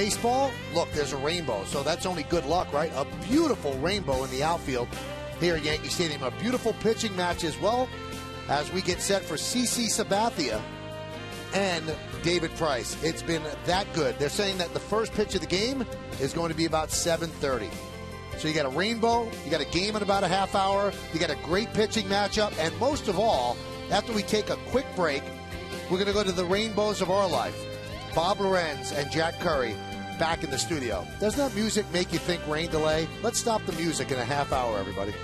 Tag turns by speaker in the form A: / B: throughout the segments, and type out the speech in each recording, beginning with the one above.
A: baseball, look, there's a rainbow, so that's only good luck, right? A beautiful rainbow in the outfield here at Yankee Stadium. A beautiful pitching match as well as we get set for CC Sabathia and David Price. It's been that good. They're saying that the first pitch of the game is going to be about 7:30. So you got a rainbow, you got a game in about a half hour, you got a great pitching matchup, and most of all, after we take a quick break, we're going to go to the rainbows of our life. Bob Lorenz and Jack Curry back in the studio. Doesn't that music make you think rain delay? Let's stop the music in a half hour, everybody.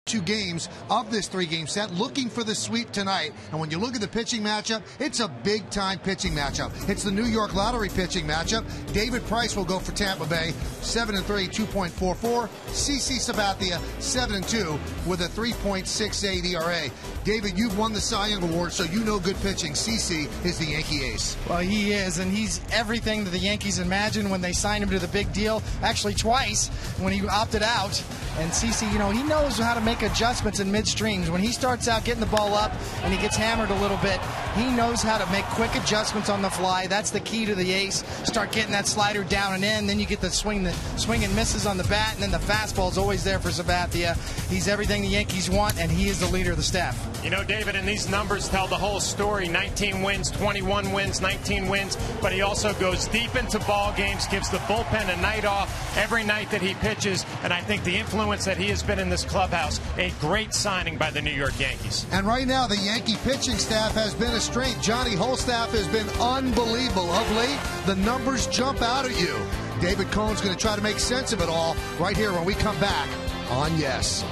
A: 2 games of this 3-game set, looking for the sweep tonight. And when you look at the pitching matchup, it's a big-time pitching matchup. It's the New York Lottery pitching matchup. David Price will go for Tampa Bay, 7-3, 2.44. CC Sabathia, 7-2, with a 3.68 ERA. David, you've won the Cy Young Award, so you know good pitching. CC is the Yankee ace.
B: Well, he is, and he's everything that the Yankees imagined when they signed him to the big deal. Actually, twice when he opted out. And CC, he knows how to make adjustments in midstreams. When he starts out getting the ball up and he gets hammered a little bit, he knows how to make quick adjustments on the fly. That's the key to the ace. Start getting that slider down and in, then you get the swing and misses on the bat, and then the fastball is always there for Sabathia. He's everything the Yankees want, and he is the leader of the staff.
C: David, and these numbers tell the whole story. 19 wins, 21 wins, 19 wins, but he also goes deep into ball games, gives the bullpen a night off every night that he pitches, and I think the influence that he has been in this clubhouse, a great signing by the New York Yankees.
A: And right now, the Yankee pitching staff has been a strength. Johnny Holstaff has been unbelievable. Of late, the numbers jump out at you. David Cohn's going to try to make sense of it all right here when we come back on Yes.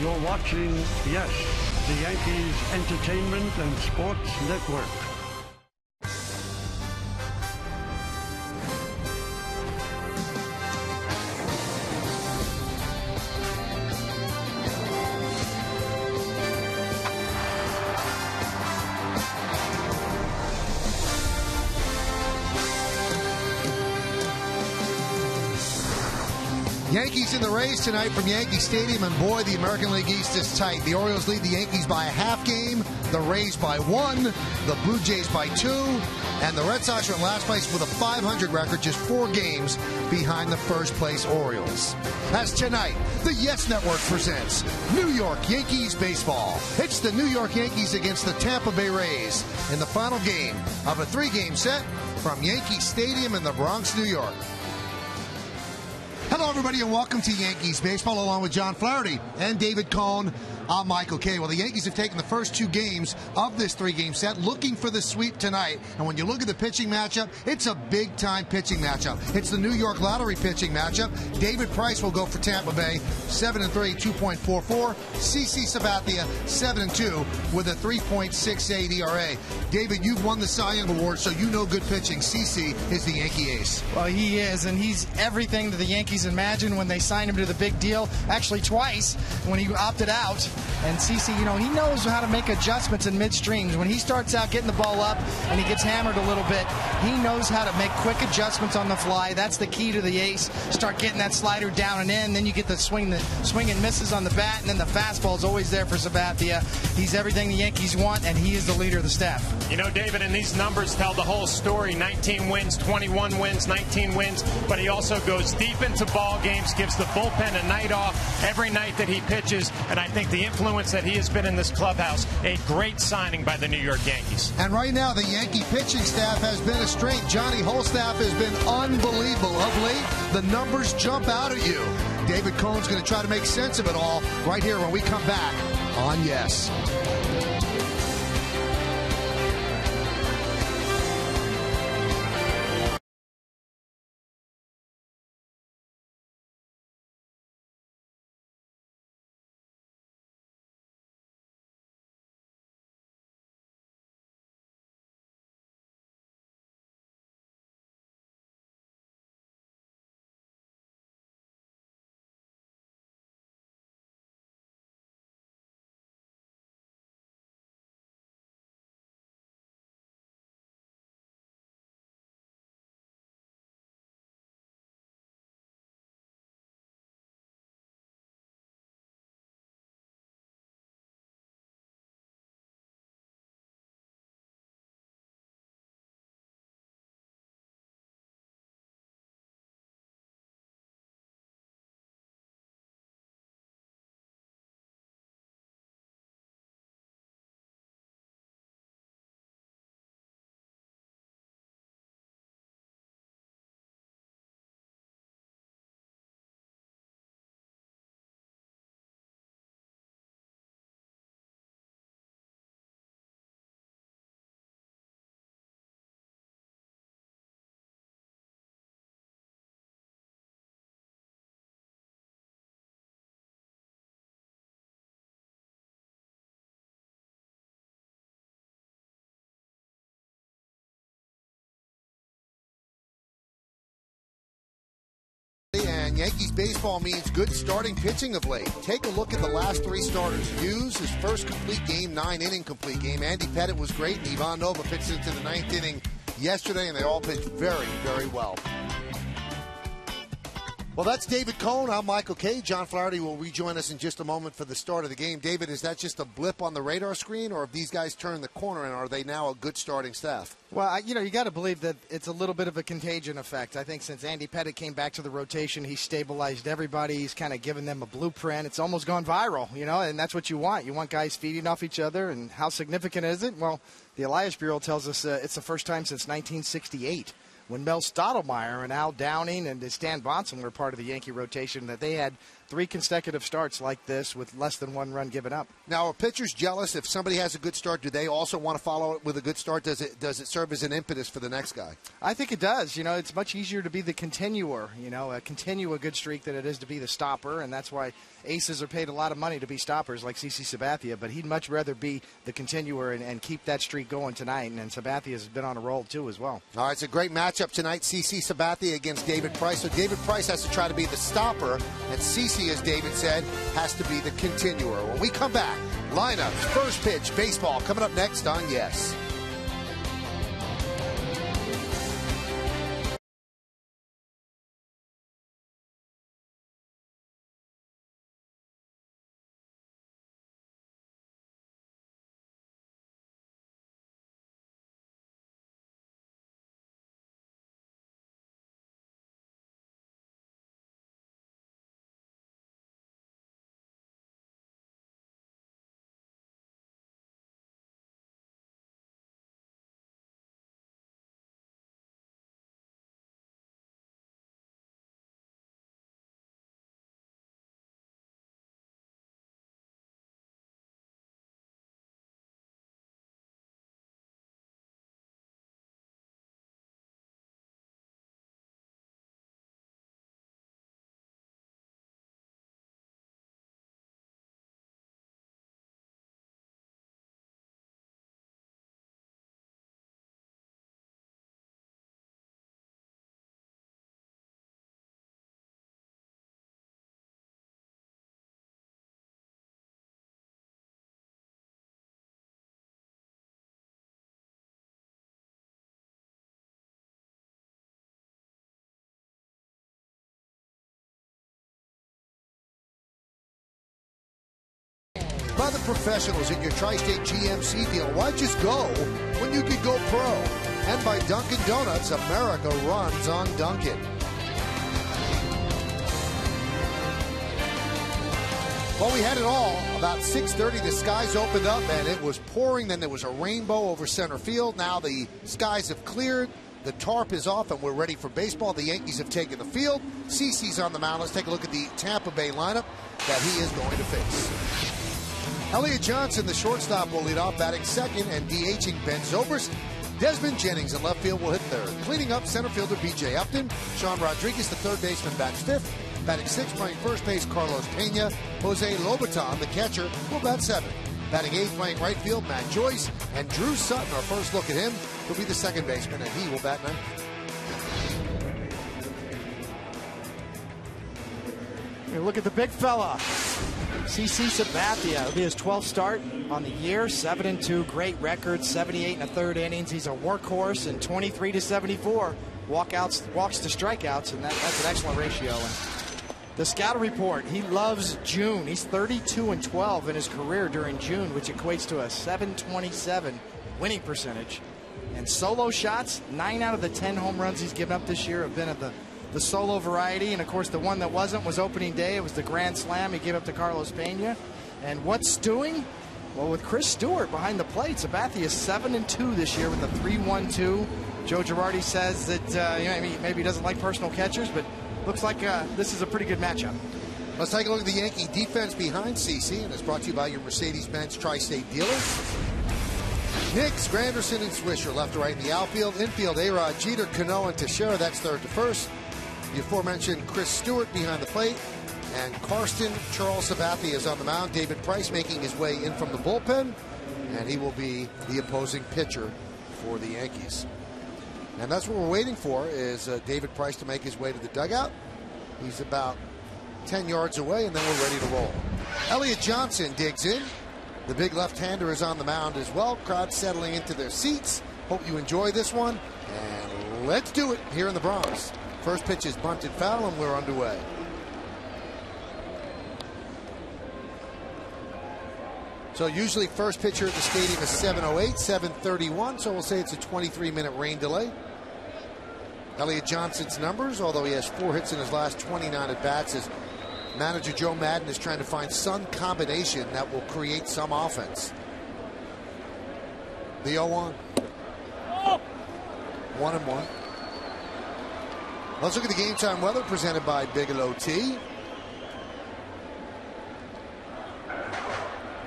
D: You're watching, yes, the Yankees Entertainment and Sports Network.
A: Yankees in the Rays tonight from Yankee Stadium, and boy, the American League East is tight. The Orioles lead the Yankees by a half game, the Rays by 1, the Blue Jays by 2, and the Red Sox are in last place with a 500 record, just 4 games behind the first place Orioles. As tonight, the Yes Network presents New York Yankees baseball. It's the New York Yankees against the Tampa Bay Rays in the final game of a 3-game set from Yankee Stadium in the Bronx, New York. Hello, everybody, and welcome to Yankees Baseball, along with John Flaherty and David Cohn. I'm Michael Kay. Well, the Yankees have taken the first 2 games of this 3-game set, looking for the sweep tonight. And when you look at the pitching matchup, it's a big-time pitching matchup. It's the New York Lottery pitching matchup. David Price will go for Tampa Bay, 7-3, 2.44. CC Sabathia, 7-2, with a 3.68 ERA. David, you've won the Cy Young Award, so you know good pitching. CC is the Yankee ace.
B: Well, he is, and he's everything that the Yankees imagined when they signed him to the big deal. Actually, twice when he opted out. And CC, he knows how to make adjustments in midstreams. When he starts out getting the ball up and he gets hammered a little bit, he knows how to make quick adjustments on the fly. That's the key to the ace. Start getting that slider down and in, then you get the swing and misses on the bat, and then the fastball is always there for Sabathia. He's everything the Yankees want, and he is the leader of the staff.
C: David, and these numbers tell the whole story. 19 wins, 21 wins, 19 wins, but he also goes deep into ball games, gives the bullpen a night off every night that he pitches, and I think the influence that he has been in this clubhouse, a great signing by the New York Yankees.
A: And right now, the Yankee pitching staff has been a strength. Johnny Holstaff has been unbelievable. Of late, the numbers jump out at you. David Cohn's going to try to make sense of it all right here when we come back on Yes. And Yankees baseball means good starting pitching of late. Take a look at the last 3 starters. Hughes, his first complete game, 9-inning complete game. Andy Pettitte was great, and Ivan Nova pitched into the 9th inning yesterday, and they all pitched very, very well. Well, that's David Cohn. I'm Michael Kay. John Flaherty will rejoin us in just a moment for the start of the game. David, is that just a blip on the radar screen, or have these guys turned the corner, and are they now a good starting staff?
B: Well, you got to believe that it's a little bit of a contagion effect. I think since Andy Pettitte came back to the rotation, he's stabilized everybody. He's kind of given them a blueprint. It's almost gone viral, and that's what you want. You want guys feeding off each other, and how significant is it? Well, the Elias Bureau tells us it's the first time since 1968. When Mel Stottlemyre and Al Downing and Stan Bonson were part of the Yankee rotation, that they had 3 consecutive starts like this with less than 1 run given up.
A: Now, are pitchers jealous if somebody has a good start? Do they also want to follow it with a good start? Does it serve as an impetus for the next guy?
B: I think it does. It's much easier to be the continuer, continue a good streak than it is to be the stopper, and that's why aces are paid a lot of money to be stoppers like CC Sabathia, but he'd much rather be the continuer and keep that streak going tonight, and Sabathia has been on a roll too as well.
A: All right, it's a great matchup tonight, CC Sabathia against David Price. So David Price has to try to be the stopper, and CC, as David said, has to be the continuer. When we come back, lineups, first pitch, baseball, coming up next on Yes. By the professionals in your Tri-State GMC deal. Why just go when you could go pro? And by Dunkin' Donuts, America runs on Dunkin'. Well, we had it all. About 6:30, the skies opened up, and it was pouring. Then there was a rainbow over center field. Now the skies have cleared. The tarp is off, and we're ready for baseball. The Yankees have taken the field. CeCe's on the mound. Let's take a look at the Tampa Bay lineup that he is going to face. Elliott Johnson, the shortstop, will lead off, batting second and DHing Ben Zobrist. Desmond Jennings in left field will hit third. Cleaning up, center fielder B.J. Upton. Sean Rodriguez, the third baseman, bats fifth. Batting sixth, playing first base, Carlos Pena. Jose Lobaton, the catcher, will bat seventh. Batting eighth, playing right field, Matt Joyce. And Drew Sutton, our first look at him, will be the second baseman, and he will bat ninth.
B: Look at the big fella. CC Sabathia. It'll be his 12th start on the year. 7-2, great record. 78 1/3 innings. He's a workhorse, and 23 to 74 walks to strikeouts, and that's an excellent ratio. And the scouting report, he loves June. He's 32-12 in his career during June, which equates to a 727 winning percentage. And solo shots, 9 out of the 10 home runs he's given up this year have been of the solo variety, and of course the one that wasn't was opening day. It was the grand slam he gave up to Carlos Pena. And what's doing? Well, with Chris Stewart behind the plate, Sabathia is 7-2 this year with a 3.12. Joe Girardi says that maybe he doesn't like personal catchers, but looks like this is a pretty good matchup.
A: Let's take a look at the Yankee defense behind CC, and it's brought to you by your Mercedes-Benz Tri-State dealer. Nix, Granderson, and Swisher left to right in the outfield. Infield, A-Rod, Jeter, Cano, and Teixeira. That's third to first. The aforementioned Chris Stewart behind the plate, and Karsten Charles Sabathia is on the mound. David Price making his way in from the bullpen, and he will be the opposing pitcher for the Yankees. And that's what we're waiting for, is David Price to make his way to the dugout. He's about 10 yards away, and then we're ready to roll. Elliott Johnson digs in. The big left-hander is on the mound as well. Crowd settling into their seats. Hope you enjoy this one, and let's do it here in the Bronx. First pitch is bunted foul, and we're underway. So usually first pitcher at the stadium is 7:08, 7:31, so we'll say it's a 23-minute rain delay. Elliott Johnson's numbers, although he has 4 hits in his last 29 at-bats, is manager Joe Madden is trying to find some combination that will create some offense. The 0-1. 1-1. Let's look at the game time weather presented by Bigelow Tea.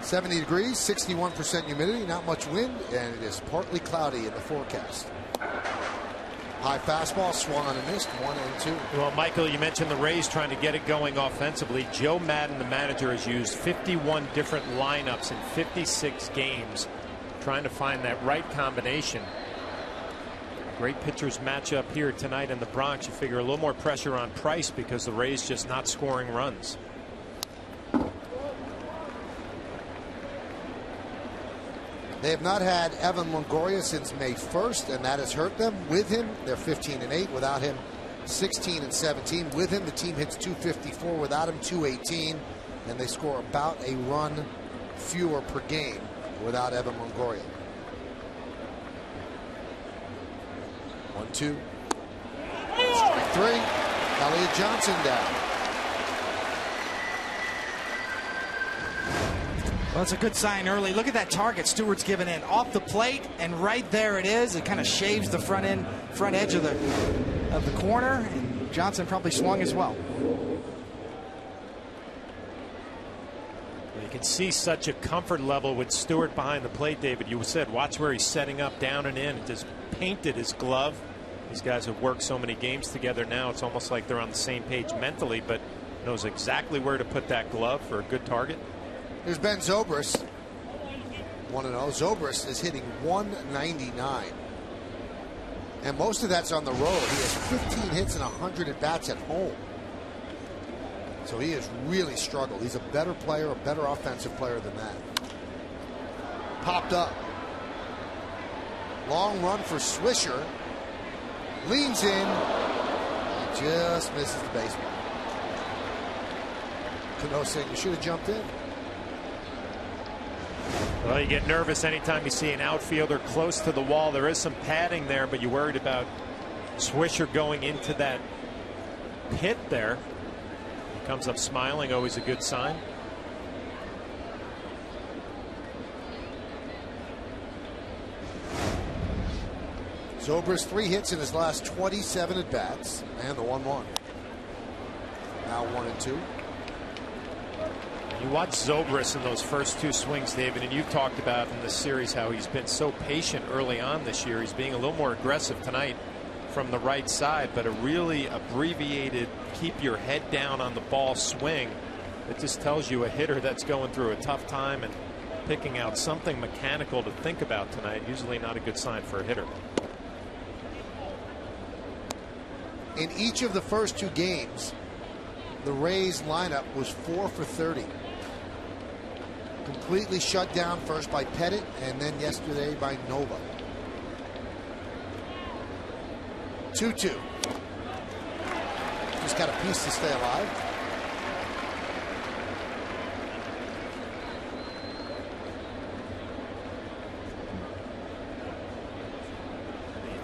A: 70 degrees, 61% humidity, not much wind, and it is partly cloudy in the forecast. High fastball, swung on and missed, 1-2.
C: Well, Michael, you mentioned the Rays trying to get it going offensively. Joe Madden, the manager, has used 51 different lineups in 56 games, trying to find that right combination. Great pitchers match up here tonight in the Bronx. You figure a little more pressure on Price because the Rays just not scoring runs.
A: They have not had Evan Longoria since May 1st, and that has hurt them. With him, they're 15-8. Without him, 16-17. With him, the team hits .254. Without him, .218. And they score about a run fewer per game without Evan Longoria. 1-2. Strike three. Elliott Johnson down.
B: Well, it's a good sign early. Look at that target Stewart's given in off the plate, and right there it is. It kind of shaves the front edge of the corner, and Johnson probably swung as well.
C: You can see such a comfort level with Stewart behind the plate, David. You said watch where he's setting up, down and in. It just painted his glove. These guys have worked so many games together now. It's almost like they're on the same page mentally, but knows exactly where to put that glove for a good target.
A: Here's Ben Zobrist, 1-0. Zobrist is hitting .199. And most of that's on the road. He has 15 hits and 100 at bats at home. So he has really struggled. He's a better player, a better offensive player than that. Popped up. Long run for Swisher. Leans in. And just misses the baseball. Cano saying you should have jumped in.
C: Well, you get nervous anytime you see an outfielder close to the wall. There is some padding there, but you're worried about Swisher going into that pit there. He comes up smiling, always a good sign.
A: Zobrist 3 hits in his last 27 at bats, and the 1-1. Now 1-2.
C: You watch Zobrist in those first 2 swings, David, and you've talked about in this series how he's been so patient early on this year. He's being a little more aggressive tonight from the right side, but a really abbreviated keep your head down on the ball swing. It just tells you a hitter that's going through a tough time and picking out something mechanical to think about tonight. Usually not a good sign for a hitter.
A: In each of the first 2 games, the Rays lineup was 4 for 30. Completely shut down first by Pettit and then yesterday by Nova. 2-2. Just got a piece to stay alive.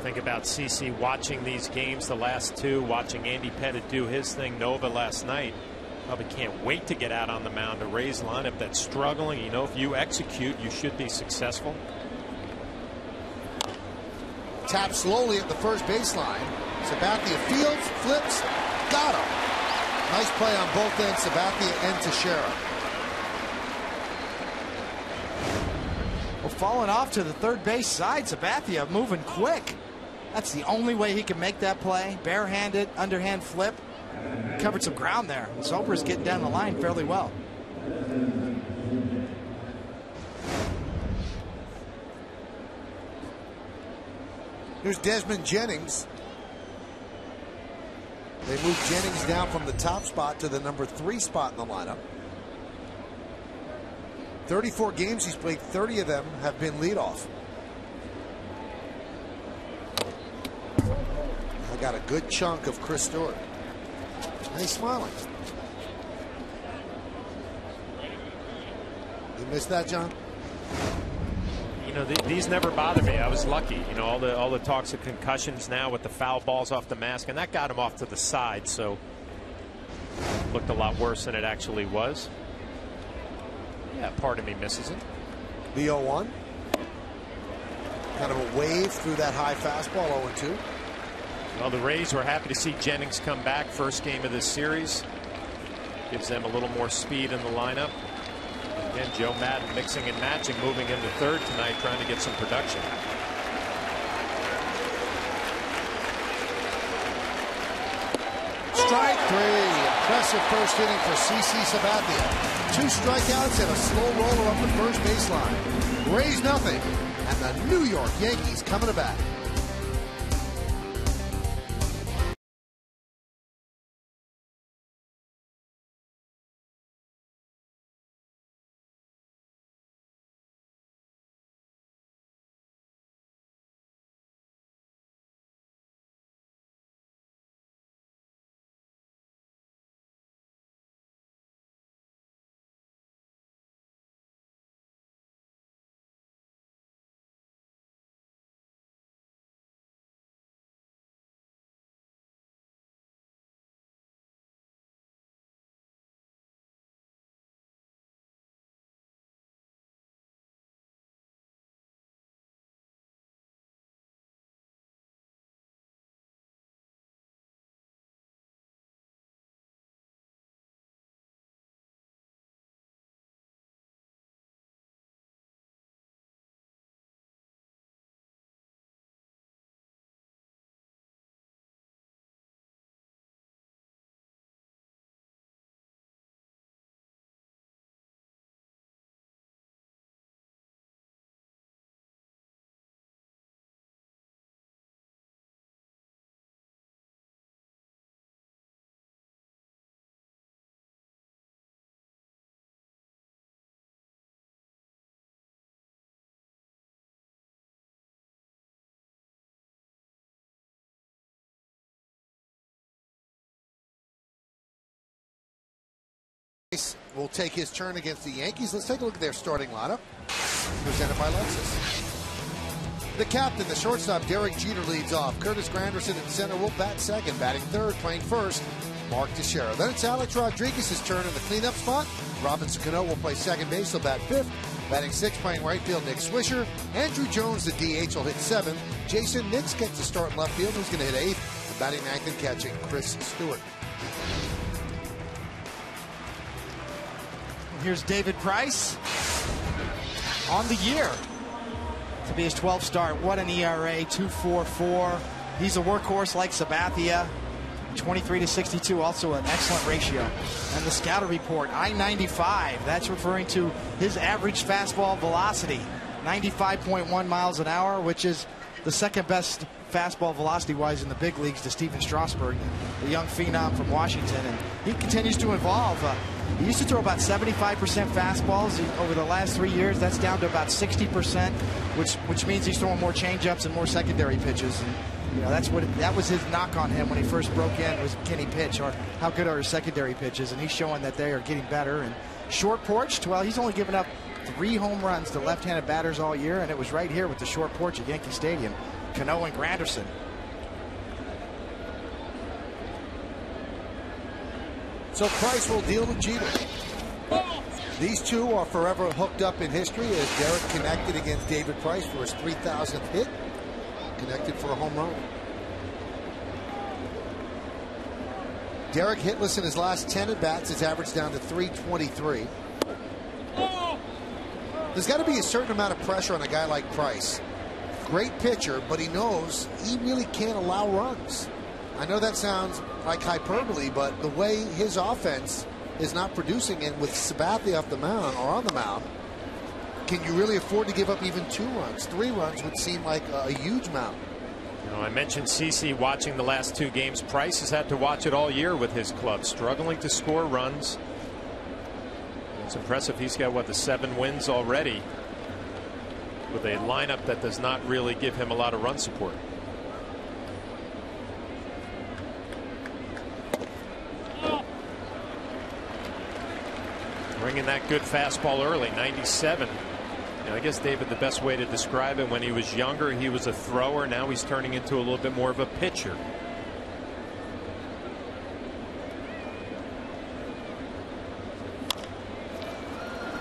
C: Think about CC watching these games, the last 2, watching Andy Pettit do his thing, Nova last night. Probably can't wait to get out on the mound. A Rays lineup that's struggling. You know, if you execute, you should be successful.
A: Tap slowly at the first baseline. Sabathia fields, flips, got him. Nice play on both ends, Sabathia and Teixeira.
B: Well, falling off to the third base side, Sabathia moving quick. That's the only way he can make that play. Barehanded, underhand flip. Covered some ground there. Zobrist getting down the line fairly well.
A: Here's Desmond Jennings. They moved Jennings down from the top spot to the number 3 spot in the lineup. 34 games he's played, 30 of them have been leadoff. I got a good chunk of Chris Stewart. And he's smiling. You missed that, John?
C: You know, these never bother me. I was lucky. You know, all the talks of concussions now with the foul balls off the mask, and that got him off to the side, so looked a lot worse than it actually was. Yeah, part of me misses it.
A: The 0-1. Kind of a wave through that high fastball, 0-2.
C: Well, the Rays were happy to see Jennings come back. First game of this series. Gives them a little more speed in the lineup. Again, Joe Madden mixing and matching, moving into third tonight, trying to get some production.
A: Strike three. Impressive first inning for CC Sabathia. 2 strikeouts and a slow roller up the first baseline. Rays nothing, and the New York Yankees coming to bat. Will take his turn against the Yankees. Let's take a look at their starting lineup, presented by Lexus. The captain, the shortstop, Derek Jeter, leads off. Curtis Granderson in center will bat second. Batting third, playing first, Mark Teixeira. Then it's Alex Rodriguez's turn in the cleanup spot. Robinson Cano will play second base. He'll bat fifth. Batting sixth, playing right field, Nick Swisher. Andrew Jones, the DH, will hit seventh. Jason Nix gets to start in left field. Who's going to hit eighth? And batting ninth and catching, Chris Stewart.
B: Here's David Price on the year to be his 12th start. What an ERA, 2.44. He's a workhorse like Sabathia. 23-62, also an excellent ratio. And the scouter report, I-95, that's referring to his average fastball velocity, 95.1 miles an hour, which is the second best fastball velocity-wise in the big leagues to Stephen Strasburg, the young phenom from Washington. And he continues to evolve. He used to throw about 75% fastballs. Over the last 3 years, that's down to about 60%, which means he's throwing more changeups and more secondary pitches. And, you know, that was his knock on him when he first broke in, was can he pitch, or how good are his secondary pitches? And he's showing that they are getting better. And short porch, well, he's only given up 3 home runs to left-handed batters all year, and it was right here with the short porch at Yankee Stadium. Cano and Granderson.
A: So Price will deal with Jeter. These two are forever hooked up in history, as Derek connected against David Price for his 3,000th hit. Connected for a home run. Derek hitless in his last 10 at-bats. It's averaged down to 323. There's got to be a certain amount of pressure on a guy like Price. Great pitcher, but he knows he really can't allow runs. I know that sounds like hyperbole, but the way his offense is not producing, and with Sabathia off the mound or on the mound, can you really afford to give up even 2 runs? 3 runs would seem like a huge amount.
C: You know, I mentioned CC watching the last 2 games. Price has had to watch it all year with his club, struggling to score runs. It's impressive. He's got, what, the 7 wins already with a lineup that does not really give him a lot of run support. Bringing that good fastball early, 97. You know, I guess, David, the best way to describe it, when he was younger, he was a thrower. Now he's turning into a little bit more of a pitcher.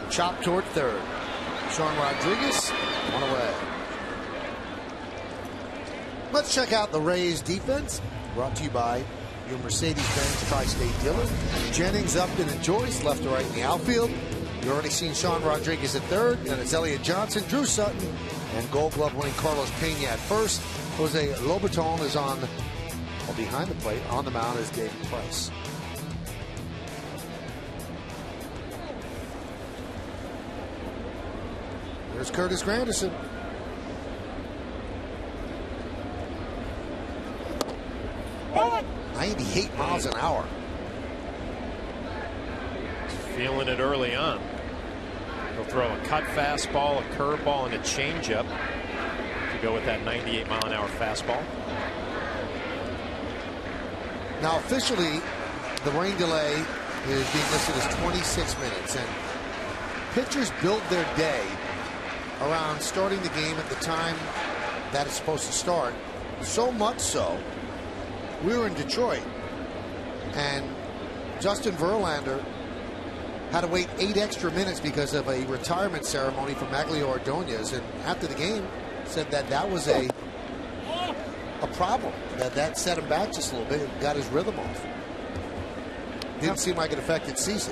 A: Chop toward third. Sean Rodriguez on away. Let's check out the Rays defense, brought to you by your Mercedes-Benz Tri-State dealer. Jennings, Upton, and Joyce left to right in the outfield. You already seen Sean Rodriguez at third, and it's Elliott Johnson, Drew Sutton, and Gold Glove winning Carlos Pena at first. Jose Lobaton is on, well, behind the plate. On the mound is David Price. There's Curtis Granderson. Oh, 98 miles an hour.
C: Feeling it early on. He'll throw a cut fastball, a curveball, and a changeup to go with that 98-mile-an-hour fastball.
A: Now, officially, the rain delay is being listed as 26 minutes, and pitchers build their day around starting the game at the time that it's supposed to start. So much so, we were in Detroit, and Justin Verlander had to wait 8 extra minutes because of a retirement ceremony for Maglio Ordonez, and after the game said that that was a problem, that set him back just a little bit and got his rhythm off. Didn't seem like it affected CeCe.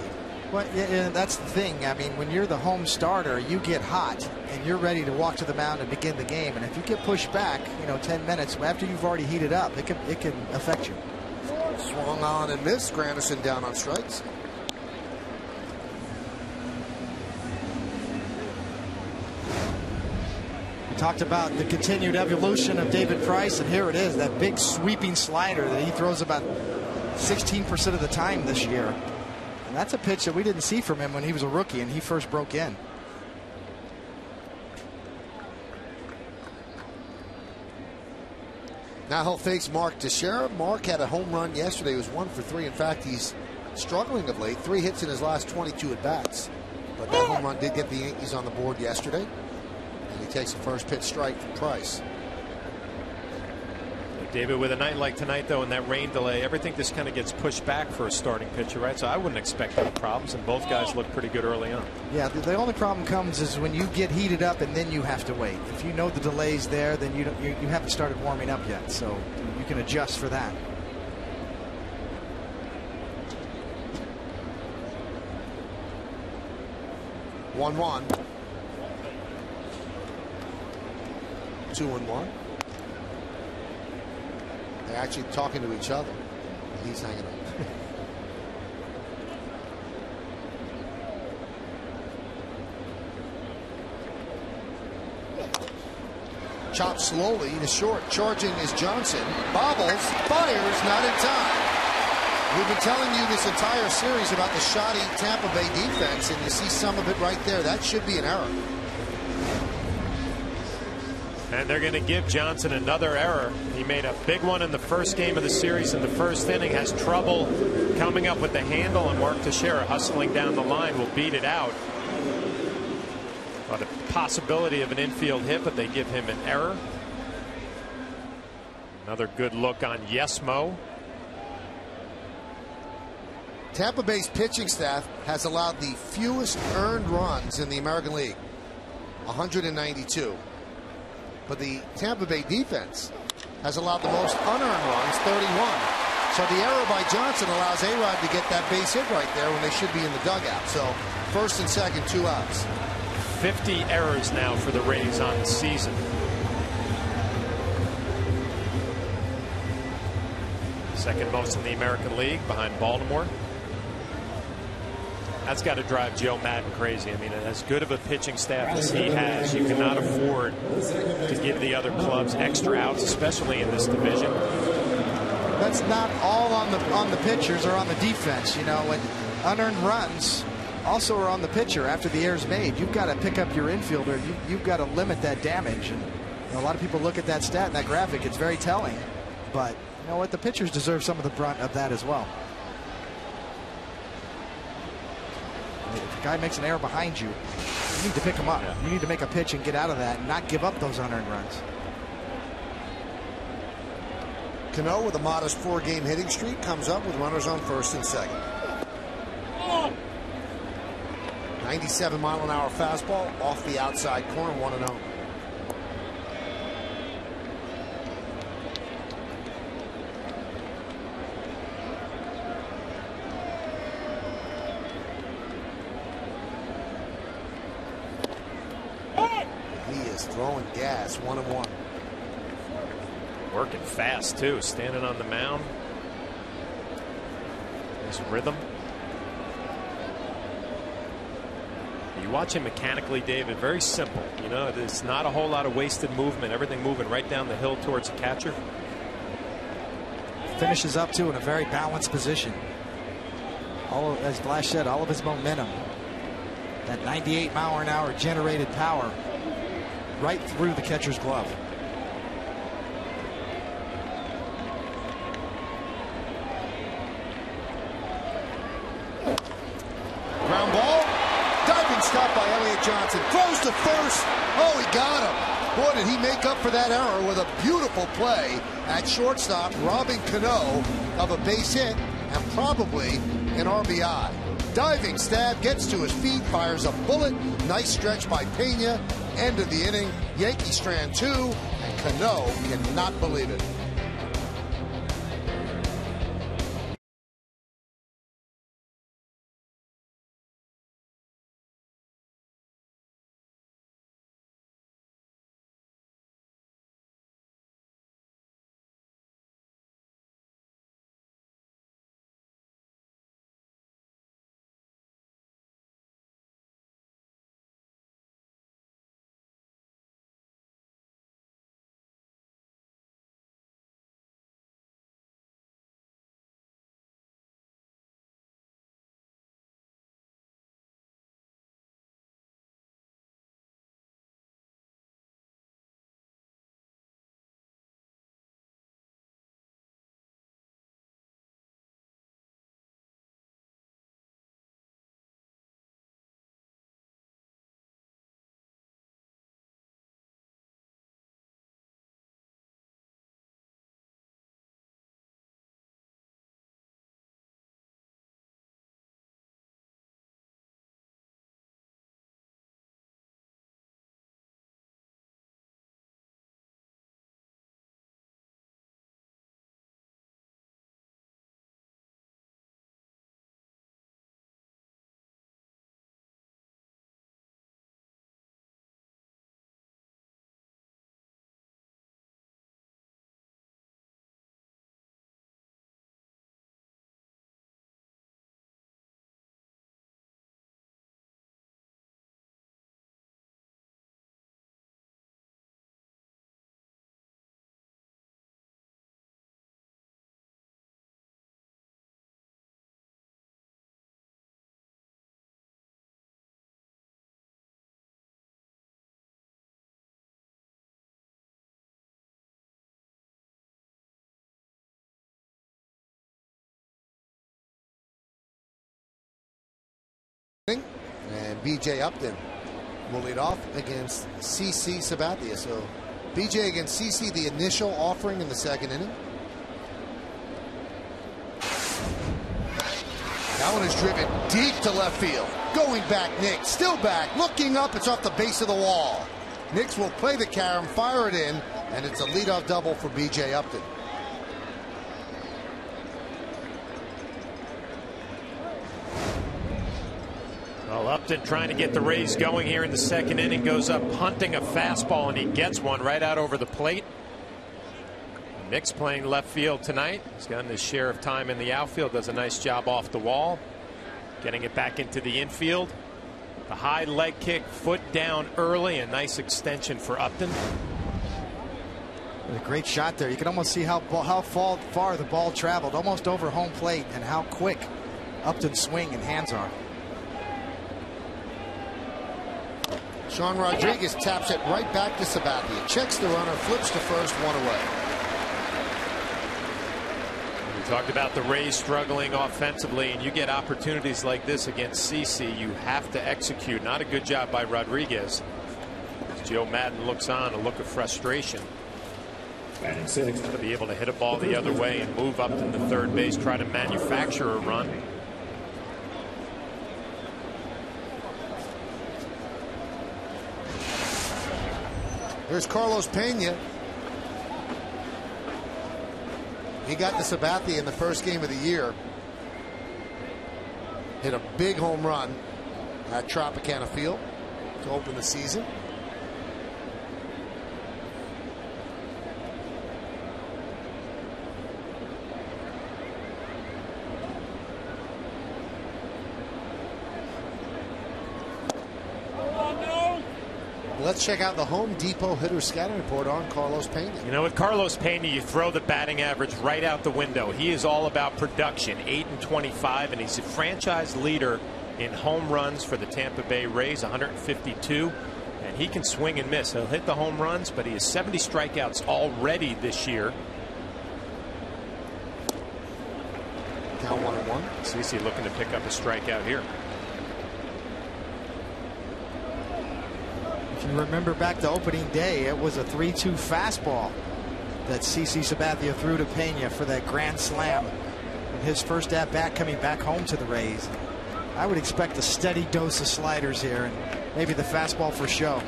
B: Well, yeah, that's the thing. I mean, when you're the home starter, you get hot and you're ready to walk to the mound and begin the game. And if you get pushed back, 10 minutes after you've already heated up, it can affect you.
A: Swung on and missed. Granderson down on strikes.
B: We talked about the continued evolution of David Price, and here it is, that big sweeping slider that he throws about 16% of the time this year. And that's a pitch that we didn't see from him when he was a rookie and he first broke in.
A: Now he'll face Mark Teixeira. Mark had a home run yesterday. He was 1 for 3. In fact, he's struggling of late. 3 hits in his last 22 at bats. But that home run did get the Yankees on the board yesterday. And he takes a first pitch strike from Price.
C: David, with a night like tonight, though, and that rain delay, everything just kind of gets pushed back for a starting pitcher, right? So I wouldn't expect any problems, and both guys look pretty good early on.
B: Yeah, the only problem comes is when you get heated up and then you have to wait. If you know the delay's there, then you haven't started warming up yet, so you can adjust for that.
A: One. 2-1. They're actually talking to each other. He's hanging up. Chopped slowly to short. Charging is Johnson. Bobbles. Fires. Not in time. We've been telling you this entire series about the shoddy Tampa Bay defense, and you see some of it right there. That should be an error.
C: And they're going to give Johnson another error. He made a big one in the first game of the series in the first inning. Has trouble coming up with the handle, and Mark Teixeira hustling down the line will beat it out. But a possibility of an infield hit, but they give him an error. Another good look on Yesmo.
A: Tampa Bay's pitching staff has allowed the fewest earned runs in the American League, 192. But the Tampa Bay defense has allowed the most unearned runs, 31. So the error by Johnson allows A-Rod to get that base hit right there when they should be in the dugout. So first and second, 2 outs.
C: 50 errors now for the Rays on the season. Second most in the American League, behind Baltimore. That's got to drive Joe Madden crazy. I mean, as good of a pitching staff as he has, you cannot afford to give the other clubs extra outs, especially in this division.
B: That's not all on the pitchers or on the defense. When unearned runs also are on the pitcher after the error's made. You've got to pick up your infielder. You've got to limit that damage. And a lot of people look at that stat and that graphic. It's very telling. But you know what? The pitchers deserve some of the brunt of that as well. If a guy makes an error behind you, you need to pick him up. Yeah. You need to make a pitch and get out of that and not give up those unearned runs.
A: Cano with a modest 4-game hitting streak comes up with runners on first and second. 97-mile-an-hour fastball off the outside corner, 1-0. He's throwing gas, 1-1.
E: Working fast too, standing on the mound. Nice rhythm. You watch him mechanically, David, very simple. You know, there's not a whole lot of wasted movement. Everything moving right down the hill towards the catcher.
B: Finishes up too in a very balanced position. As Glass said, all of his momentum, that 98-mile-an-hour generated power right through the catcher's glove.
A: Ground ball. Diving stop by Elliott Johnson. Throws to first. Oh, he got him. Boy, did he make up for that error with a beautiful play at shortstop, robbing Cano of a base hit and probably an RBI. Diving stab, gets to his feet, fires a bullet. Nice stretch by Pena. End of the inning. Yankees strand 2, and Cano cannot believe it. And B.J. Upton will lead off against CC Sabathia. So B.J. against CC, the initial offering in the second inning. That one is driven deep to left field. Going back, Nick. Still back. Looking up. It's off the base of the wall. Nix will play the carom, fire it in, and it's a leadoff double for B.J. Upton.
E: Well, Upton trying to get the Rays going here in the second inning, goes up hunting a fastball, and he gets one right out over the plate. Nix playing left field tonight. He's gotten his share of time in the outfield, does a nice job off the wall, getting it back into the infield. The high leg kick, foot down early, a nice extension for Upton.
B: A great shot there. You can almost see how far the ball traveled, almost over home plate, and how quick Upton's swing and hands are.
A: Sean Rodriguez taps it right back to Sabathia. Checks the runner, flips to first, one away.
E: We talked about the Rays struggling offensively, and you get opportunities like this against CC. You have to execute. Not a good job by Rodriguez. As Joe Madden looks on, a look of frustration. Got to be able to hit a ball the other way and move up to the third base, try to manufacture a run.
A: Here's Carlos Pena. He got to Sabathia in the first game of the year. Hit a big home run at Tropicana Field to open the season. Let's check out the Home Depot hitter scouting report on Carlos Pena.
E: You know, with Carlos Pena, you throw the batting average right out the window. He is all about production, 8-25, and he's a franchise leader in home runs for the Tampa Bay Rays, 152. And he can swing and miss. He'll hit the home runs, but he has 70 strikeouts already this year.
A: Count 1-1.
E: CeCe looking to pick up a strikeout here.
B: If you remember back to opening day, it was a 3-2 fastball that CeCe Sabathia threw to Pena for that grand slam in his first at bat coming back home to the Rays. I would expect a steady dose of sliders here and maybe the fastball for show.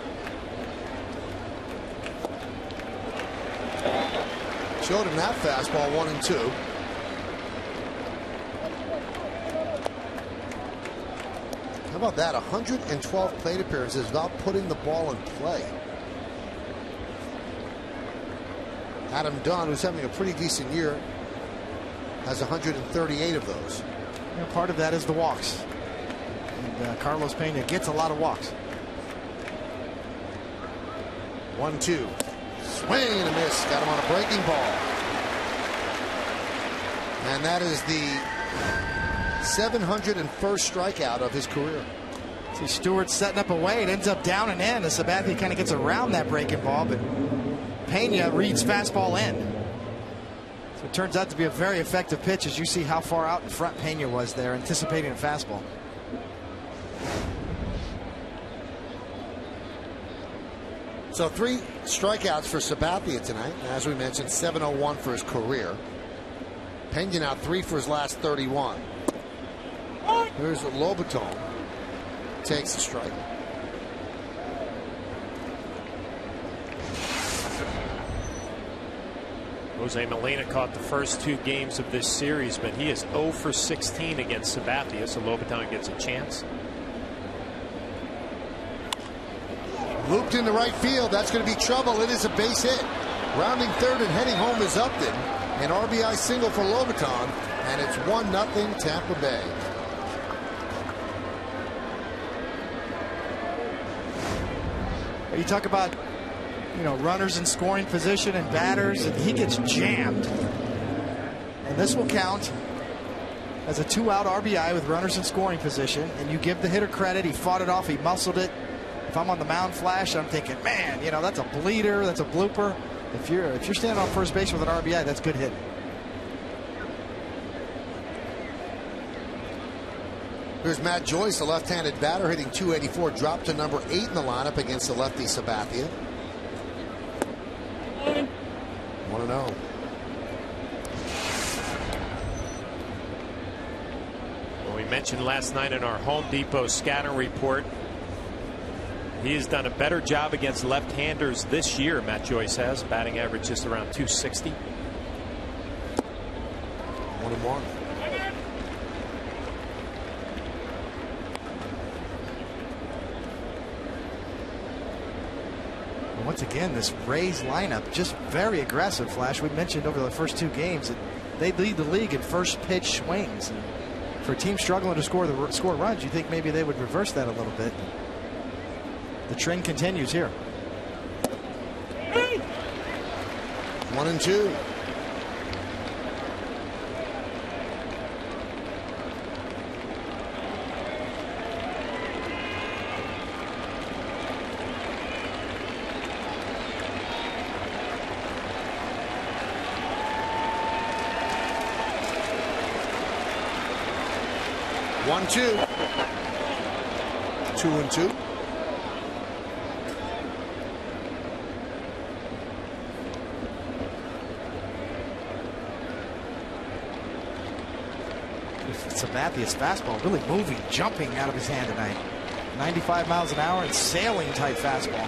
A: Showed him that fastball, 1-2. How about that? 112 plate appearances without putting the ball in play. Adam Dunn, who's having a pretty decent year, has 138 of those.
B: You know, part of that is the walks. And Carlos Pena gets a lot of walks.
A: 1-2. Swing and a miss. Got him on a breaking ball. And that is the 701st strikeout of his career.
B: See Stewart setting up a way. It ends up down and in as Sabathia kind of gets around that breaking ball, but Pena reads fastball in. So it turns out to be a very effective pitch as you see how far out in front Pena was there, anticipating a fastball.
A: So 3 strikeouts for Sabathia tonight. As we mentioned, 701 for his career. Pena now 3 for his last 31. Here's Lobaton. Takes the strike.
E: Jose Molina caught the first 2 games of this series, but he is 0 for 16 against Sabathia, so Lobaton gets a chance.
A: Looped into right field. That's going to be trouble. It is a base hit. Rounding third and heading home is Upton. An RBI single for Lobaton, and it's 1-0 Tampa Bay.
B: You talk about, you know, runners in scoring position and batters, and he gets jammed. And this will count as a 2-out RBI with runners in scoring position, and you give the hitter credit. He fought it off. He muscled it. If I'm on the mound flash, I'm thinking, man, you know, that's a bleeder. That's a blooper. If you're standing on first base with an RBI, that's good hitting.
A: Here's Matt Joyce, a left-handed batter, hitting .284, dropped to number 8 in the lineup against the lefty Sabathia. 1-0.
E: Well, we mentioned last night in our Home Depot scouting report, he has done a better job against left-handers this year, Matt Joyce has. Batting average just around .260.
A: 1-1.
B: Once again, this Rays lineup just very aggressive, Flash. We mentioned over the first 2 games that they lead the league in first pitch swings. And for a team struggling to score runs, you think maybe they would reverse that a little bit. The trend continues here.
A: 1-2. One, 2. 2-2.
B: Sabathia's fastball really moving, jumping out of his hand tonight. 95 miles an hour and sailing type fastball.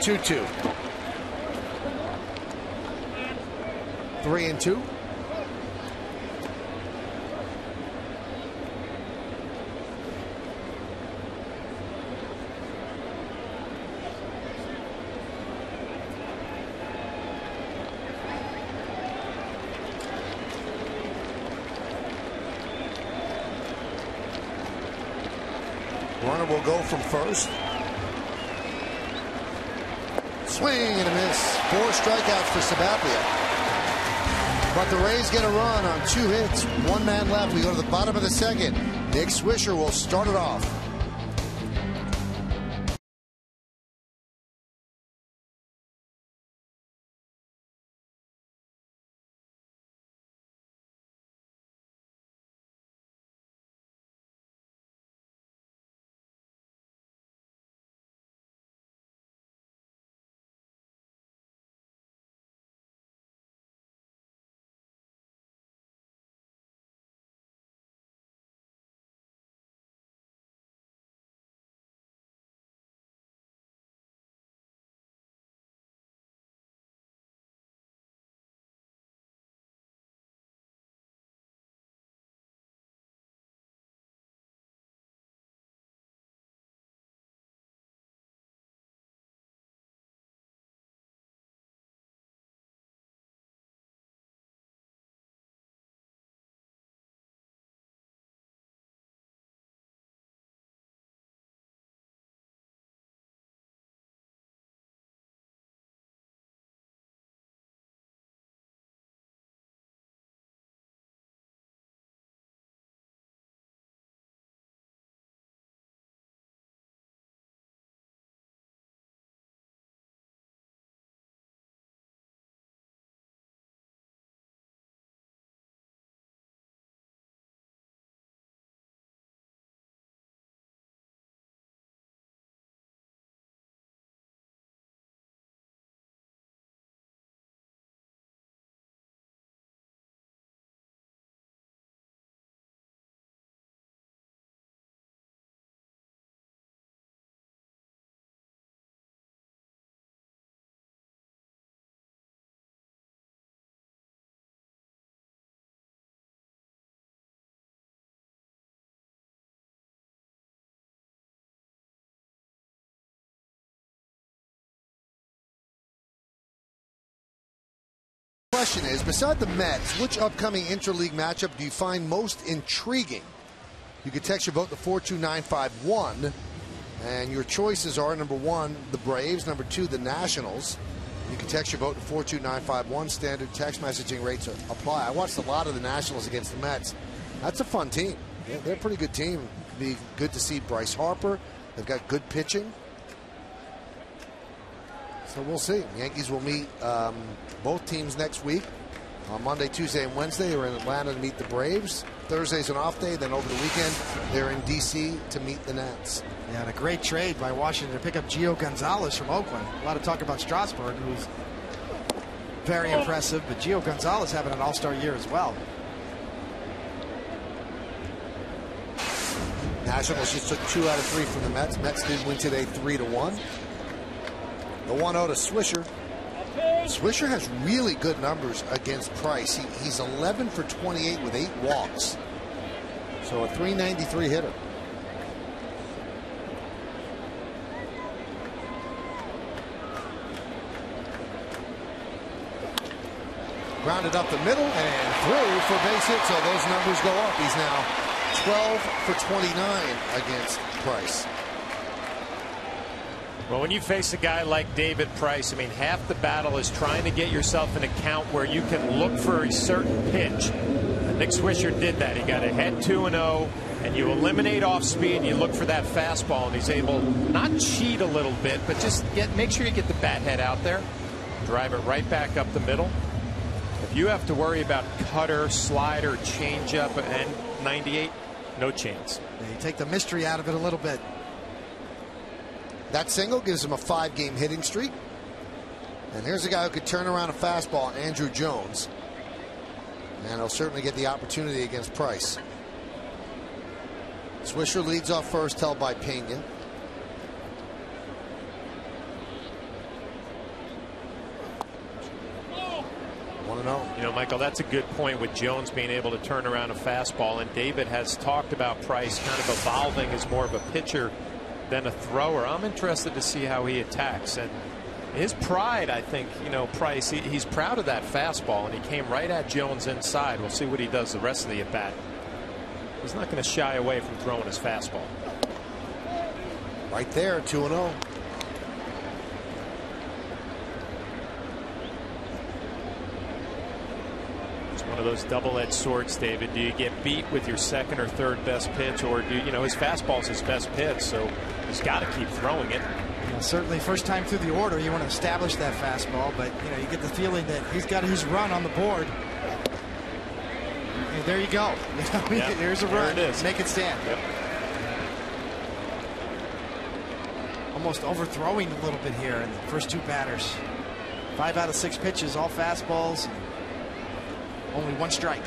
A: Two. 3-2. Runner will go from first. Swing and a miss. 4 strikeouts for Sabathia. But the Rays get a run on 2 hits. 1 man left. We go to the bottom of the second. Nick Swisher will start it off. Question is, beside the Mets, which upcoming interleague matchup do you find most intriguing? You can text your vote to 42951, and your choices are: number 1, the Braves; number 2, the Nationals. You can text your vote to 42951. Standard text messaging rates apply. I watched a lot of the Nationals against the Mets. That's a fun team. They're a pretty good team. It'd be good to see Bryce Harper. They've got good pitching. So we'll see. Yankees will meet both teams next week. On Monday, Tuesday, and Wednesday, they're in Atlanta to meet the Braves. Thursday's an off day. Then over the weekend, they're in D.C. to meet the Nats.
B: Yeah, and a great trade by Washington to pick up Gio Gonzalez from Oakland. A lot of talk about Strasburg, who's very impressive, but Gio Gonzalez having an all-star year as well.
A: Nationals just took 2 out of 3 from the Mets. Mets did win today 3-1. The 1-0 to Swisher. Swisher has really good numbers against Price. He's 11 for 28 with 8 walks. So a .393 hitter. Grounded up the middle and through for base hit, so those numbers go up. He's now 12 for 29 against Price.
E: Well, when you face a guy like David Price, I mean, half the battle is trying to get yourself an account where you can look for a certain pitch. Nick Swisher did that. He got ahead 2-0, and you eliminate off speed. You look for that fastball, and he's able not cheat a little bit, but just make sure you get the bat head out there, drive it right back up the middle. If you have to worry about cutter, slider, changeup, and 98, no chance.
B: Yeah, you take the mystery out of it a little bit.
A: That single gives him a 5-game hitting streak. And here's a guy who could turn around a fastball, Andrew Jones. And he'll certainly get the opportunity against Price. Swisher leads off first, held by Pena.
E: You know, Michael, that's a good point with Jones being able to turn around a fastball. And David has talked about Price kind of evolving as more of a pitcher than a thrower. I'm interested to see how he attacks. And his pride, I think, you know, Price, he's proud of that fastball, and he came right at Jones inside. We'll see what he does the rest of the at-bat. He's not going to shy away from throwing his fastball.
A: Right there, 2-0.
E: One of those double-edged swords, David. Do you get beat with your second or third best pitch, or do you know his fastball is his best pitch, so he's got to keep throwing it.
B: Well, certainly, first time through the order, you want to establish that fastball, but you know you get the feeling that he's got his run on the board. And there you go.
E: Yeah,
B: there's a run.
E: There it is.
B: Make it stand.
E: Yep.
B: Almost overthrowing a little bit here in the first two batters. 5 out of 6 pitches, all fastballs. Only 1 strike.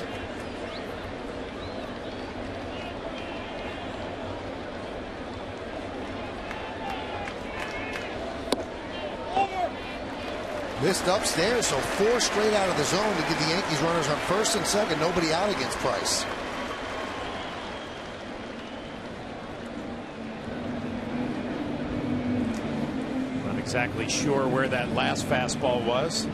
A: Missed upstairs, so 4 straight out of the zone to give the Yankees runners on first and second. Nobody out against Price.
E: Not exactly sure where that last fastball was.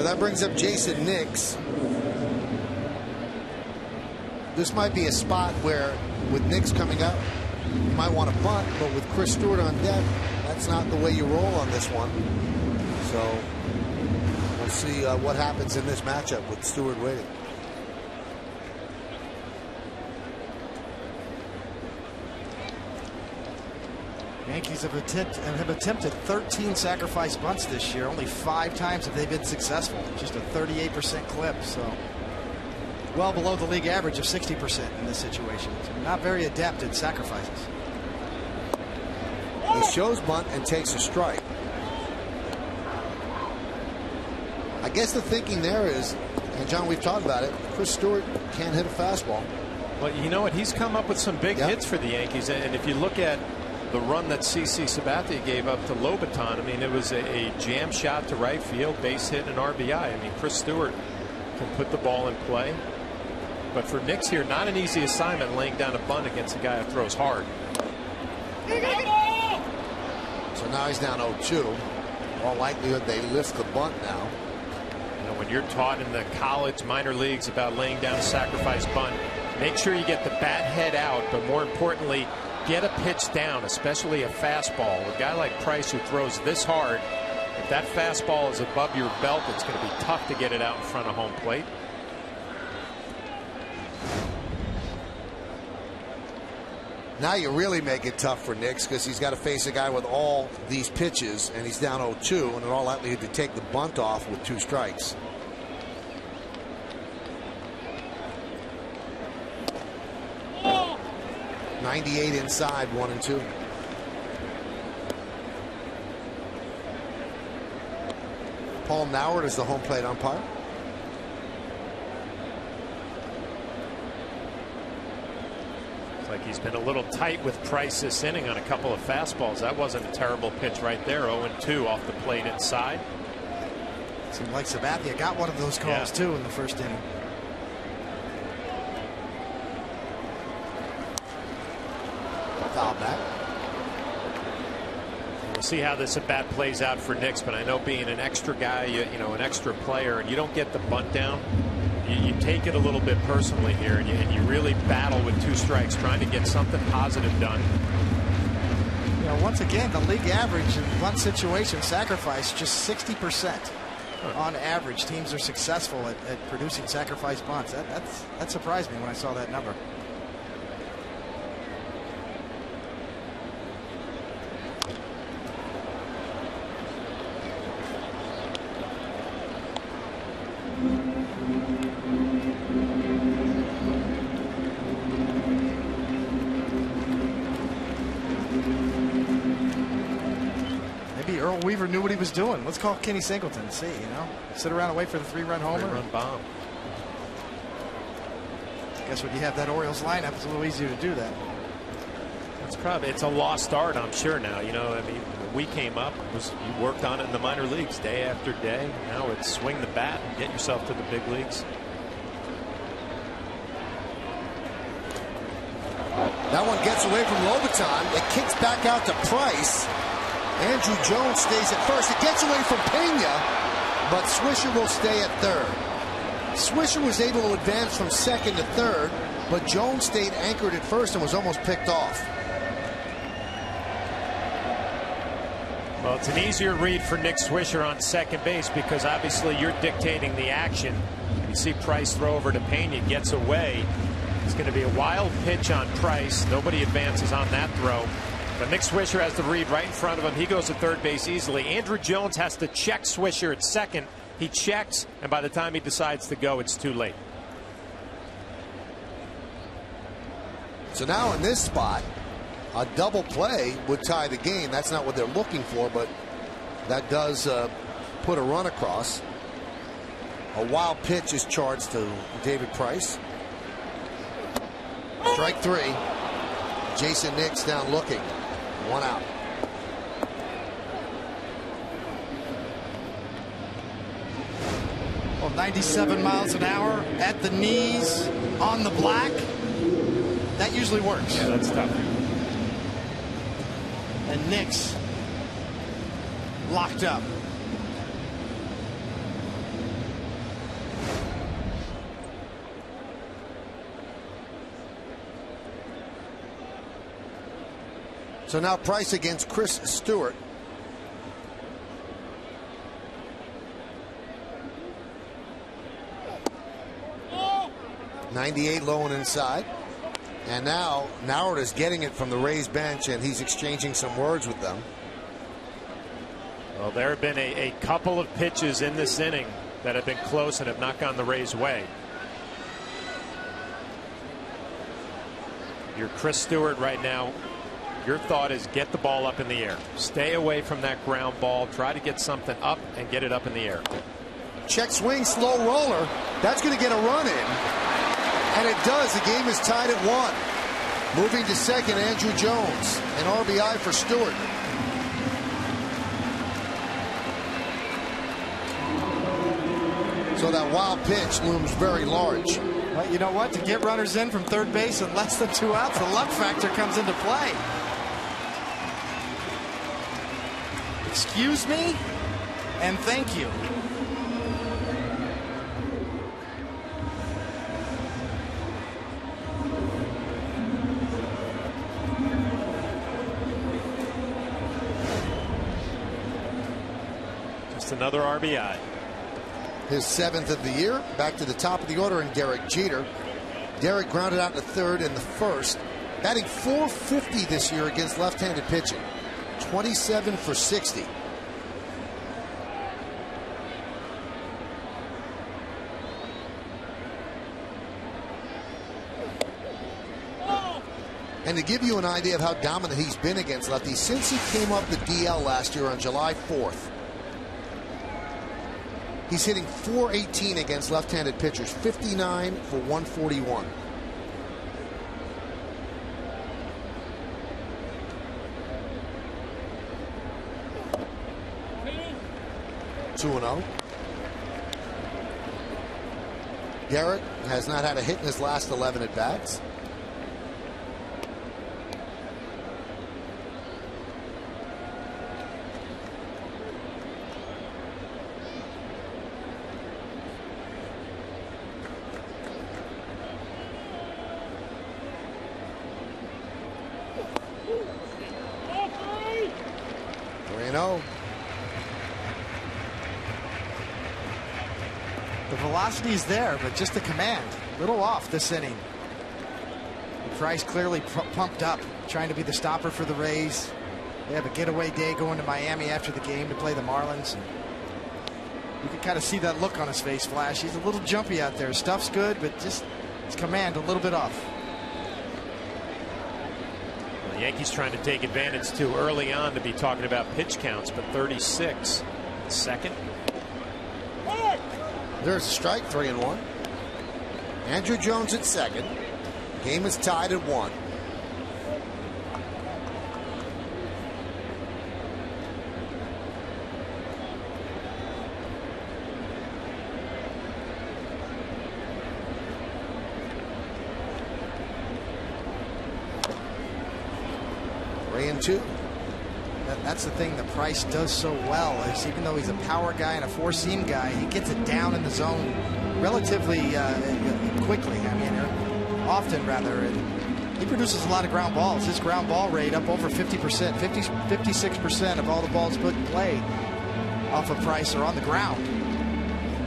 A: That brings up Jason Nix. This might be a spot where, with Nix coming up, you might want to bunt, but with Chris Stewart on deck, that's not the way you roll on this one. So we'll see what happens in this matchup with Stewart waiting.
B: Yankees have attempted 13 sacrifice bunts this year. Only 5 times have they been successful. Just a 38% clip. So well below the league average of 60% in this situation. So not very adept at sacrifices.
A: He shows bunt and takes a strike. I guess the thinking there is, and John, we've talked about it, Chris Stewart can't hit a fastball.
E: Well, you know what? He's come up with some big hits for the Yankees. And if you look at the run that CC Sabathia gave up to Lobaton, I mean, it was a jam shot to right field, base hit, and RBI. I mean, Chris Stewart can put the ball in play. But for Nix here, not an easy assignment laying down a bunt against a guy who throws hard.
A: So now he's down 0-2. All likelihood they lift the bunt now.
E: You know, when you're taught in the college minor leagues about laying down a sacrifice bunt, make sure you get the bat head out, but more importantly, get a pitch down, especially a fastball. A guy like Price who throws this hard, if that fastball is above your belt, it's going to be tough to get it out in front of home plate.
A: Now you really make it tough for Nix because he's got to face a guy with all these pitches, and he's down 0-2, and in all likelihood to take the bunt off with 2 strikes. Oh. 98 inside, 1-2. Paul Noward is the home plate umpire.
E: Like he's been a little tight with Price this inning on a couple of fastballs. That wasn't a terrible pitch right there. 0-2 off the plate inside.
B: Seemed like Sabathia got one of those calls too in the first inning.
A: Foul back.
E: We'll see how this at bat plays out for Nix, but I know being an extra guy, you know, an extra player, and you don't get the bunt down, you take it a little bit personally here, and you really battle with 2 strikes, trying to get something positive done.
B: You know, once again, the league average in bunt situation sacrifice just 60%. On average, teams are successful at producing sacrifice bunts. That surprised me when I saw that number. Weaver knew what he was doing. Let's call Kenny Singleton and see, you know. Sit around and wait for the 3-run homer.
E: 3-run bomb.
B: I guess when you have that Orioles lineup, it's a little easier to do that.
E: It's a lost art, I'm sure now. You know, I mean, when we came up, you worked on it in the minor leagues day after day. Now it's swing the bat and get yourself to the big leagues.
A: That one gets away from Lobaton. It kicks back out to Price. Andrew Jones stays at first. It gets away from Pena, but Swisher will stay at third. Swisher was able to advance from second to third, but Jones stayed anchored at first and was almost picked off.
E: Well, it's an easier read for Nick Swisher on second base because obviously you're dictating the action. You see Price throw over to Pena, gets away. It's going to be a wild pitch on Price. Nobody advances on that throw. But Nick Swisher has the read right in front of him. He goes to third base easily. Andrew Jones has to check Swisher at second. He checks, and by the time he decides to go, it's too late.
A: So now in this spot, a double play would tie the game. That's not what they're looking for, but that does put a run across. A wild pitch is charged to David Price. Strike three. Jason Nix down looking. One out.
B: Well, 97 miles an hour at the knees on the black. That usually works.
E: Yeah, that's tough.
B: And Nix locked up.
A: So now Price against Chris Stewart. .98 low and inside. And now Nauert is getting it from the Rays bench, and he's exchanging some words with them.
E: Well, there have been a couple of pitches in this inning that have been close and have not gone the Rays' way. You're Chris Stewart right now. Your thought is get the ball up in the air. Stay away from that ground ball. Try to get something up and get it up in the air.
A: Check swing, slow roller. That's going to get a run in. And it does. The game is tied at 1. Moving to second, Andrew Jones. An RBI for Stewart. So that wild pitch looms very large.
B: Well, you know what? To get runners in from third base in less than 2 outs, the luck factor comes into play. Excuse me and thank you.
E: Just another RBI.
A: His 7th of the year. Back to the top of the order in Derek Jeter. Derek grounded out in the third and the first. Batting .450 this year against left-handed pitching. 27 for 60. And to give you an idea of how dominant he's been against lefties since he came up the DL last year on July 4th. He's hitting .418 against left-handed pitchers, 59 for 141. Two and 0. Derek has not had a hit in his last 11 at bats.
B: The velocity is there, but just the command. A little off this inning. Price clearly pumped up, trying to be the stopper for the Rays. They have a getaway day going to Miami after the game to play the Marlins. You can kind of see that look on his face, Flash. He's a little jumpy out there. Stuff's good, but just his command a little bit off.
E: The Yankees trying to take advantage too early on to be talking about pitch counts, but 36 second.
A: There's a strike, 3 and 1. Andrew Jones at second. Game is tied at 1. Three and 2.
B: That's the thing that Price does so well, is even though he's a power guy and a four-seam guy, he gets it down in the zone relatively quickly. I mean, often rather. And he produces a lot of ground balls. His ground ball rate up over 50%, 56% of all the balls put in play off of Price are on the ground.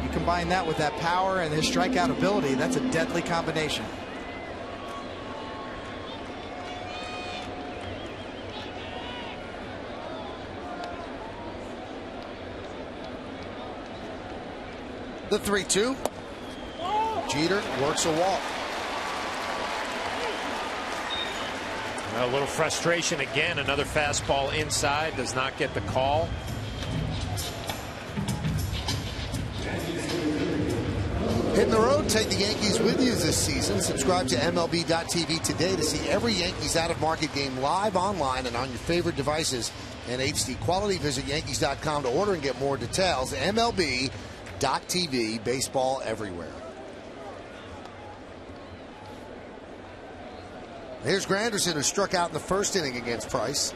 B: You combine that with that power and his strikeout ability, that's a deadly combination.
A: The 3-2. Jeter works a walk.
E: A little frustration again. Another fastball inside. Does not get the call.
A: Hitting the road, take the Yankees with you this season. Subscribe to MLB.tv today to see every Yankees out-of-market game live online and on your favorite devices in HD quality. Visit Yankees.com to order and get more details. MLB.tv, baseball everywhere. Here's Granderson, who struck out in the first inning against Price.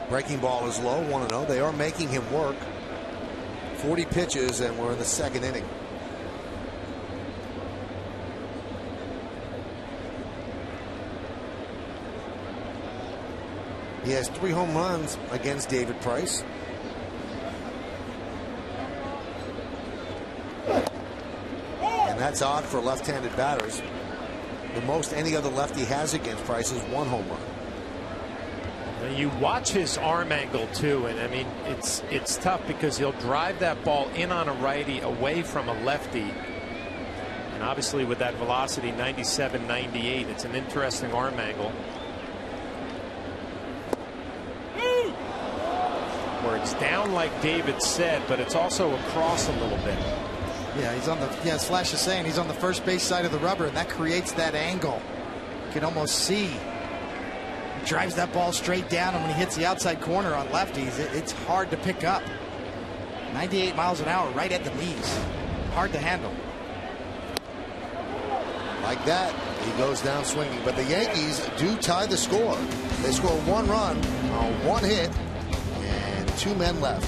A: Breaking ball is low, 1-0. They are making him work. 40 pitches, and we're in the second inning. He has 3 home runs against David Price. And that's odd for left-handed batters. The most any other lefty has against Price is 1 home run.
E: You watch his arm angle too, and I mean it's tough because he'll drive that ball in on a righty away from a lefty. And obviously with that velocity 97, 98, it's an interesting arm angle. Where it's down like David said, but it's also across a little bit.
B: Yeah, he's on the, as Flash is saying, he's on the first base side of the rubber, and that creates that angle. You can almost see. He drives that ball straight down, and when he hits the outside corner on lefties, it's hard to pick up. 98 miles an hour right at the knees. Hard to handle.
A: Like that, he goes down swinging. But the Yankees do tie the score. They score 1 run on 1 hit. 2 men left.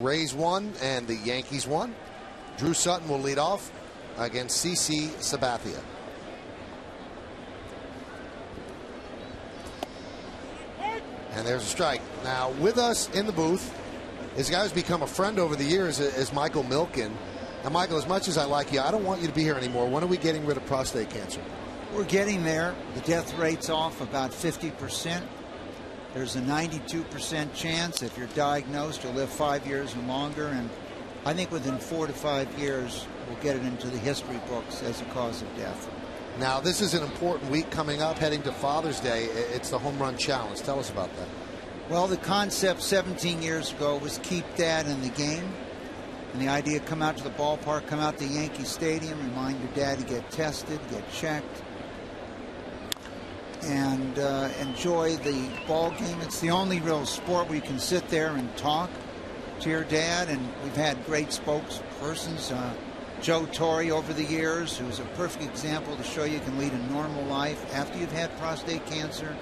A: Rays won and the Yankees won. Drew Sutton will lead off against CC Sabathia. And there's a strike. Now, with us in the booth is a guy who's become a friend over the years, is Michael Milken. Now, Michael, as much as I like you, I don't want you to be here anymore. When are we getting rid of prostate cancer?
F: We're getting there. The death rate's off about 50%. There's a 92% chance if you're diagnosed, you'll live 5 years or longer. And I think within 4 to 5 years, we'll get it into the history books as a cause of death.
A: Now, this is an important week coming up, heading to Father's Day. It's the Home Run Challenge. Tell us about that.
F: Well, the concept 17 years ago was keep Dad in the game. And the idea, come out to the ballpark, come out to Yankee Stadium, remind your dad to get tested, get checked, and enjoy the ball game. It's the only real sport where you can sit there and talk to your dad. And we've had great spokespersons, Joe Torre over the years, who's a perfect example to show you can lead a normal life after you've had prostate cancer.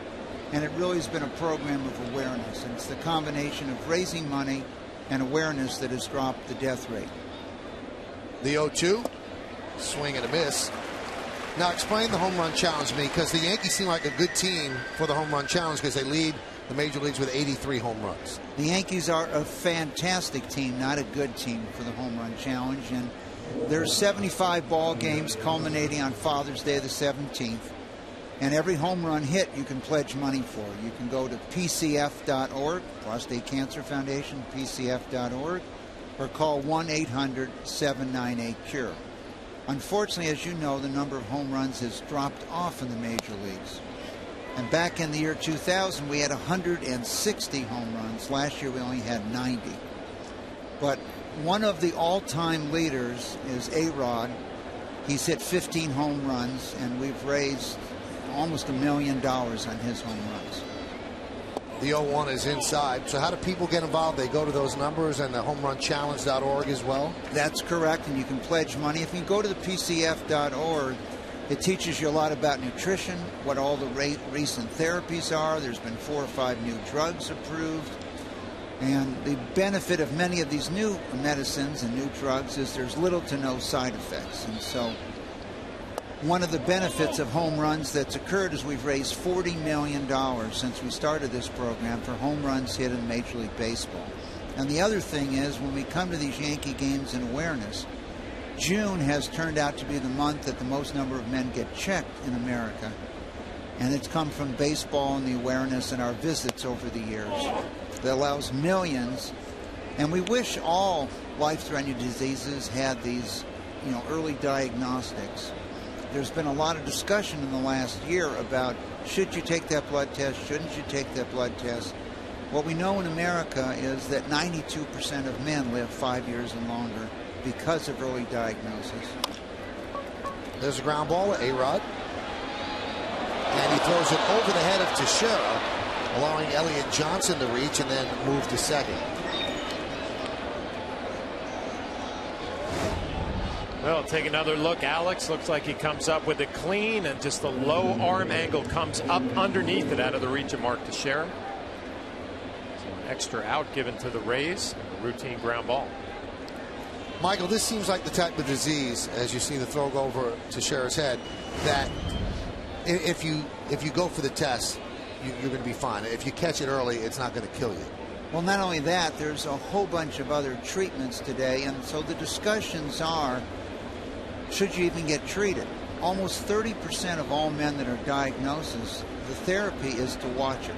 F: And it really has been a program of awareness. And it's the combination of raising money and awareness that has dropped the death rate.
A: The 0-2, swing and a miss. Now explain the Home Run Challenge to me, because the Yankees seem like a good team for the Home Run Challenge because they lead the major leagues with 83 home runs.
F: The Yankees are a fantastic team, not a good team for the Home Run Challenge. And there's 75 ball games culminating on Father's Day the 17th. And every home run hit you can pledge money for. You can go to PCF.org, Prostate Cancer Foundation, PCF.org, or call 1-800-798-CURE. Unfortunately, as you know, the number of home runs has dropped off in the major leagues. And back in the year 2000, we had 160 home runs. Last year, we only had 90. But one of the all-time leaders is A-Rod. He's hit 15 home runs, and we've raised almost $1 million on his home runs.
A: The 0-1 is inside. So how do people get involved? They go to those numbers and the homerunchallenge.org as well?
F: That's correct, and you can pledge money. If you go to the PCF.org, it teaches you a lot about nutrition, what all the recent therapies are. There's been 4 or 5 new drugs approved. And the benefit of many of these new medicines and new drugs is there's little to no side effects. And so one of the benefits of home runs that's occurred is we've raised $40 million since we started this program for home runs hit in Major League Baseball. And the other thing is, when we come to these Yankee games in awareness, June has turned out to be the month that the most number of men get checked in America. And it's come from baseball and the awareness and our visits over the years that allows millions. And we wish all life-threatening diseases had these, early diagnostics. There's been a lot of discussion in the last year about should you take that blood test, shouldn't you take that blood test. What we know in America is that 92% of men live 5 years and longer because of early diagnosis.
A: There's a ground ball to A-Rod. And he throws it over the head of Teixeira, allowing Elliott Johnson to reach and then move to second.
E: Well, take another look. Alex looks like he comes up with it clean, and just the low arm angle comes up underneath it out of the reach of Mark Teixeira. So an extra out given to the Rays, and a routine ground ball.
A: Michael, this seems like the type of disease, as you see the throw go over Teixeira's head, that if you go for the test, you're going to be fine. If you catch it early, it's not going to kill you.
F: Well, not only that, there's a whole bunch of other treatments today, and so the discussions are, should you even get treated? Almost 30% of all men that are diagnosed, the therapy is to watch it,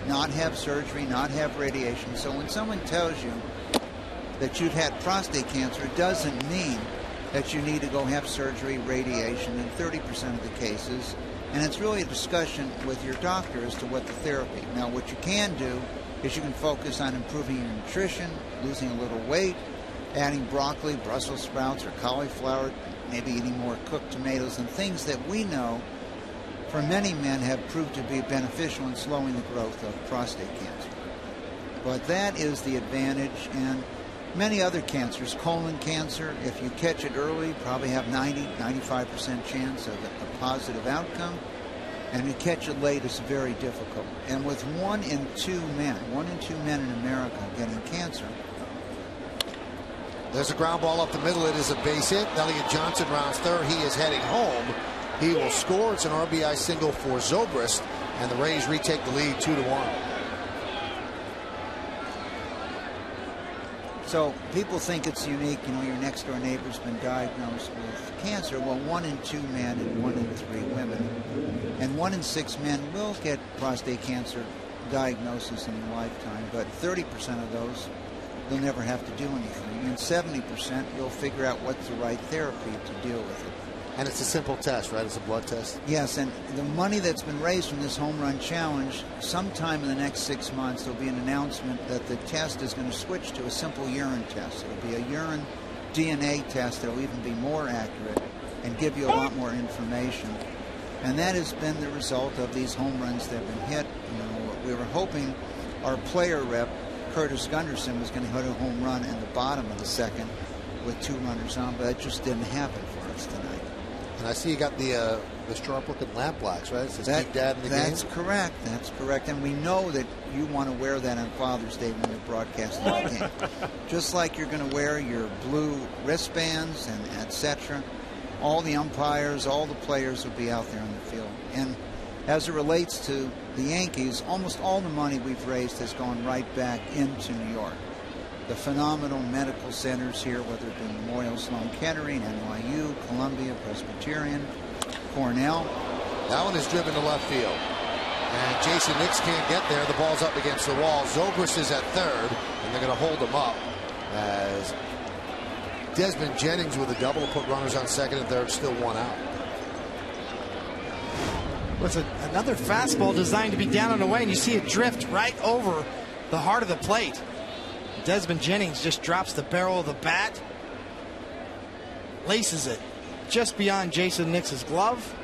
F: not have surgery, not have radiation. So when someone tells you that you've had prostate cancer, it doesn't mean that you need to go have surgery, radiation in 30% of the cases. And it's really a discussion with your doctor as to what the therapy. Now, what you can do is you can focus on improving your nutrition, losing a little weight, adding broccoli, Brussels sprouts, or cauliflower, maybe eating more cooked tomatoes, and things that we know for many men have proved to be beneficial in slowing the growth of prostate cancer. But that is the advantage. And many other cancers, colon cancer, if you catch it early, probably have 90-95% chance of a positive outcome. And you catch it late, it's very difficult. And with 1 in 2 men in America getting cancer.
A: There's a ground ball up the middle. It is a base hit. Elliott Johnson rounds third. He is heading home. He will score. It's an RBI single for Zobrist, and the Rays retake the lead 2-1.
F: So people think it's unique. You know, your next door neighbor's been diagnosed with cancer. Well, 1 in 2 men and 1 in 3 women. And 1 in 6 men will get prostate cancer diagnosis in their lifetime, but 30% of those, they'll never have to do anything. And 70% you'll figure out what's the right therapy to deal with it.
A: And it's a simple test, right? It's a blood test.
F: Yes, and the money that's been raised from this home run challenge, sometime in the next 6 months, there'll be an announcement that the test is going to switch to a simple urine test. It'll be a urine DNA test that'll even be more accurate and give you a lot more information. And that has been the result of these home runs that have been hit. You know, we were hoping our player rep, Curtis Gunderson, was going to hit a home run in the bottom of the second with 2 runners on, but that just didn't happen for us tonight.
A: And I see you got the sharp-looking lamp blacks, right? It says keep Dad in the game.
F: That's correct. That's correct. And we know that you want to wear that on Father's Day when you're broadcasting the game. Just like you're going to wear your blue wristbands and etc. All the umpires, all the players will be out there on the field. And as it relates to the Yankees, almost all the money we've raised has gone right back into New York. The phenomenal medical centers here, whether it be Memorial Sloan Kettering, NYU, Columbia, Presbyterian, Cornell.
A: That one is driven to left field. And Jason Nix can't get there. The ball's up against the wall. Zobrist is at third, and they're going to hold him up as Desmond Jennings with a double to put runners on second and third, still 1 out.
B: It's another fastball designed to be down and away, and you see it drift right over the heart of the plate. Desmond Jennings just drops the barrel of the bat, laces it just beyond Jason Nix's glove,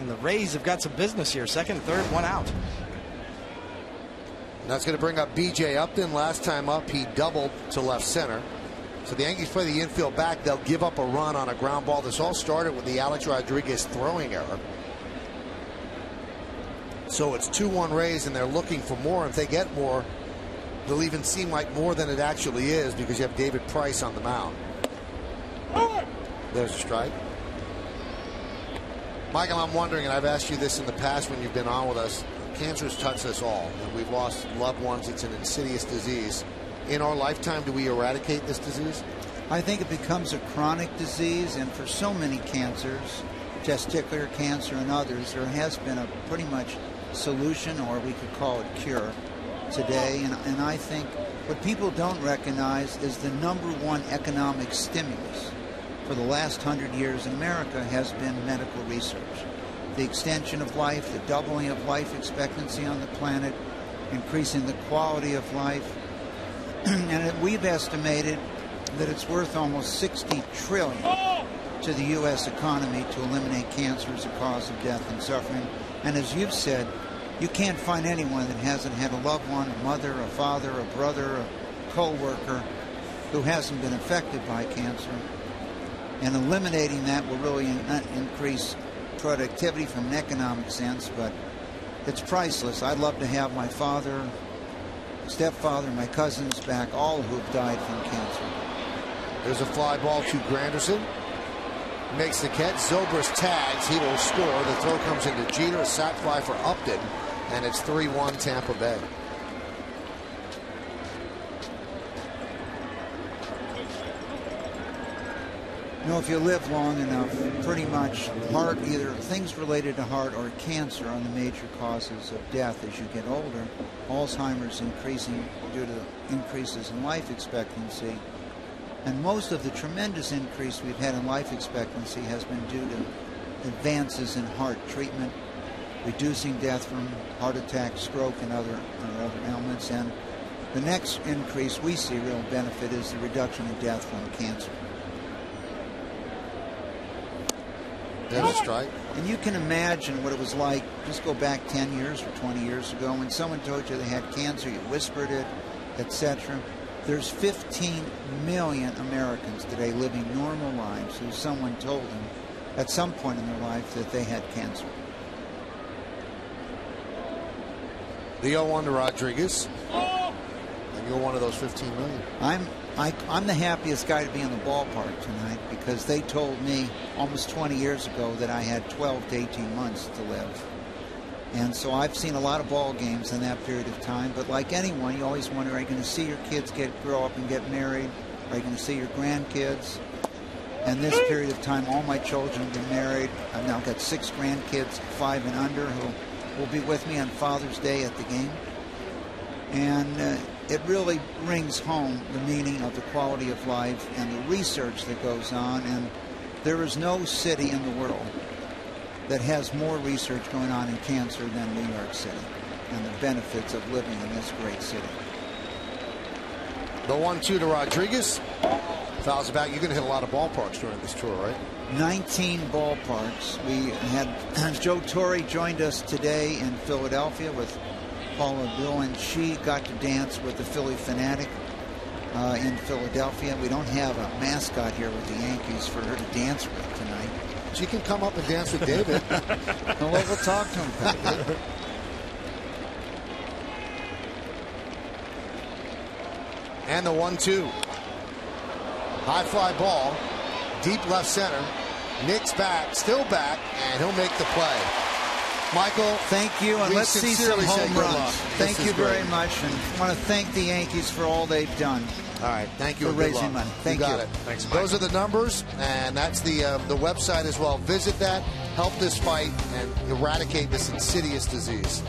B: and the Rays have got some business here. Second, third, 1 out.
A: And that's going to bring up B.J. Upton. Last time up, he doubled to left center. So the Yankees play the infield back. They'll give up a run on a ground ball. This all started with the Alex Rodriguez throwing error. So it's 2-1 Rays, and they're looking for more. If they get more, they'll even seem like more than it actually is because you have David Price on the mound. There's a strike. Michael, I'm wondering, and I've asked you this in the past when you've been on with us, cancer has touched us all, and we've lost loved ones. It's an insidious disease. In our lifetime, do we eradicate this disease?
F: I think it becomes a chronic disease, and for so many cancers, testicular cancer and others, there has been a pretty much solution, or we could call it cure, today. And I think what people don't recognize is the #1 economic stimulus for the last 100 years in America has been medical research. The extension of life, the doubling of life expectancy on the planet, increasing the quality of life. And we've estimated that it's worth almost $60 trillion to the U.S. economy to eliminate cancer as a cause of death and suffering. And as you've said, you can't find anyone that hasn't had a loved one, a mother, a father, a brother, a co-worker who hasn't been affected by cancer. And eliminating that will really increase productivity from an economic sense, but it's priceless. I'd love to have my father, stepfather, my cousins back, all who have died from cancer.
A: There's a fly ball to Granderson. Makes the catch. Zobrist tags. He will score. The throw comes into Jeter. A sac fly for Upton. And it's 3-1 Tampa Bay.
F: You know, if you live long enough, pretty much heart, either things related to heart or cancer are the major causes of death as you get older. Alzheimer's increasing due to increases in life expectancy. And most of the tremendous increase we've had in life expectancy has been due to advances in heart treatment, reducing death from heart attack, stroke, and other ailments. And the next increase we see real benefit is the reduction in death from cancer.
A: There's a strike.
F: And you can imagine what it was like, just go back 10 years or 20 years ago, when someone told you they had cancer, you whispered it, etc. There's 15 million Americans today living normal lives who someone told them at some point in their life that they had cancer.
A: The 0-1 to Rodriguez. And you're one of those 15 million.
F: I'm the happiest guy to be in the ballpark tonight because they told me almost 20 years ago that I had 12 to 18 months to live. And so I've seen a lot of ball games in that period of time. But like anyone, you always wonder, are you going to see your kids grow up and get married? Are you going to see your grandkids? And this period of time, all my children have been married. I've now got 6 grandkids, 5 and under, who will be with me on Father's Day at the game. And it really brings home the meaning of the quality of life and the research that goes on. And there is no city in the world that has more research going on in cancer than New York City, and the benefits of living in this great city.
A: The 1-2 to Rodriguez. Fouls back. You're going to hit a lot of ballparks during this tour, right?
F: 19 ballparks. We had Joe Torre joined us today in Philadelphia with Paula Bill, and she got to dance with the Philly Fanatic in Philadelphia. We don't have a mascot here with the Yankees for her to dance with tonight.
A: She can come up and dance with David.
F: We'll talk to him, Pat.
A: And the 1-2. High fly ball. Deep left center. Nick's back. Still back. And he'll make the play. Michael,
F: thank you. And let's see some home runs. Thank you very
A: great.
F: much. And I want to thank the Yankees for all they've done.
A: All right, thank you
F: for raising money. Thank you.
A: Got it.
E: Thanks, Michael.
A: Those are the numbers, and that's the website as well. Visit that, help this fight, and eradicate this insidious disease.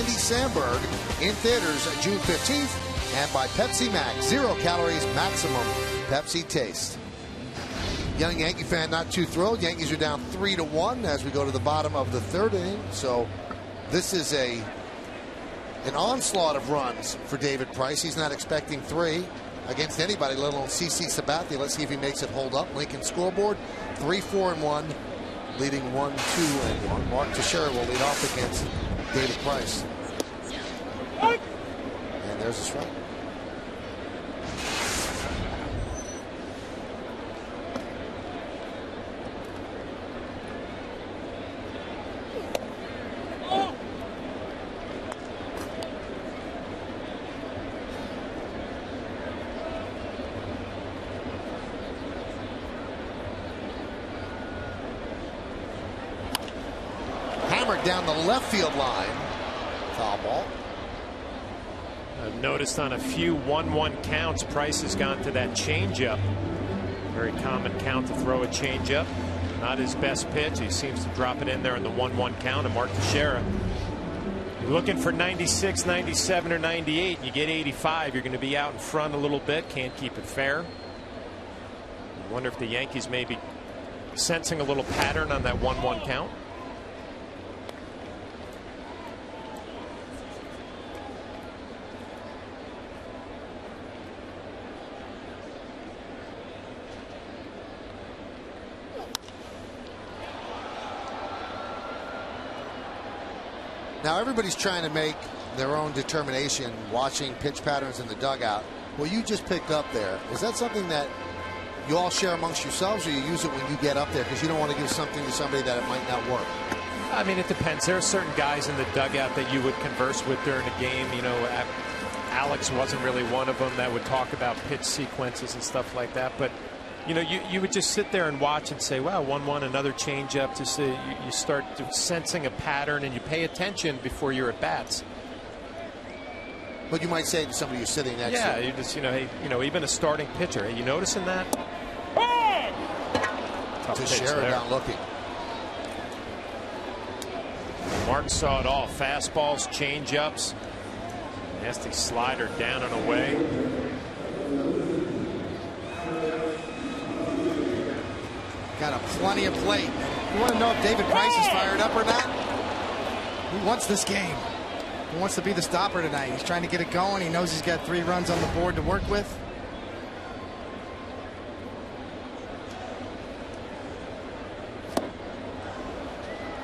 A: Sandberg in theaters June 15th, and by Pepsi Max. 0 calories, maximum Pepsi taste. Young Yankee fan not too thrilled. Yankees are down 3-1 as we go to the bottom of the 3rd inning. So this is an onslaught of runs for David Price. He's not expecting 3 against anybody, let alone CC Sabathia. Let's see if he makes it hold up. Lincoln scoreboard 3-4-1, leading 1-2-1. Mark Teixeira will lead off against David Price. And there's a strike. Hammered down the left field line. Foul ball.
E: I've noticed on a few 1-1 counts, Price has gone to that changeup. Very common count to throw a changeup. Not his best pitch. He seems to drop it in there in the 1-1 count. And Mark Teixeira, you're looking for 96, 97, or 98. You get 85. You're going to be out in front a little bit. Can't keep it fair. I wonder if the Yankees may be sensing a little pattern on that 1-1 count.
A: Now everybody's trying to make their own determination watching pitch patterns in the dugout. What you just picked up there, is that something that you all share amongst yourselves, or you use it when you get up there because you don't want to give something to somebody that it might not work?
E: I mean, it depends. There are certain guys in the dugout that you would converse with during a game. You know, Alex wasn't really one of them that would talk about pitch sequences and stuff like that. But, you know, you would just sit there and watch and say, wow, 1-1, another changeup. Just you start sensing a pattern and you pay attention before your at bats.
A: But you might say to somebody you're sitting next to.
E: Yeah, you just, you know, hey, you know, even a starting pitcher, hey, you noticing that? Tough
A: To
E: pitch
A: share it
E: there.
A: down looking.
E: Mark saw it all. Fastballs, changeups, nasty slider down and away.
B: Got a plenty of plate. You want to know if David Price is fired up or not? He wants this game. He wants to be the stopper tonight. He's trying to get it going. He knows he's got 3 runs on the board to work with.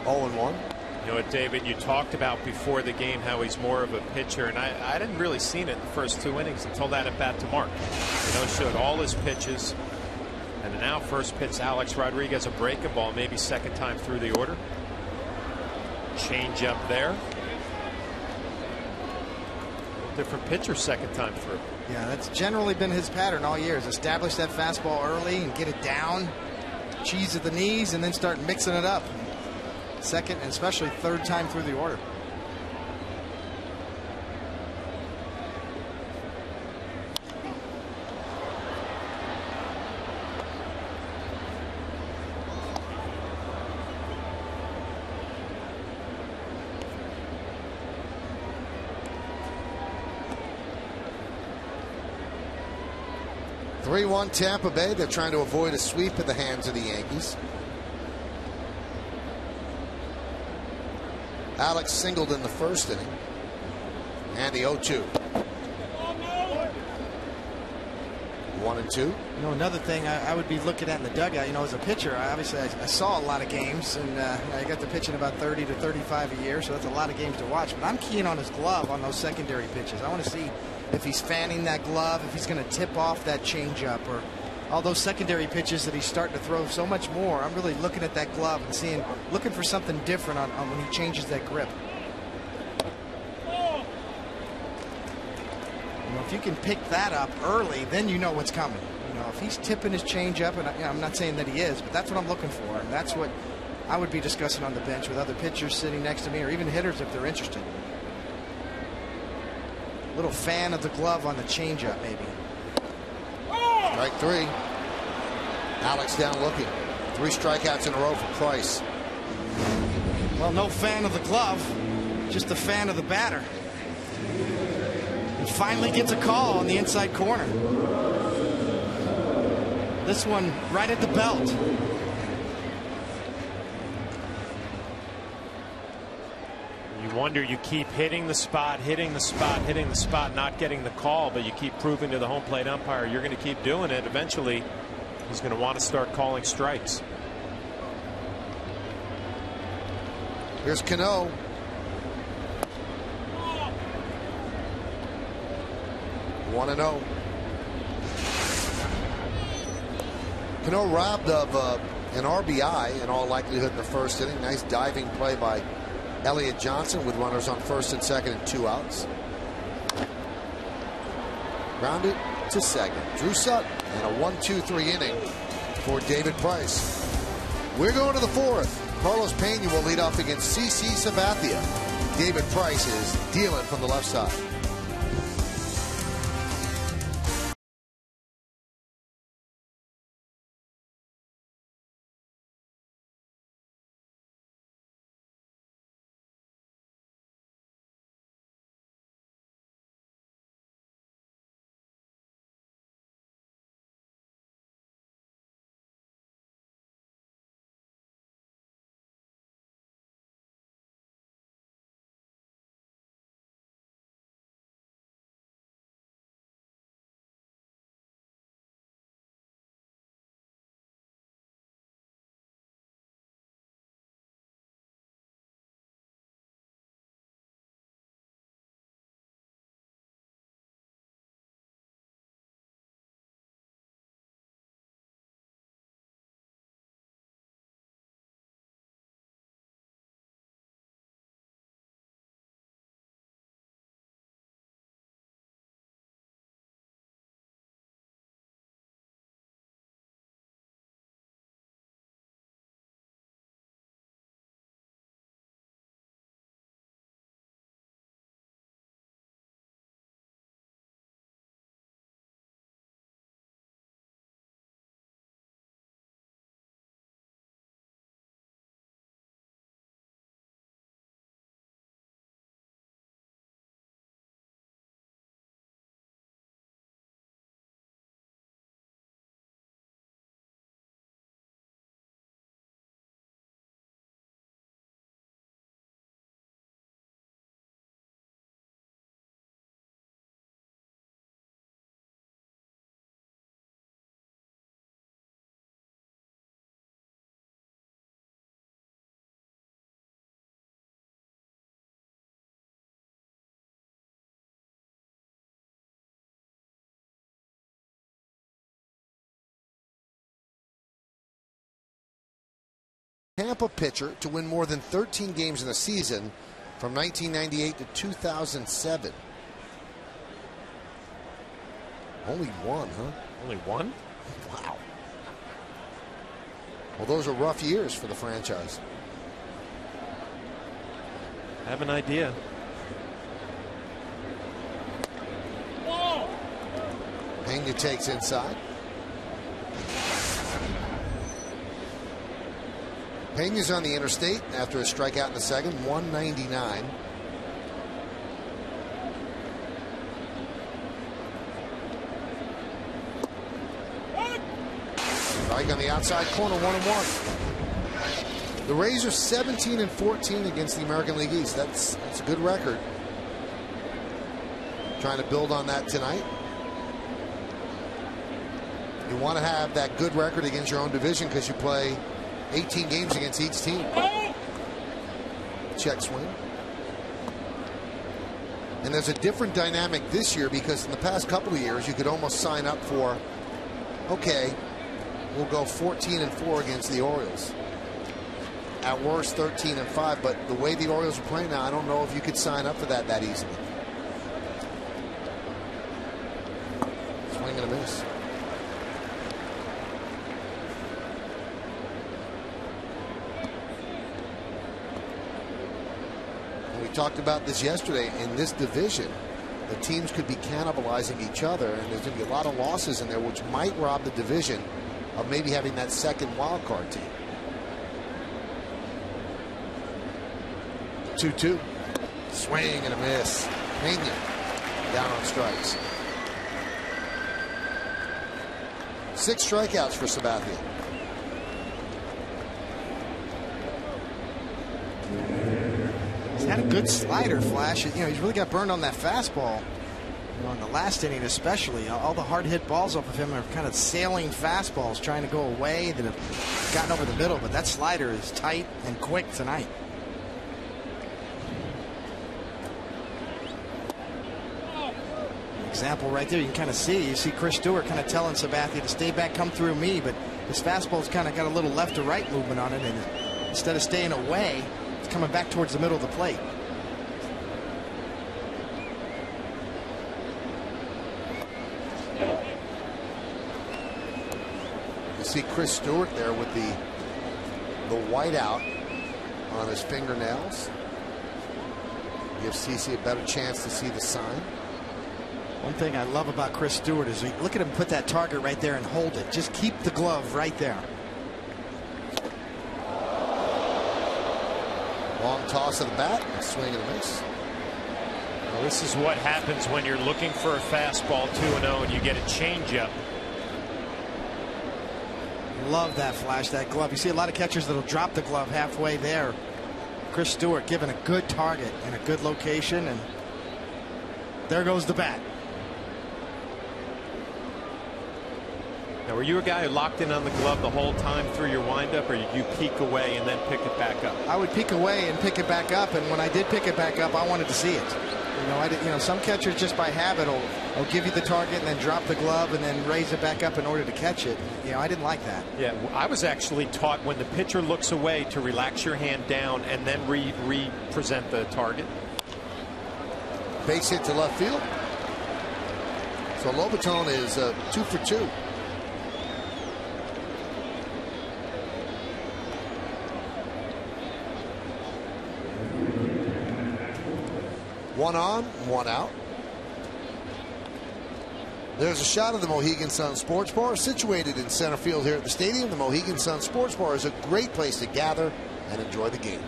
A: Oh, 0-1.
E: You know what, David, you talked about before the game how he's more of a pitcher, and I didn't really see it in the first 2 innings until that at bat to Mark. You know, showed all his pitches. And now first pitch, Alex Rodriguez, a breaking ball, maybe second time through the order. Change up there. Different pitcher second time through.
B: Yeah, that's generally been his pattern all year, is establish that fastball early and get it down, cheese at the knees, and then start mixing it up. Second and especially third time through the order.
A: (3-1) Tampa Bay. They're trying to avoid a sweep at the hands of the Yankees. Alex singled in the first inning. And the 0-2. 1-2.
B: You know, another thing I would be looking at in the dugout, you know, as a pitcher, obviously I saw a lot of games, and I got to pitching about 30 to 35 a year, so that's a lot of games to watch. But I'm keying on his glove on those secondary pitches. I want to see if he's fanning that glove, if he's going to tip off that changeup, or all those secondary pitches that he's starting to throw so much more. I'm really looking at that glove and looking for something different on when he changes that grip. You know, if you can pick that up early, then you know what's coming. You know, if he's tipping his changeup, and I'm not saying that he is, but that's what I'm looking for, and that's what I would be discussing on the bench with other pitchers sitting next to me, or even hitters if they're interested. Little fan of the glove on the changeup, maybe.
A: Strike 3. Alex down looking. 3 strikeouts in a row for Price.
B: Well, no fan of the glove, just a fan of the batter. He finally gets a call on the inside corner. This one right at the belt.
E: You wonder, you keep hitting the spot, not getting the call, but you keep proving to the home plate umpire you're going to keep doing it. Eventually, he's going to want to start calling strikes.
A: Here's Cano. One and 0. Cano robbed of an RBI in all likelihood in the first inning. Nice diving play by Elliott Johnson with runners on first and second and 2 outs. Grounded to second. Drew Sutton, and a 1-2-3 inning for David Price. We're going to the 4th. Carlos Pena will lead off against CC Sabathia. David Price is dealing from the left side. Tampa pitcher to win more than 13 games in a season from 1998 to 2007. Only one, huh?
E: Only one?
A: Wow. Well, those are rough years for the franchise.
E: I have an idea.
A: Pena takes inside. Pena's on the interstate after a strikeout in the second, 199. Strike on the outside corner, 1-1. The Rays are 17-14 against the American League East. That's a good record. Trying to build on that tonight. You want to have that good record against your own division because you play 18 games against each team. Check swing. And there's a different dynamic this year because in the past couple of years you could almost sign up for, okay, we'll go 14-4 against the Orioles. At worst 13-5, but the way the Orioles are playing now, I don't know if you could sign up for that easily. Swing and a miss. We talked about this yesterday. In this division, the teams could be cannibalizing each other, and there's going to be a lot of losses in there, which might rob the division of maybe having that second wild card team. 2-2. Swing and a miss. Pena down on strikes. 6 strikeouts for Sabathia.
B: He's had a good slider, Flash. You know, he's really got burned on that fastball. You know, in the last inning especially, all the hard hit balls off of him are kind of sailing fastballs trying to go away that have gotten over the middle, but that slider is tight and quick tonight. Example right there, you can kind of see. You see Chris Stewart kind of telling Sabathia to stay back, come through me, but his fastball's kind of got a little left to right movement on it, and instead of staying away, it's coming back towards the middle of the plate.
A: You see Chris Stewart there with the whiteout on his fingernails. Gives CC a better chance to see the sign.
B: One thing I love about Chris Stewart is look at him put that target right there and hold it. Just keep the glove right there.
A: Long toss of the bat, a swing and a miss.
E: Well, this is what happens when you're looking for a fastball 2-0 and you get a changeup.
B: Love that Flash, that glove. You see a lot of catchers that'll drop the glove halfway there. Chris Stewart given a good target and a good location, and there goes the bat.
E: Now, were you a guy who locked in on the glove the whole time through your windup, or did you peek away and then pick it back up?
B: I would peek away and pick it back up, and when I did pick it back up, I wanted to see it. You know, some catchers just by habit will give you the target and then drop the glove and then raise it back up in order to catch it. You know, I didn't like that.
E: Yeah, I was actually taught when the pitcher looks away to relax your hand down and then re-present the target.
A: Base hit to left field. So Lobaton is 2 for 2. One on, one out. There's a shot of the Mohegan Sun Sports Bar situated in center field here at the stadium. The Mohegan Sun Sports Bar is a great place to gather and enjoy the game.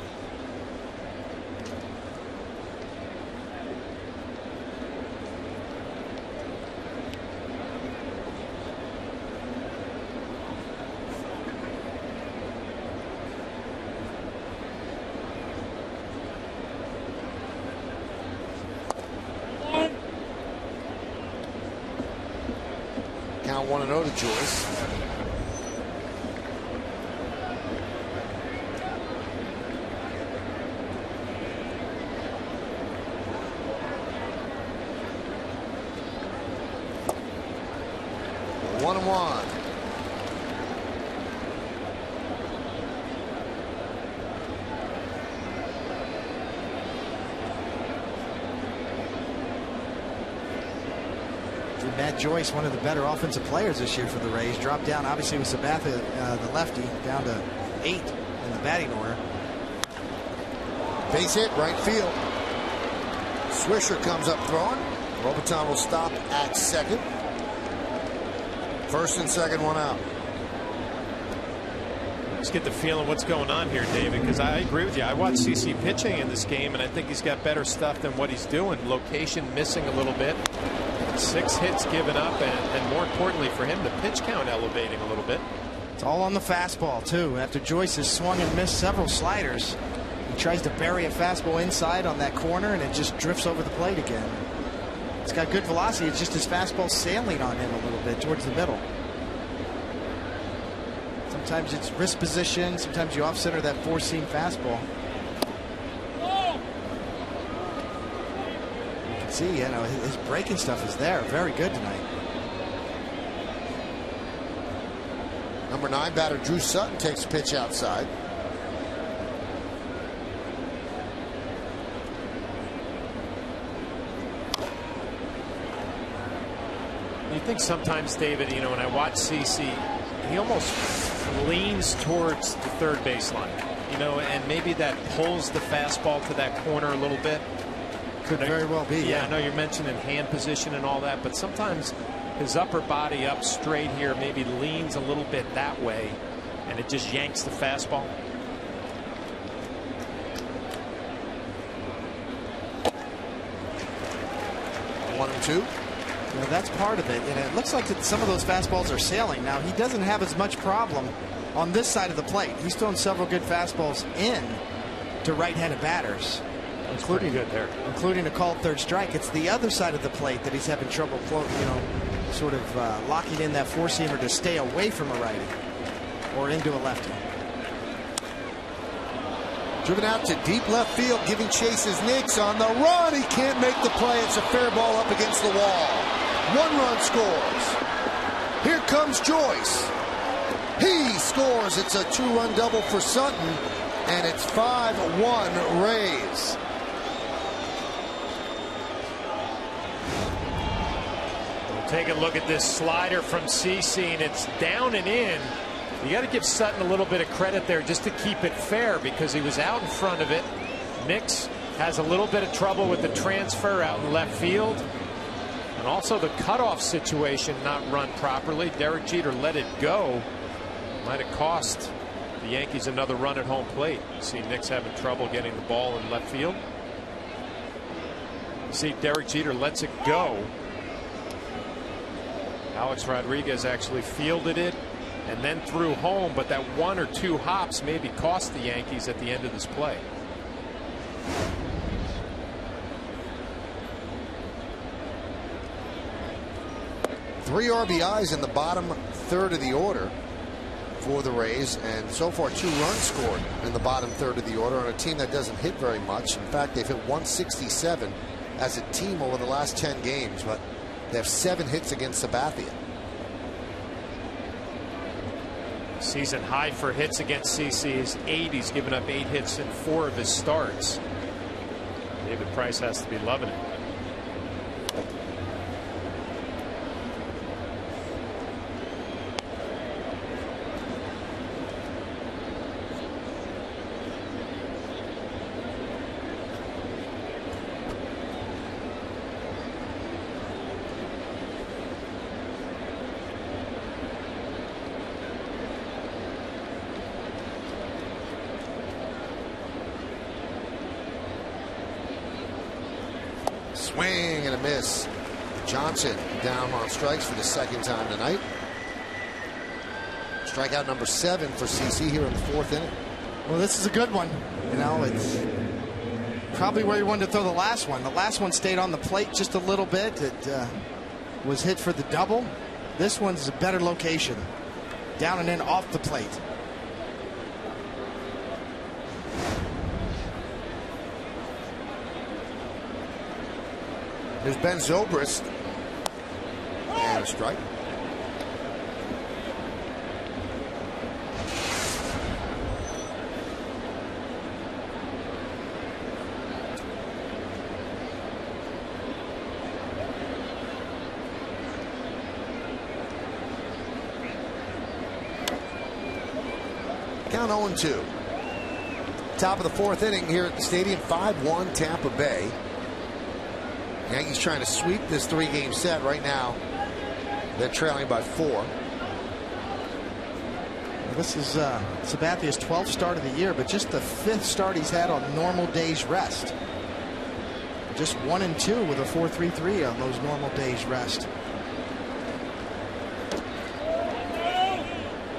A: Count 1-0 to Joyce.
B: Matt Joyce, one of the better offensive players this year for the Rays, dropped down obviously with Sabathia, the lefty, down to 8 in the batting order.
A: Base hit, right field. Swisher comes up throwing. Robiton will stop at second. First and second, one out.
E: Let's get the feeling what's going on here, David, because I agree with you. I watched CC pitching in this game, and I think he's got better stuff than what he's doing. Location missing a little bit. 6 hits given up, and more importantly for him, the pitch count elevating a little bit.
B: It's all on the fastball, too. After Joyce has swung and missed several sliders, he tries to bury a fastball inside on that corner, and it just drifts over the plate again. It's got good velocity. It's just his fastball sailing on him a little bit towards the middle. Sometimes it's wrist position. Sometimes you off-center that 4-seam fastball. You can see, you know, his breaking stuff is there. Very good tonight.
A: Number 9 batter Drew Sutton takes a pitch outside.
E: You think sometimes, David, you know, when I watch CC, he almost leans towards the third baseline, you know, and maybe that pulls the fastball to that corner a little bit.
B: Could very well be.
E: Yeah, I know you're mentioning hand position and all that, but sometimes his upper body up straight here maybe leans a little bit that way, and it just yanks the fastball.
A: One and two.
B: You know, that's part of it, and it looks like that some of those fastballs are sailing. Now, he doesn't have as much problem on this side of the plate. He's thrown several good fastballs in to right-handed batters, including a called third strike. It's the other side of the plate that he's having trouble, you know, sort of locking in that 4-seamer to stay away from a righty or into a lefty.
A: Driven out to deep left field, giving chase is Nix on the run. He can't make the play. It's a fair ball up against the wall. 1 run scores. Here comes Joyce. He scores. It's a 2-run double for Sutton, and it's 5-1 Rays.
E: We'll take a look at this slider from CC, and it's down and in. You got to give Sutton a little bit of credit there just to keep it fair, because he was out in front of it. Nix has a little bit of trouble with the transfer out in left field. And also the cutoff situation not run properly. Derek Jeter let it go. Might have cost the Yankees another run at home plate. You see Nix having trouble getting the ball in left field. You see Derek Jeter lets it go. Alex Rodriguez actually fielded it and then threw home, but that 1 or 2 hops maybe cost the Yankees at the end of this play.
A: Three RBIs in the bottom third of the order for the Rays, and so far 2 runs scored in the bottom third of the order on a team that doesn't hit very much. In fact, they've hit 167 as a team over the last 10 games, but they have 7 hits against Sabathia.
E: Season high for hits against CC is 8. He's given up 8 hits in 4 of his starts. David Price has to be loving it.
A: Swing and a miss. Johnson down on strikes for the 2nd time tonight. Strikeout number 7 for CC here in the 4th inning.
B: Well, this is a good one. You know, it's probably where you wanted to throw the last one. The last one stayed on the plate just a little bit. It was hit for the double. This one's a better location. Down and in off the plate.
A: There's Ben Zobrist. And a strike. 0-2. Top of the fourth inning here at the stadium. 5-1 Tampa Bay. Yankees trying to sweep this 3-game set right now. They're trailing by 4.
B: This is Sabathia's 12th start of the year, but just the 5th start he's had on normal days rest. Just 1-2 with a 4.33 on those normal days rest.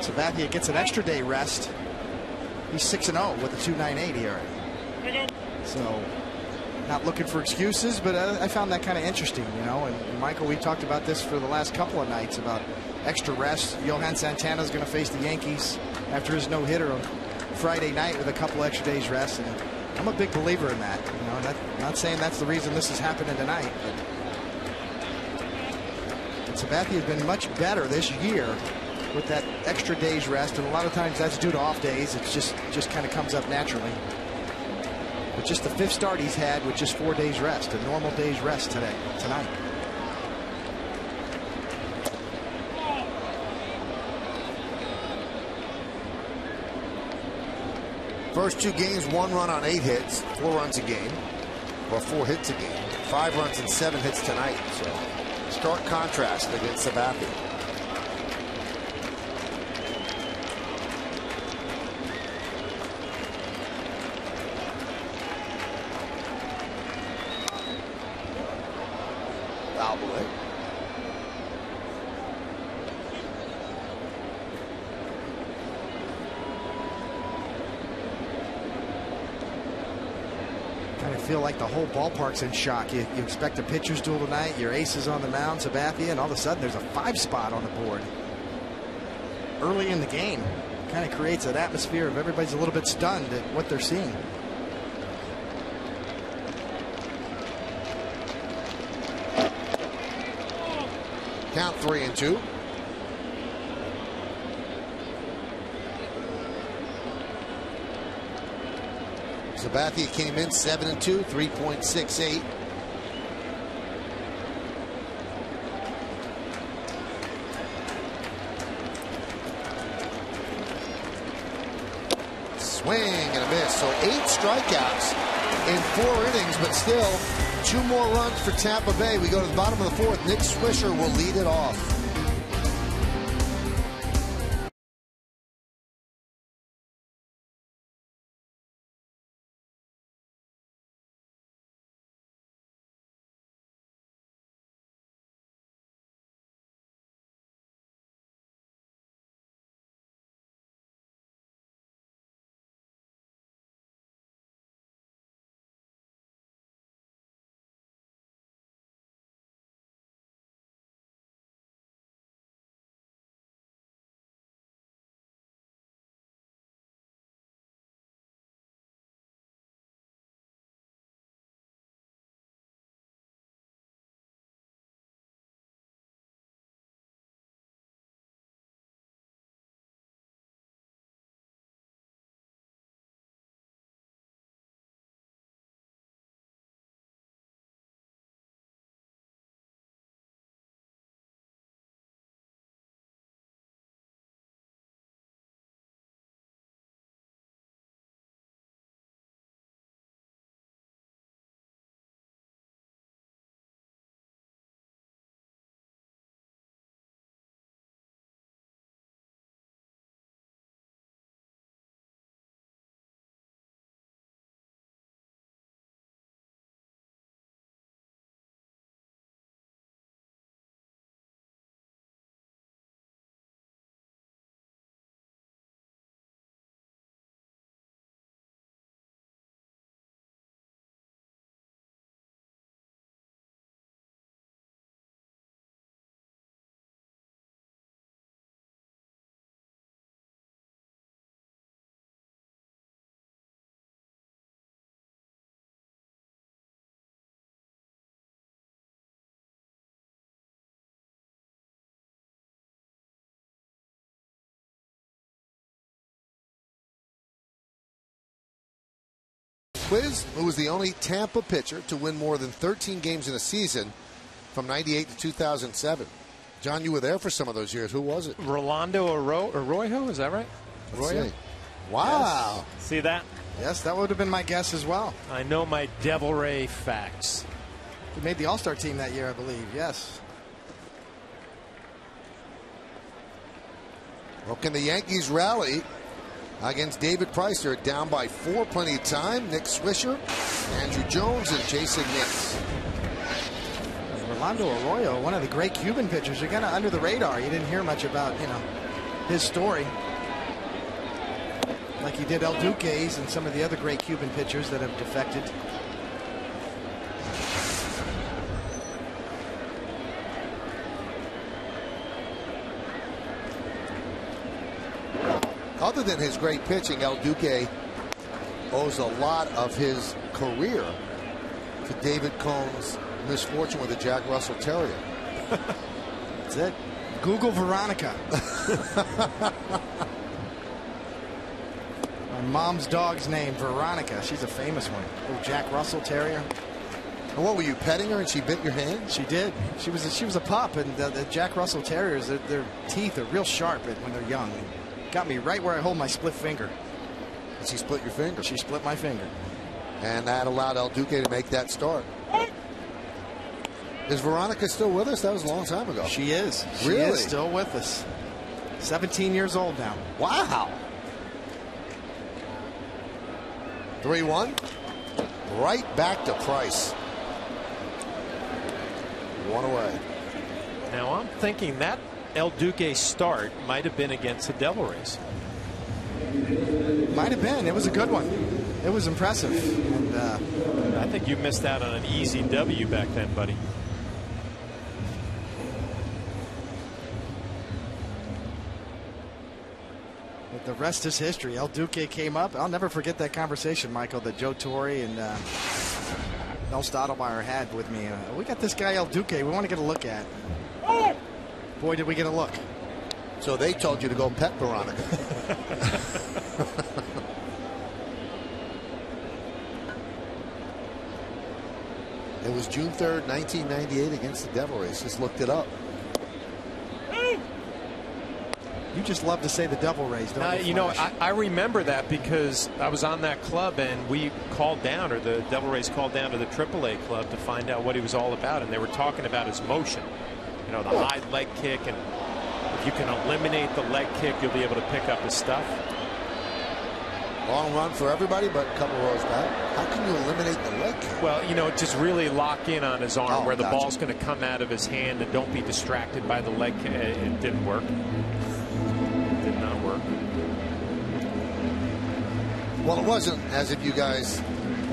B: Sabathia gets an extra day rest. He's 6-0 with a 2.98 ERA. So, not looking for excuses, but I found that kind of interesting, you know. And Michael, we talked about this for the last couple of nights about extra rest. Johan Santana's going to face the Yankees after his no-hitter on Friday night with a couple extra days rest, and I'm a big believer in that. You know, not saying that's the reason this is happening tonight, but Sabathia has been much better this year with that extra day's rest, and a lot of times that's due to off days. It's just kind of comes up naturally. But just the 5th start he's had with just 4 days rest, a normal day's rest tonight.
A: First 2 games, 1 run on 8 hits, 4 runs a game, or 4 hits a game. 5 runs and 7 hits tonight. So stark contrast against Sabathia.
B: Feel like the whole ballpark's in shock. You expect a pitcher's duel tonight. Your ace is on the mound, Sabathia, and all of a sudden there's a 5 spot on the board early in the game. Kind of creates an atmosphere of everybody's a little bit stunned at what they're seeing.
A: Count 3-2. Sabathia came in 7-2, 3.68. Swing and a miss. So 8 strikeouts in 4 innings, but still 2 more runs for Tampa Bay. We go to the bottom of the 4th. Nick Swisher will lead it off. Quiz, who was the only Tampa pitcher to win more than 13 games in a season from 98 to 2007. John, you were there for some of those years. Who was it?
E: Rolando Arroyo, is that right?
A: Arroyo? Wow.
E: Yes. See that?
B: Yes, that would have been my guess as well.
E: I know my Devil Ray facts.
B: He made the All-Star team that year, I believe. Yes.
A: Well, can the Yankees rally against David Price? They're down by 4, plenty of time. Nick Swisher, Andrew Jones, and Jason Nix.
B: Rolando Arroyo, one of the great Cuban pitchers. You're kind of under the radar. You didn't hear much about, his story, like you did El Duque's and some of the other great Cuban pitchers that have defected.
A: Other than his great pitching, El Duque owes a lot of his career to David Cohn's misfortune with a Jack Russell Terrier.
B: That's it. Google Veronica. My mom's dog's name, Veronica. She's a famous one. Oh, Jack Russell Terrier.
A: And what were you, petting her and she bit your hand?
B: She did. She was a pup, and the Jack Russell Terriers, their teeth are real sharp when they're young. Got me right where I hold my split finger.
A: And she split your finger?
B: She split my finger.
A: And that allowed El Duque to make that start. Is Veronica still with us? That was a long time ago.
B: She is.
A: Really?
B: She is still with us. 17 years old now.
A: Wow. 3-1. Right back to Price. 1 away.
E: Now I'm thinking that El Duque start might have been against the Devil Rays.
B: Might have been. It was a good one. It was impressive. And
E: I think you missed out on an easy W back then, buddy.
B: But the rest is history. El Duque came up. I'll never forget that conversation, Michael, that Joe Torre and Mel Stottlemyre had with me. We got this guy El Duque we want to get a look at. Boy, did we get a look.
A: So they told you to go pet Veronica. It was June 3rd, 1998 against the Devil Rays. Just looked it up.
B: You just love to say the Devil Rays, don't you?
E: I remember that because I was on that club and we called down, or the Devil Rays called down to the AAA club to find out what he was all about, and they were talking about his motion. The high leg kick, and if you can eliminate the leg kick, you'll be able to pick up his stuff.
A: Long run for everybody, but a couple rows back. How can you eliminate the leg kick?
E: Well, just really lock in on his arm where the
A: gotcha.
E: ball's going to come out of his hand, and don't be distracted by the leg kick. It didn't work. It did not work.
A: Well, it wasn't as if you guys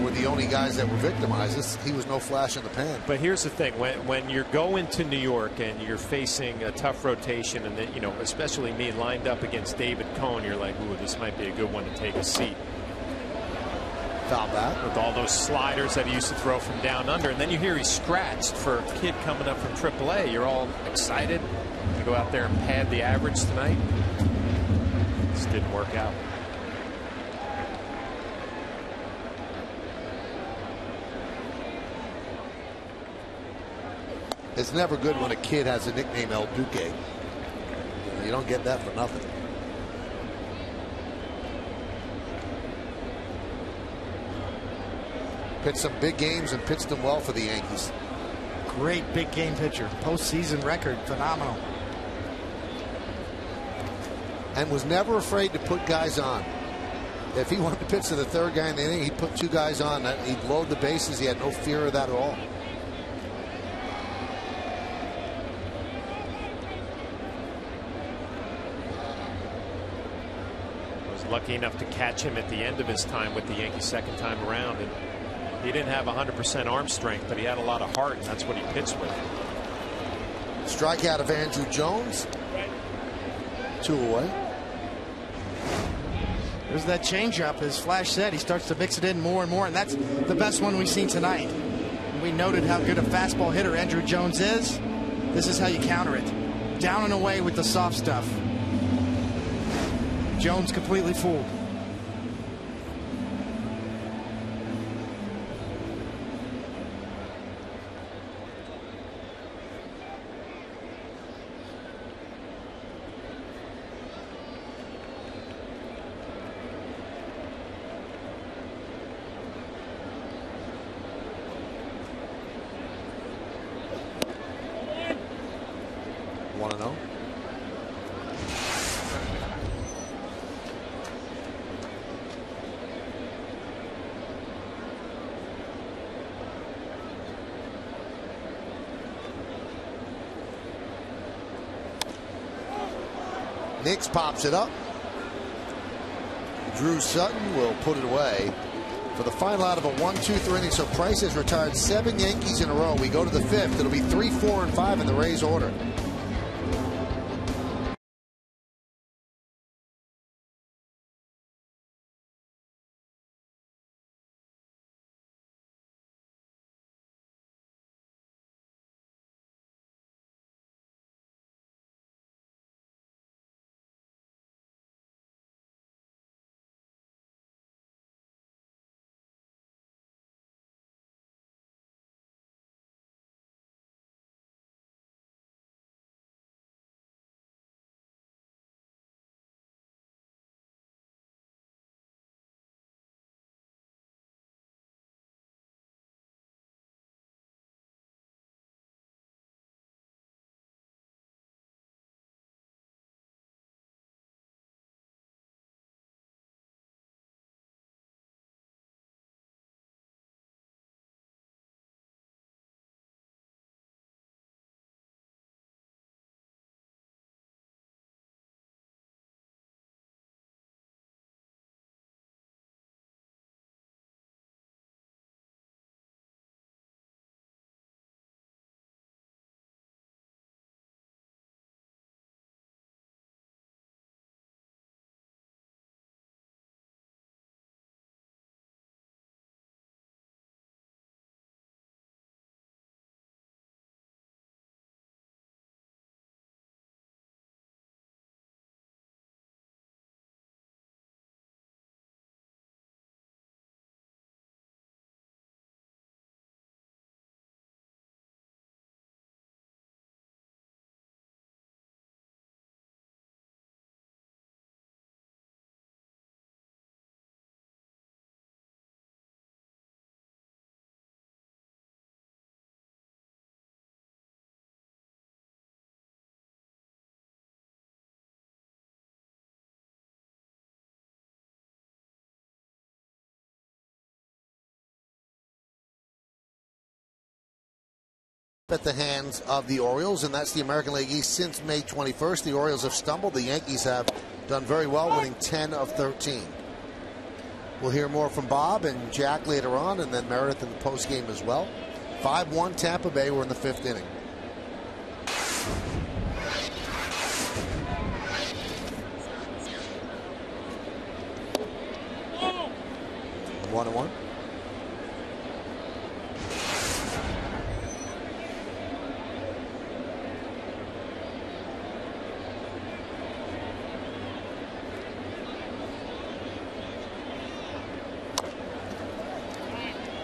A: were the only guys that were victimized. He was no flash in the pan.
E: But here's the thing: when you're going to New York and you're facing a tough rotation, and then, especially me lined up against David Cohn, you're like, ooh, this might be a good one to take a seat.
A: Foul back
E: with all those sliders that he used to throw from down under, and then you hear he's scratched for a kid coming up from AAA. You're all excited to go out there and pad the average tonight. This didn't work out.
A: It's never good when a kid has a nickname El Duque. You don't get that for nothing. Pitched some big games and pitched them well for the Yankees.
B: Great big game pitcher. Postseason record. Phenomenal.
A: And was never afraid to put guys on. If he wanted to pitch to the third guy in the inning, he'd put 2 guys on. He'd load the bases. He had no fear of that at all.
E: Lucky enough to catch him at the end of his time with the Yankees second time around, and he didn't have 100% arm strength, but he had a lot of heart, and that's what he pitched with.
A: Strikeout of Andrew Jones. 2 away.
B: There's that changeup, as Flash said. He starts to mix it in more and more, and that's the best one we've seen tonight. And we noted how good a fastball hitter Andrew Jones is. This is how you counter it. Down and away with the soft stuff. Jones completely fooled.
A: Nix pops it up. Drew Sutton will put it away for the final out of a 1-2-3 inning. So Price has retired 7 Yankees in a row. We go to the 5th. It'll be 3, 4, and 5 in the Rays order. At the hands of the Orioles, and that's the American League East since May 21st. The Orioles have stumbled. The Yankees have done very well, winning 10 of 13. We'll hear more from Bob and Jack later on, and then Meredith in the postgame as well. 5-1 Tampa Bay. We're in the 5th inning. One and one.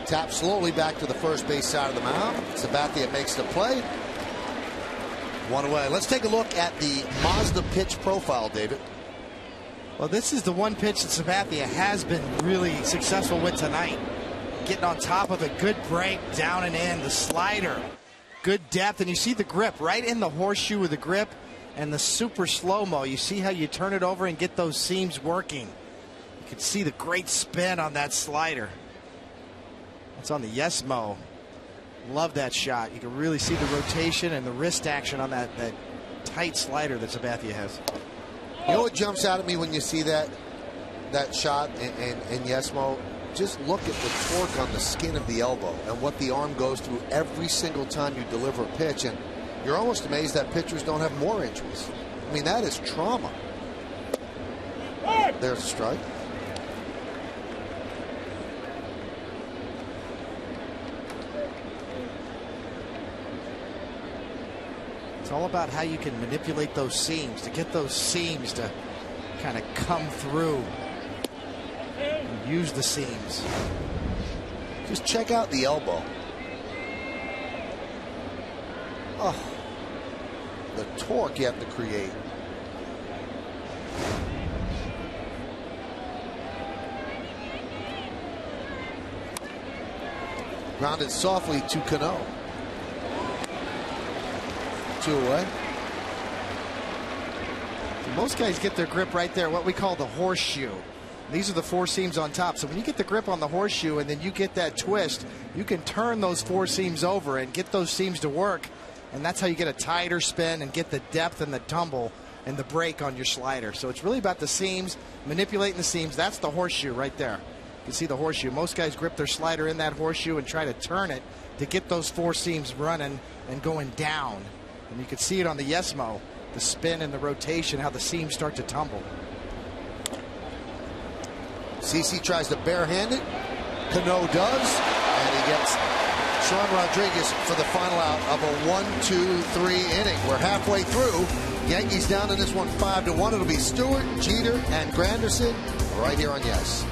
A: Tap slowly back to the first base side of the mound. Sabathia makes the play. One away. Let's take a look at the Mazda pitch profile, David.
B: Well, this is the one pitch that Sabathia has been really successful with tonight. Getting on top of it. Good break, down and in. The slider. Good depth. And you see the grip right in the horseshoe with the grip and the super slow-mo. You see how you turn it over and get those seams working. You can see the great spin on that slider. It's on the Yes-Mo. Love that shot. You can really see the rotation and the wrist action on that tight slider that Sabathia has.
A: You know what jumps out at me when you see that shot in Yes-Mo? Just look at the torque on the skin of the elbow and what the arm goes through every single time you deliver a pitch. And you're almost amazed that pitchers don't have more injuries. I mean, that is trauma. There's a strike.
B: It's all about how you can manipulate those seams, to get those seams to kind of come through and use the seams.
A: Just check out the elbow. Oh, the torque you have to create. Grounded softly to Cano. 2 away.
B: Most guys get their grip right there, what we call the horseshoe. These are the 4 seams on top. So when you get the grip on the horseshoe and then you get that twist, you can turn those 4 seams over and get those seams to work. And that's how you get a tighter spin and get the depth and the tumble and the break on your slider. So it's really about the seams, manipulating the seams. That's the horseshoe right there. You can see the horseshoe. Most guys grip their slider in that horseshoe and try to turn it to get those 4 seams running and going down. And you can see it on the Yesmo, the spin and the rotation, how the seams start to tumble.
A: CC tries to barehand it. Cano does, and he gets Sean Rodriguez for the final out of a 1-2-3 inning. We're halfway through. Yankees down in this one 5-1. It'll be Stewart, Jeter, and Granderson right here on Yes.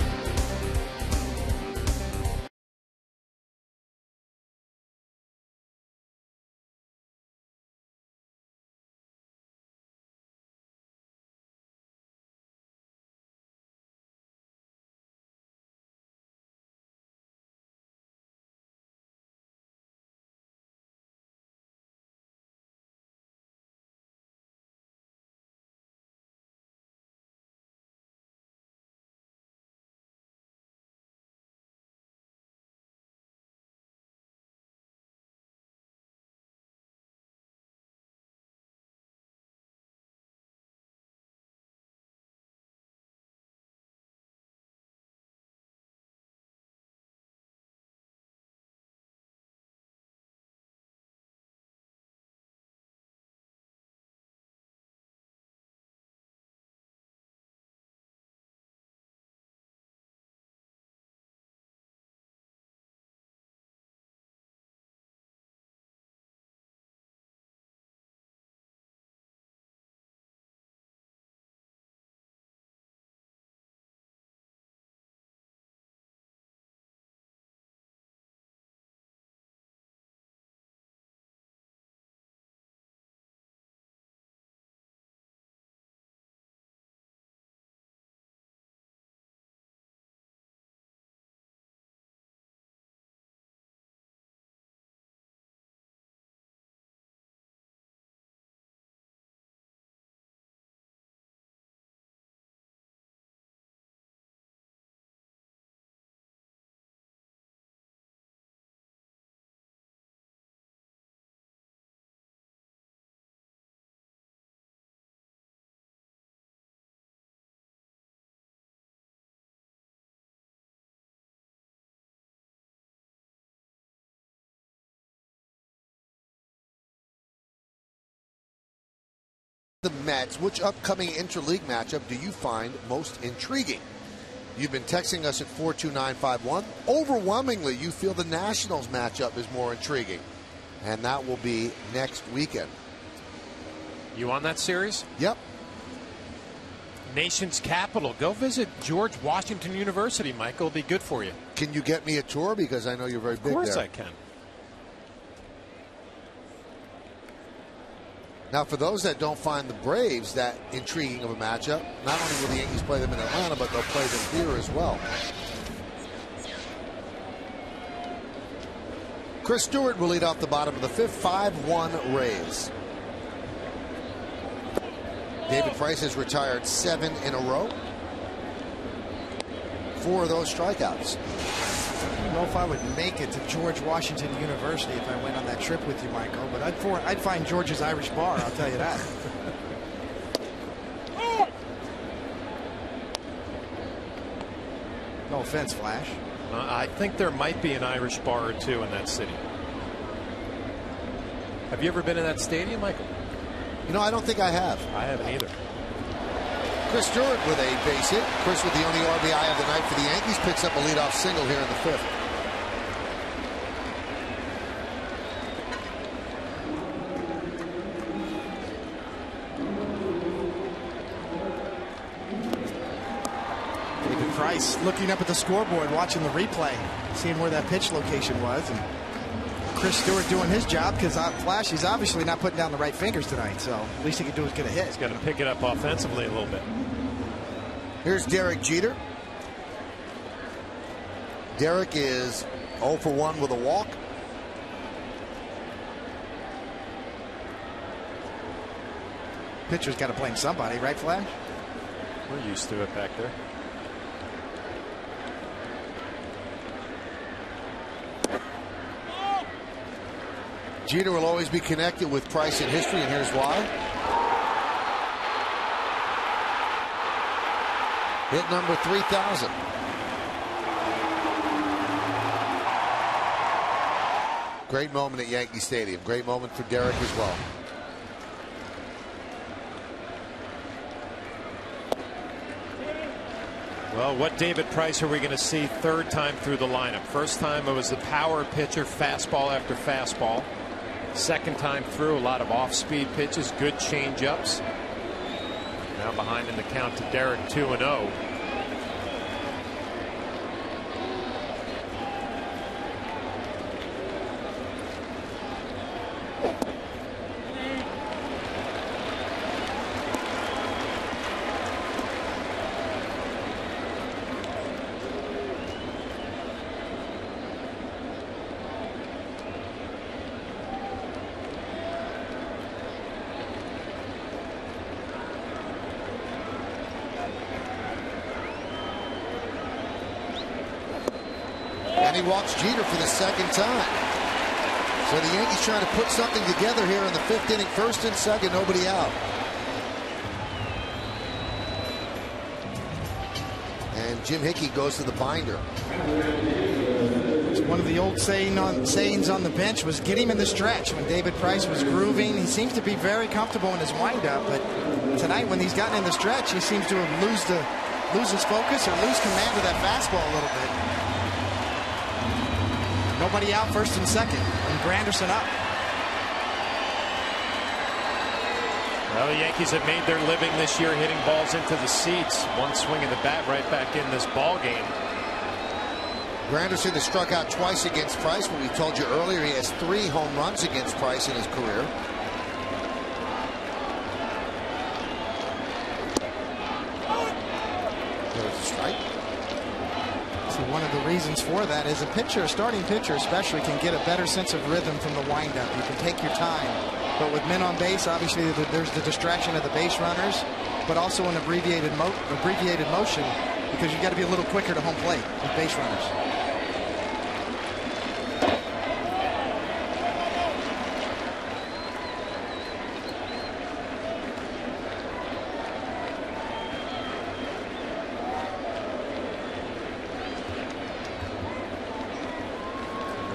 A: The Mets, which upcoming interleague matchup do you find most intriguing? You've been texting us at 42951. Overwhelmingly, you feel the Nationals matchup is more intriguing, and that will be next weekend.
E: You on that series?
A: Yep.
E: Nation's capital. Go visit George Washington University, Michael. It'll be good for you.
A: Can you get me a tour? Because I know you're very big there.
E: Of course I can.
A: Now, for those that don't find the Braves that intriguing of a matchup, not only will the Yankees play them in Atlanta, but they'll play them here as well. Chris Stewart will lead off the bottom of the 5th, 5-1 Rays. David Price has retired 7 in a row. 4 of those strikeouts.
B: I don't know if I would make it to George Washington University if I went on that trip with you, Michael, but I'd find George's Irish Bar, I'll tell you that. No offense, Flash.
E: I think there might be an Irish bar or two in that city. Have you ever been in that stadium, Michael?
A: You know, I don't think I have.
E: I haven't either.
A: Chris Stewart with a base hit. Chris with the only RBI of the night for the Yankees picks up a leadoff single here in the 5th.
B: David Price looking up at the scoreboard, watching the replay, seeing where that pitch location was, and Chris Stewart doing his job because Flash, he's obviously not putting down the right fingers tonight, so at least he can do is get a hit.
E: He's got to pick it up offensively a little bit.
A: Here's Derek Jeter. Derek is 0 for 1 with a walk.
B: Pitcher's got to blame somebody, right, Flash?
E: We're used to it back there.
A: Jeter will always be connected with Price in history, and here's why. Hit number 3,000. Great moment at Yankee Stadium. Great moment for Derek as well.
E: Well, what David Price are we going to see third time through the lineup? First time it was the power pitcher, fastball after fastball. Second time through, a lot of off-speed pitches, good change-ups. Now behind in the count to Derek, 2-0.
A: And he walks Jeter for the second time. So the Yankees trying to put something together here in the 5th inning. First and second, nobody out. And Jim Hickey goes to the binder.
B: One of the old sayings on the bench was get him in the stretch. When David Price was grooving, he seems to be very comfortable in his windup. But tonight, when he's gotten in the stretch, he seems to have lose his focus or lose command of that fastball a little bit. Nobody out, first and second, and Granderson up.
E: Well, the Yankees have made their living this year hitting balls into the seats. One swing of the bat right back in this ball game.
A: Granderson has struck out twice against Price, but we told you earlier he has 3 home runs against Price in his career. There's a strike.
B: So one of the reasons for that is a starting pitcher especially, can get a better sense of rhythm from the windup. You can take your time. But with men on base, obviously there's the distraction of the base runners, but also an abbreviated motion, because you've got to be a little quicker to home plate with base runners.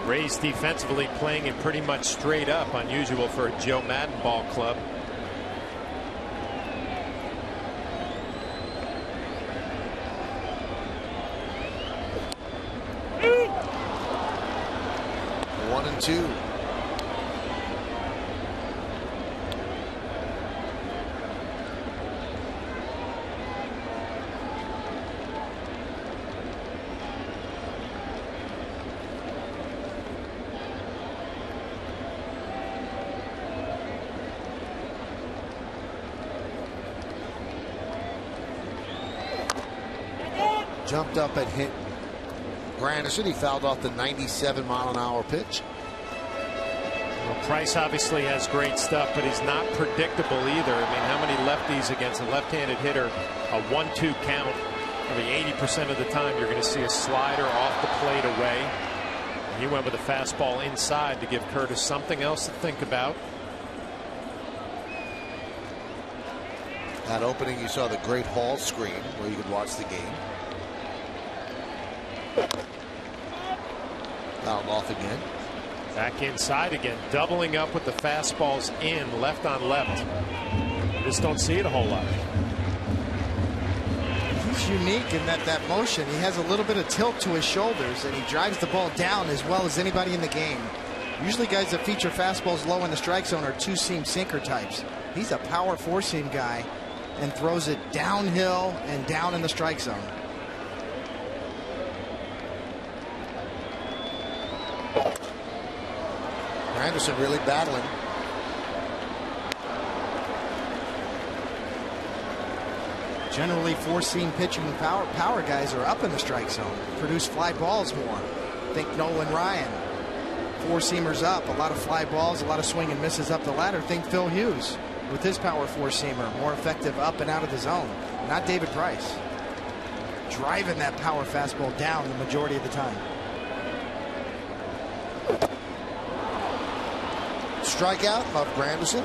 E: Rays defensively playing it pretty much straight up, unusual for a Joe Madden ball club.
A: One and two. Jumped up and hit Granderson. He fouled off the 97-mile-an-hour pitch.
E: Well, Price obviously has great stuff, but he's not predictable either. I mean, how many lefties against a left-handed hitter? A 1-2 count. I mean, 80% of the time you're going to see a slider off the plate away. He went with a fastball inside to give Curtis something else to think about.
A: That opening, you saw the great Hall screen where you could watch the game. Fouled off again.
E: Back inside again, doubling up with the fastballs in, left on left. Just don't see it a whole lot.
B: He's unique in that motion. He has a little bit of tilt to his shoulders, and he drives the ball down as well as anybody in the game. Usually guys that feature fastballs low in the strike zone are two-seam sinker types. He's a power four-seam guy and throws it downhill and down in the strike zone.
A: Anderson really battling.
B: Generally, four-seam pitching power guys are up in the strike zone, produce fly balls more. Think Nolan Ryan. Four-seamers up, a lot of fly balls, a lot of swing and misses up the ladder. Think Phil Hughes with his power four-seamer, more effective up and out of the zone. Not David Price. Driving that power fastball down the majority of the time.
A: Strikeout of Granderson.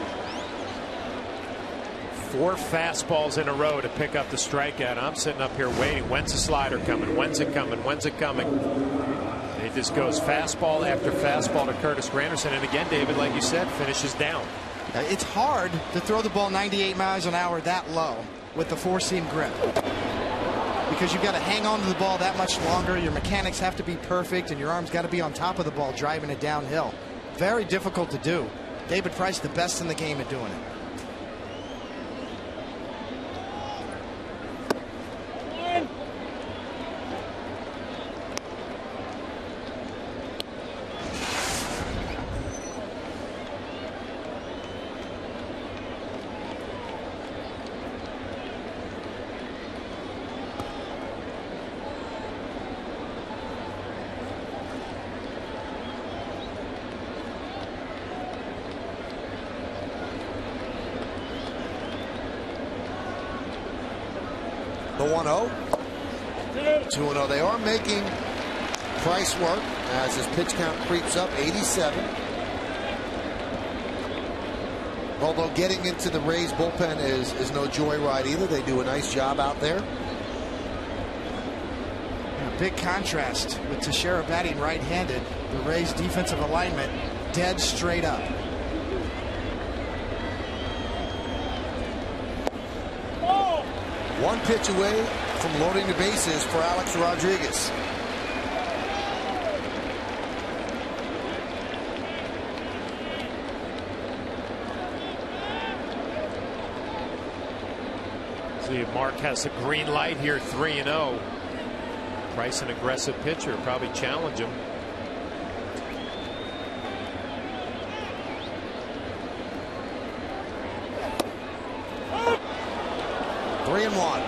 E: 4 fastballs in a row to pick up the strikeout. I'm sitting up here waiting. When's the slider coming? When's it coming? When's it coming? And it just goes fastball after fastball to Curtis Granderson. And again, David, like you said, finishes down.
B: It's hard to throw the ball 98 miles an hour that low with the 4-seam grip, because you've got to hang on to the ball that much longer. Your mechanics have to be perfect, and your arms got to be on top of the ball driving it downhill. Very difficult to do. David Price, the best in the game at doing it.
A: The 1-0. 2-0. They are making Price work as his pitch count creeps up. 87. Although getting into the Rays bullpen is no joyride either. They do a nice job out there.
B: A big contrast with Teixeira batting right-handed. The Rays defensive alignment dead straight up.
A: One pitch away from loading the bases for Alex Rodriguez.
E: See if Mark has a green light here, 3-0. Price, an aggressive pitcher, probably challenge him.
A: Three and one.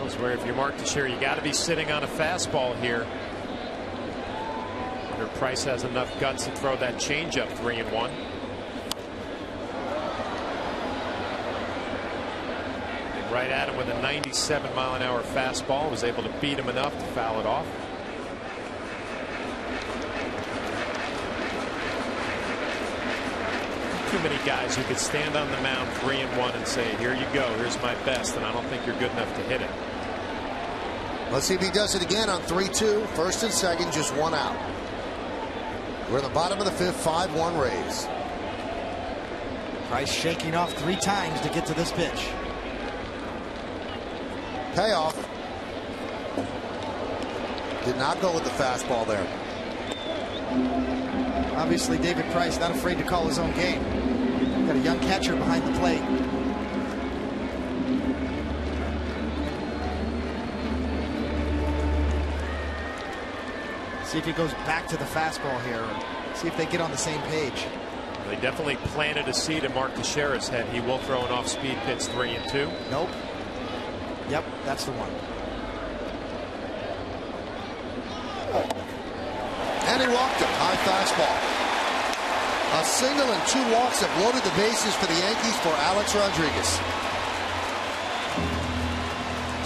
E: That's where if you mark Teixeira, you got to be sitting on a fastball here. Wonder if Price has enough guts to throw that changeup. 3-1. Right at him with a 97-mile-an-hour fastball. Was able to beat him enough to foul it off. Too many guys who could stand on the mound 3-1 and say, here you go, here's my best, and I don't think you're good enough to hit it.
A: Let's see if he does it again on 3-2. First and second, just one out. We're in the bottom of the fifth, 5-1 Rays.
B: Price shaking off 3 times to get to this pitch.
A: Payoff. Did not go with the fastball there.
B: Obviously, David Price not afraid to call his own game. Got a young catcher behind the plate. See if he goes back to the fastball here. See if they get on the same page.
E: They definitely planted a seed in Mark Teixeira's head. He will throw an off-speed pitch, 3-2.
B: Nope. Yep, that's the one.
A: And he walked him. High fastball. A single and 2 walks have loaded the bases for the Yankees for Alex Rodriguez.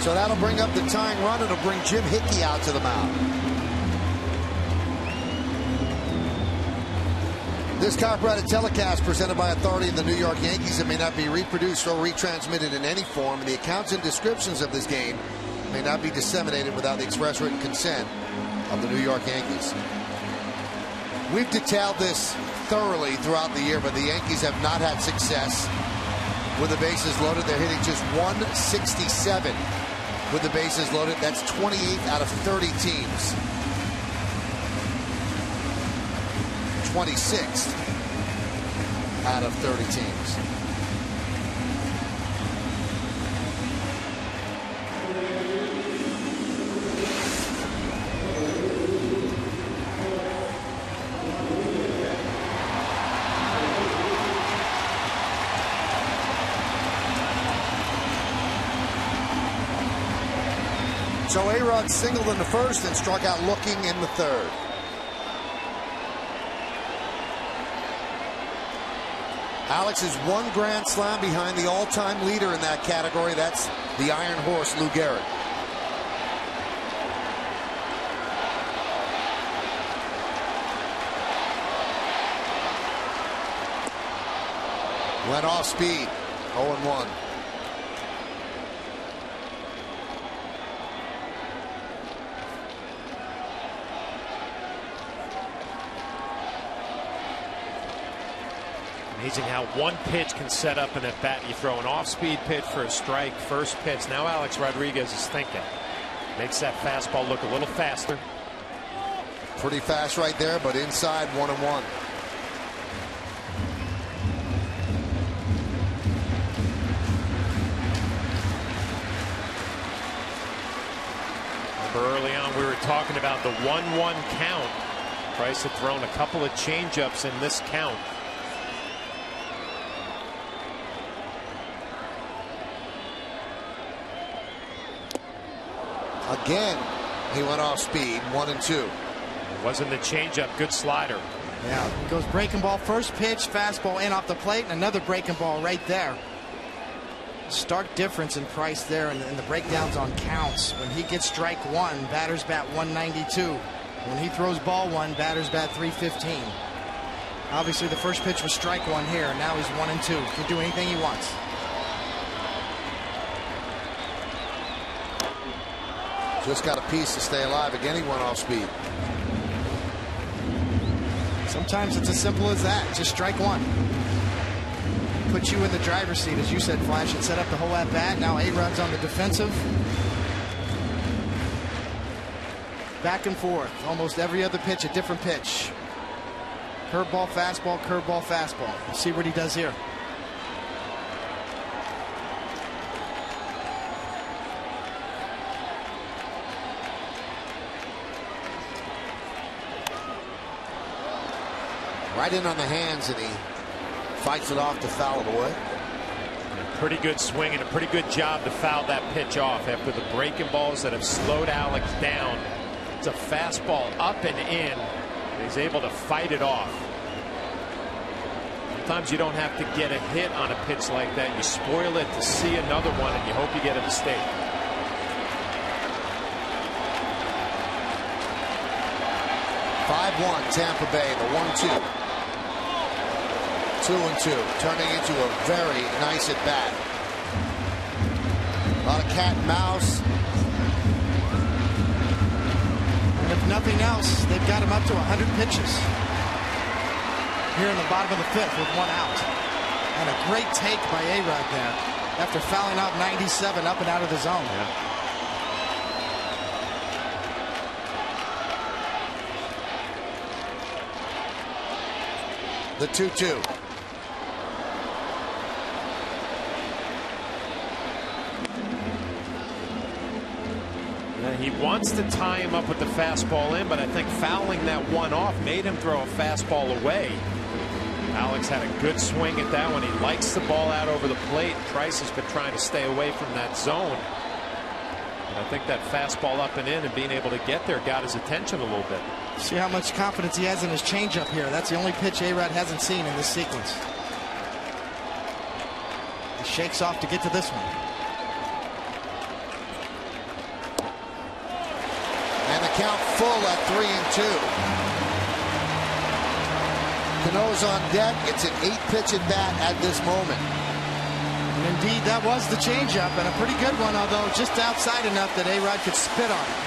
A: So that'll bring up the tying run. It'll bring Jim Hickey out to the mound. This copyrighted telecast presented by authority in the New York Yankees. It may not be reproduced or retransmitted in any form. The accounts and descriptions of this game may not be disseminated without the express written consent of the New York Yankees. We've detailed this thoroughly throughout the year, but the Yankees have not had success with the bases loaded. They're hitting just 167 with the bases loaded. That's 28 out of 30 teams. 26th out of 30 teams. So A-Rod singled in the first and struck out looking in the third. Alex is 1 grand slam behind the all-time leader in that category. That's the Iron Horse, Lou Gehrig. Went off speed. 0-1.
E: Amazing how one pitch can set up an at bat. You throw an off-speed pitch for a strike, first pitch. Now Alex Rodriguez is thinking. Makes that fastball look a little faster.
A: Pretty fast right there, but inside 1-1.
E: Remember early on we were talking about the 1-1 count. Price had thrown a couple of changeups in this count.
A: Again, he went off speed. 1-2.
E: It wasn't the changeup. Good slider.
B: Yeah, goes breaking ball, first pitch, fastball in off the plate, and another breaking ball right there. Stark difference in Price there in the breakdowns on counts. When he gets strike one, batters bat 192. When he throws ball one, batters bat 315. Obviously, the first pitch was strike one here. Now he's 1-2. Can do anything he wants.
A: Just got a piece to stay alive. Again, he went off speed.
B: Sometimes it's as simple as that. Just strike one. Put you in the driver's seat, as you said, Flash, and set up the whole at bat. Now A-Rod's on the defensive. Back and forth. Almost every other pitch, a different pitch. Curveball, fastball, curveball, fastball. Let's see what he does here.
A: Right in on the hands, and he fights it off to foul it away.
E: Pretty good swing and a pretty good job to foul that pitch off after the breaking balls that have slowed Alex down. It's a fastball up and in. And he's able to fight it off. Sometimes you don't have to get a hit on a pitch like that. You spoil it to see another one, and you hope you get a mistake.
A: Tampa Bay, the 1-2. 2-2, turning into a very nice at bat. A lot of cat and mouse.
B: And if nothing else, they've got him up to 100 pitches here in the bottom of the fifth with one out. And a great take by A-Rod there after fouling out 97 up and out of the zone.
E: Yeah.
A: The 2-2.
E: He wants to tie him up with the fastball in, but I think fouling that one off made him throw a fastball away. Alex had a good swing at that one. He likes the ball out over the plate. Price has been trying to stay away from that zone. And I think that fastball up and in and being able to get there got his attention a little bit.
B: See how much confidence he has in his changeup here. That's the only pitch A-Rod hasn't seen in this sequence. He shakes off to get to this one.
A: And the count full at 3-2. Cano's on deck. It's an 8-pitch at bat at this moment.
B: And indeed, that was the changeup, and a pretty good one, although just outside enough that A-Rod could spit on it.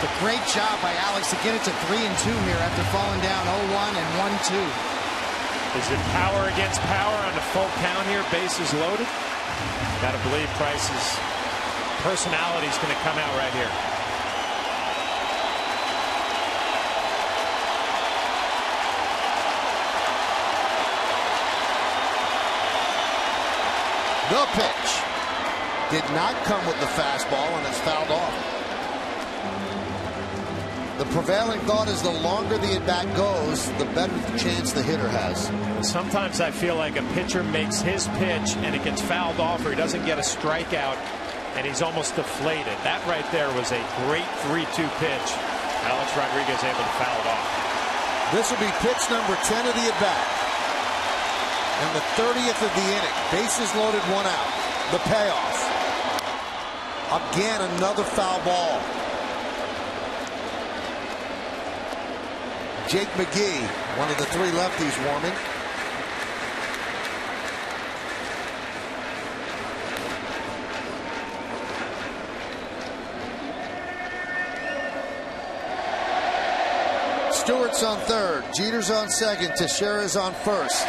B: It's a great job by Alex to get it to 3-2 here after falling down 0-1 and 1-2.
E: Is it power against power on the full count here? Bases loaded. Got to believe Price's personality is going to come out right here.
A: The pitch did not come with the fastball, and it's fouled off. The prevailing thought is the longer the at bat goes, the better the chance the hitter has.
E: Sometimes I feel like a pitcher makes his pitch and it gets fouled off, or he doesn't get a strikeout and he's almost deflated. That right there was a great 3-2 pitch. Alex Rodriguez able to foul it off.
A: This will be pitch number 10 of the at bat. And the 30th of the inning. Bases loaded, one out. The payoff. Again, another foul ball. Jake McGee, one of the three lefties warming. Stewart's on third. Jeter's on second. Teixeira's on first.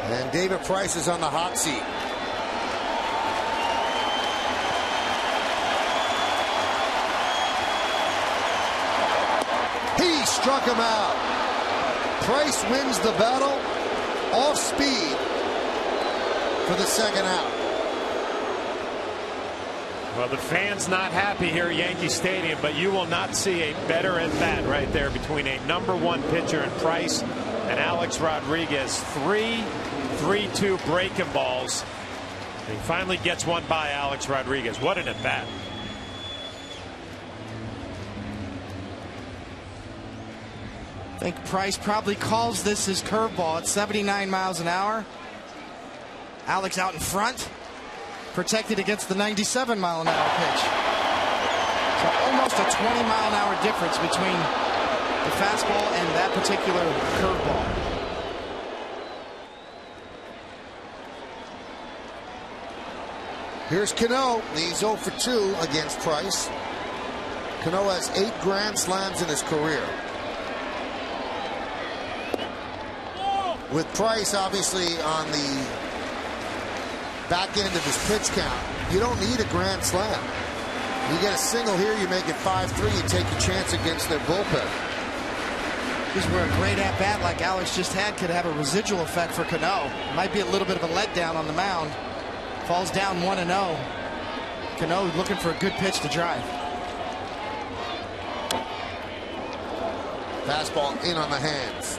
A: And David Price is on the hot seat. He struck him out. Price wins the battle off speed for the second out.
E: Well, the fans not happy here at Yankee Stadium, but you will not see a better at bat right there between a #1 pitcher in Price and Alex Rodriguez. 3-3-2 breaking balls. And he finally gets one by Alex Rodriguez. What an at bat.
B: I think Price probably calls this his curveball at 79 miles an hour. Alex out in front, protected against the 97 mile an hour pitch. So almost a 20 mile an hour difference between the fastball and that particular curveball.
A: Here's Cano. He's 0 for 2 against Price. Cano has 8 grand slams in his career. With Price obviously on the back end of his pitch count, you don't need a grand slam. You get a single here, you make it 5-3, you take a chance against their bullpen.
B: This is where a great at bat like Alex just had could have a residual effect for Cano. Might be a little bit of a letdown on the mound. Falls down 1-0. Cano looking for a good pitch to drive.
A: Fastball in on the hands.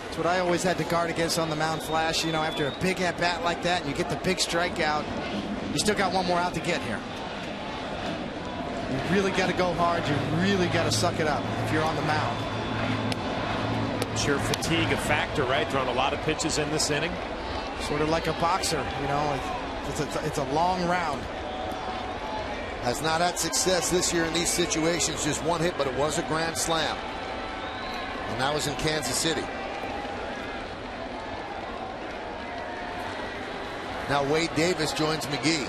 B: That's what I always had to guard against on the mound, Flash. You know, after a big at bat like that and you get the big strikeout, you still got one more out to get here. You really got to go hard. You really got to suck it up if you're on the mound.
E: Sure, fatigue a factor, right? Throwing a lot of pitches in this inning.
B: Sort of like a boxer, you know, it's a long round.
A: Has not had success this year in these situations. Just one hit, but it was a grand slam. And that was in Kansas City. Now Wade Davis joins McGee.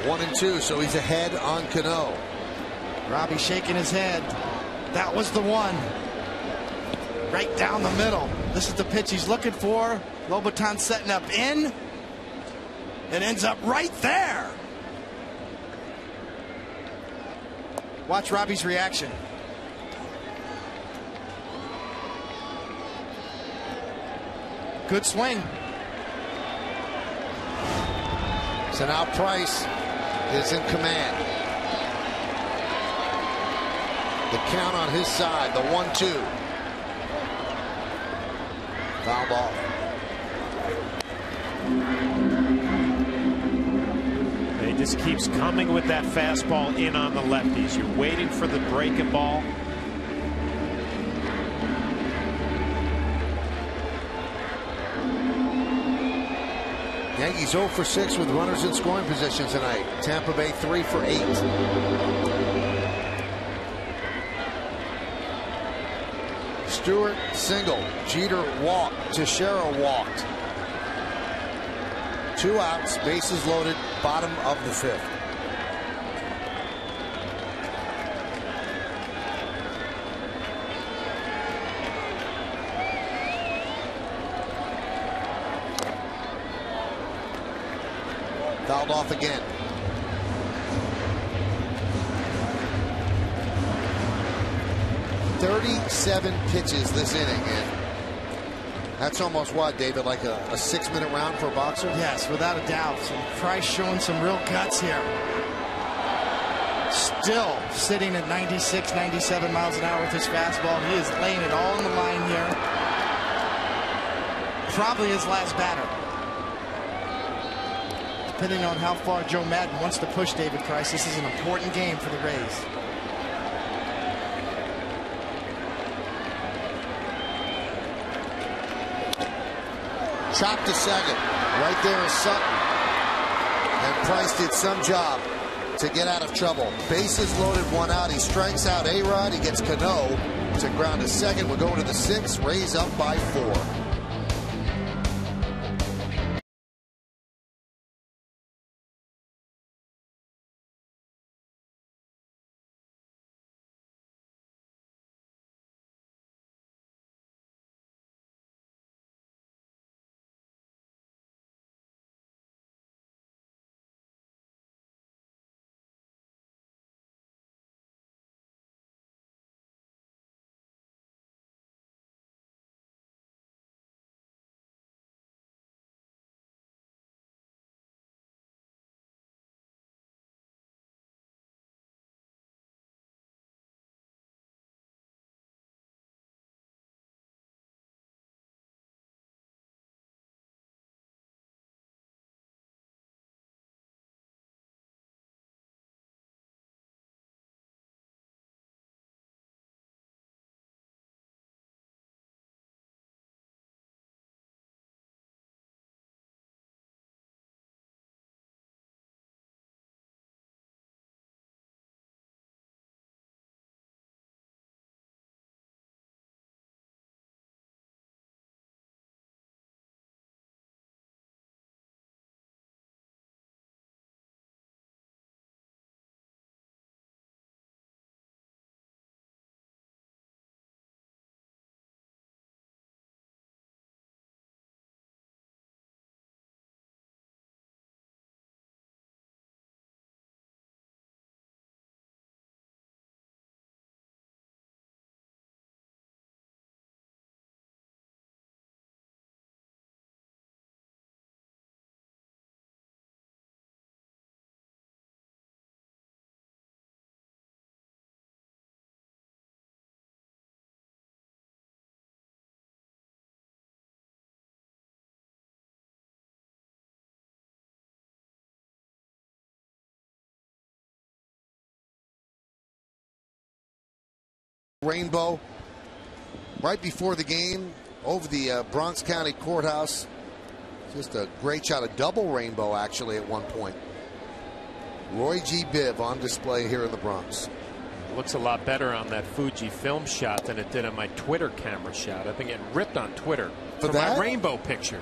A: One and two, so he's ahead on Cano.
B: Robbie shaking his head. That was the one. Right down the middle. This is the pitch he's looking for. Lobaton setting up in. It ends up right there. Watch Robbie's reaction. Good swing.
A: So now Price is in command. The count on his side, the 1-2. Foul ball.
E: He just keeps coming with that fastball in on the lefties. You're waiting for the breaking ball.
A: Yankees 0 for 6 with runners in scoring position tonight. Tampa Bay 3 for 8. Stewart single. Jeter walked. Teixeira walked. 2 outs. Bases loaded. Bottom of the 5th. Fouled off again. "37 pitches this inning, and that's almost what, David, like a 6-minute round for a boxer?
B: Yes, without a doubt. So Price showing some real guts here. Still sitting at 96, 97 miles an hour with his fastball. He is laying it all on the line here. Probably his last batter. Depending on how far Joe Madden wants to push David Price, this is an important game for the Rays.
A: Chopped to second. Right there is Sutton. And Price did some job to get out of trouble. Bases loaded, 1 out. He strikes out A-Rod. He gets Cano to ground to second. We're going to the 6th. Rays up by 4. Rainbow right before the game over the Bronx County Courthouse. Just a great shot, a double rainbow actually at one point. Roy G. Biv on display here in the Bronx.
E: It looks a lot better on that Fuji film shot than it did on my Twitter camera shot. I've been getting ripped on Twitter for my rainbow picture.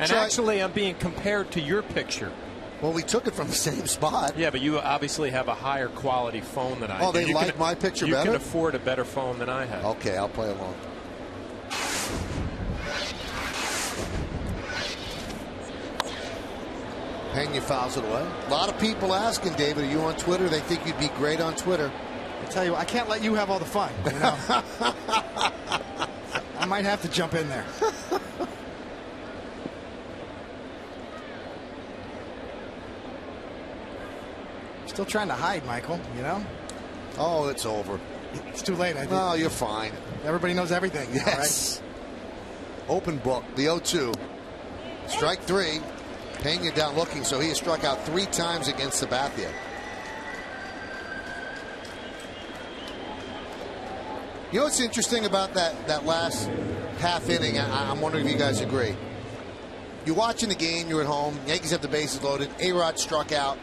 E: Actually, I'm being compared to your picture.
A: Well, we took it from the same spot.
E: Yeah, but you obviously have a higher quality phone than I do.
A: Oh, they like my picture better?
E: You can afford a better phone than I have.
A: Okay, I'll play along. Pena fouls it away. A lot of people asking, David, are you on Twitter? They think you'd be great on Twitter.
B: I tell you, I can't let you have all the fun. You know? I might have to jump in there. Still trying to hide, Michael, you know?
A: Oh, it's over.
B: It's too late, I think.
A: No, you're fine.
B: Everybody knows everything.
A: Yes.
B: Now, right?
A: Open book, the 0-2. Strike three. Pena down looking, so he has struck out 3 times against Sabathia. You know what's interesting about that last half inning? I'm wondering if you guys agree. You're watching the game, you're at home, Yankees have the bases loaded, A-Rod struck out,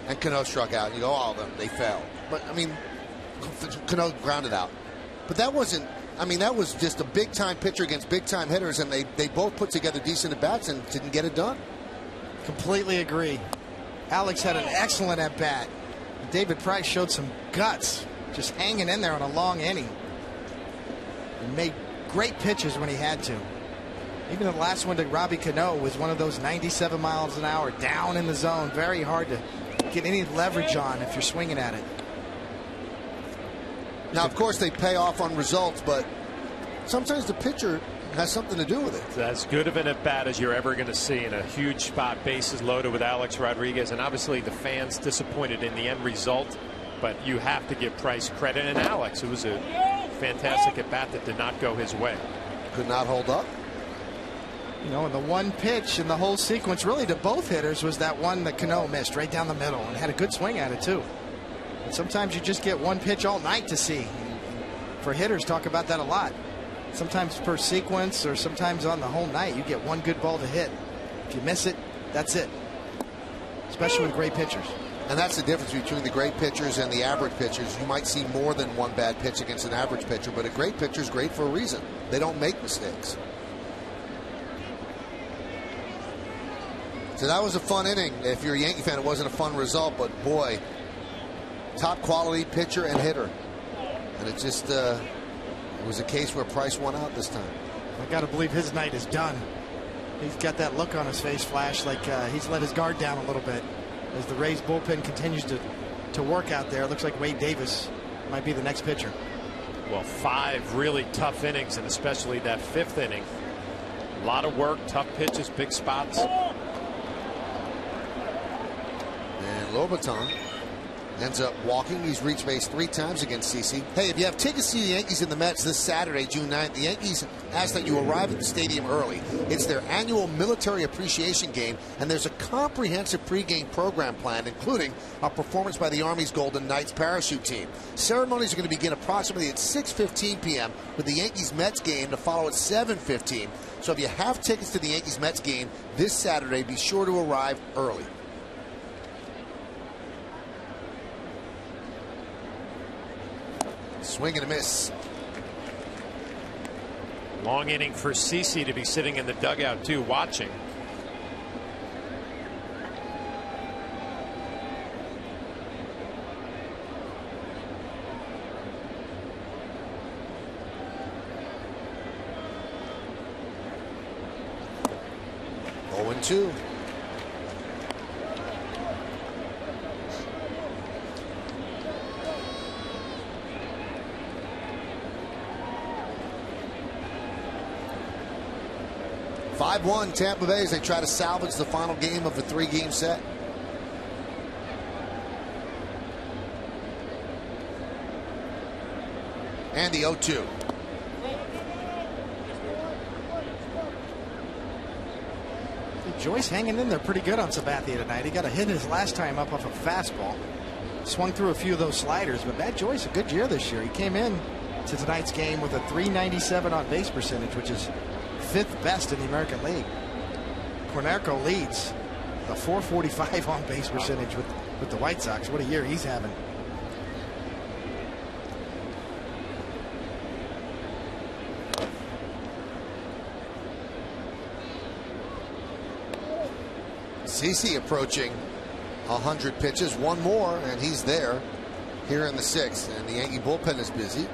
A: and Cano struck out. You go, oh, they fell. But, I mean, Cano grounded out. But that wasn't, I mean, that was just a big-time pitcher against big-time hitters, and they both put together decent at-bats and didn't get it done.
B: Completely agree. Alex had an excellent at-bat. David Price showed some guts, just hanging in there on a long inning. And made great pitches when he had to. Even the last one to Robbie Cano was one of those 97 miles an hour down in the zone. Very hard to get any leverage on if you're swinging at it.
A: Now, of course, they pay off on results, but sometimes the pitcher has something to do with it.
E: It's as good of an at-bat as you're ever going to see in a huge spot, bases loaded with Alex Rodriguez, and obviously the fans disappointed in the end result, but you have to give Price credit. And Alex, it was a fantastic at-bat that did not go his way.
A: Could not hold up.
B: You know, and the one pitch in the whole sequence really to both hitters was that one that Cano missed right down the middle and had a good swing at it too. And sometimes you just get one pitch all night to see. For hitters, talk about that a lot. Sometimes per sequence or sometimes on the whole night you get one good ball to hit. If you miss it, that's it. Especially with great pitchers.
A: And that's the difference between the great pitchers and the average pitchers. You might see more than one bad pitch against an average pitcher, but a great pitcher is great for a reason. They don't make mistakes. So that was a fun inning. If you're a Yankee fan, it wasn't a fun result, but boy, top quality pitcher and hitter. And it just it was a case where Price won out this time.
B: I got to believe his night is done. He's got that look on his face, Flash, like he's let his guard down a little bit. As the Rays bullpen continues to work out there, it looks like Wade Davis might be the next pitcher.
E: Well, 5 really tough innings, and especially that 5th inning. A lot of work, tough pitches, big spots.
A: And Lobaton ends up walking. He's reached base 3 times against CC. Hey, if you have tickets to the Yankees and the Mets this Saturday, June 9th, the Yankees ask that you arrive at the stadium early. It's their annual military appreciation game, and there's a comprehensive pregame program planned, including a performance by the Army's Golden Knights parachute team. Ceremonies are going to begin approximately at 6:15 p.m. with the Yankees-Mets game to follow at 7:15. So if you have tickets to the Yankees-Mets game this Saturday, be sure to arrive early. Swing and a miss.
E: Long inning for CC to be sitting in the dugout too, watching.
A: Oh, 0-2. (5-1) Tampa Bay as they try to salvage the final game of the 3-game set. And the 0-2.
B: Joyce hanging in there pretty good on Sabathia tonight. He got a hit his last time up off a fastball. Swung through a few of those sliders, but Matt Joyce, a good year this year. He came in to tonight's game with a .397 on base percentage, which is 5th best in the American League. Cornerco leads a .445 on base percentage with the White Sox. What a year he's having.
A: CC approaching 100 pitches, one more, and he's there here in the 6th, and the Yankee bullpen is busy.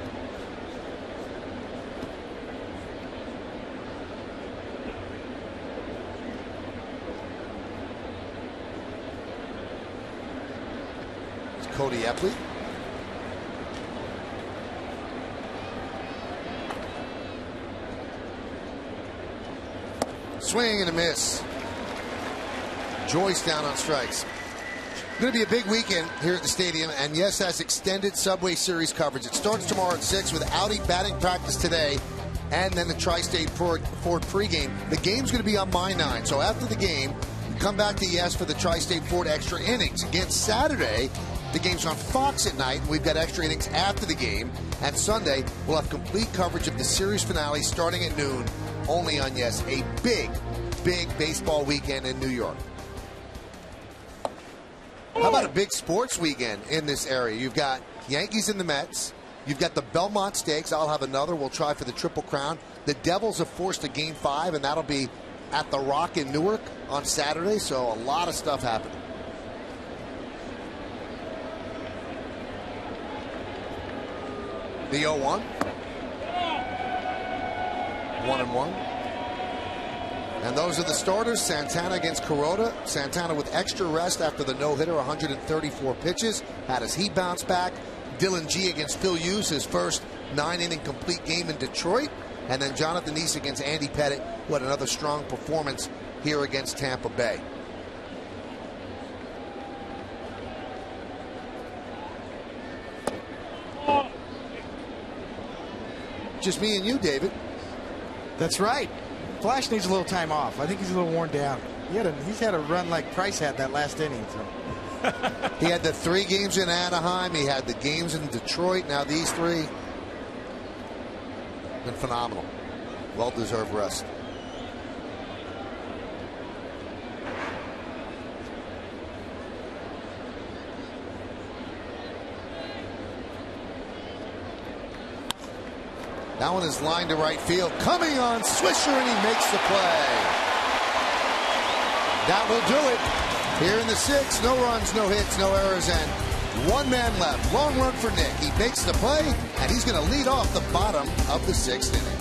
A: It's Cody Epley. Swing and a miss. Joyce down on strikes. Going to be a big weekend here at the stadium, and yes, has extended Subway Series coverage. It starts tomorrow at 6 with Audi batting practice today, and then the Tri-State Ford pregame. The game's going to be on My 9, so after the game, we come back to ES for the Tri-State Ford extra innings. Again, Saturday, the game's on Fox at night, and we've got extra innings after the game. And Sunday, we'll have complete coverage of the series finale starting at noon, only on Yes. A big, big baseball weekend in New York. How about a big sports weekend in this area? You've got Yankees and the Mets. You've got the Belmont Stakes. I'll have another. We'll try for the Triple Crown. The Devils have forced a Game 5, and that'll be at the Rock in Newark on Saturday. So a lot of stuff happening. The 0-1. 1-1. And those are the starters. Santana against Kuroda. Santana with extra rest after the no-hitter, 134 pitches. Had his heat bounce back. Dylan G against Phil Hughes, his first 9-inning complete game in Detroit. And then Jonathan East against Andy Pettit, who had another strong performance here against Tampa Bay. Just me and you, David.
B: That's right. Flash needs a little time off. I think he's a little worn down. He's had a run like Price had that last inning. So.
A: He had the 3 games in Anaheim. He had the games in Detroit. Now these 3. Been phenomenal. Well-deserved rest. That one is lined to right field. Coming on Swisher, and he makes the play. That will do it. Here in the 6th, no runs, no hits, no errors, and 1 man left. Long run for Nick. He makes the play, and he's going to lead off the bottom of the 6th inning.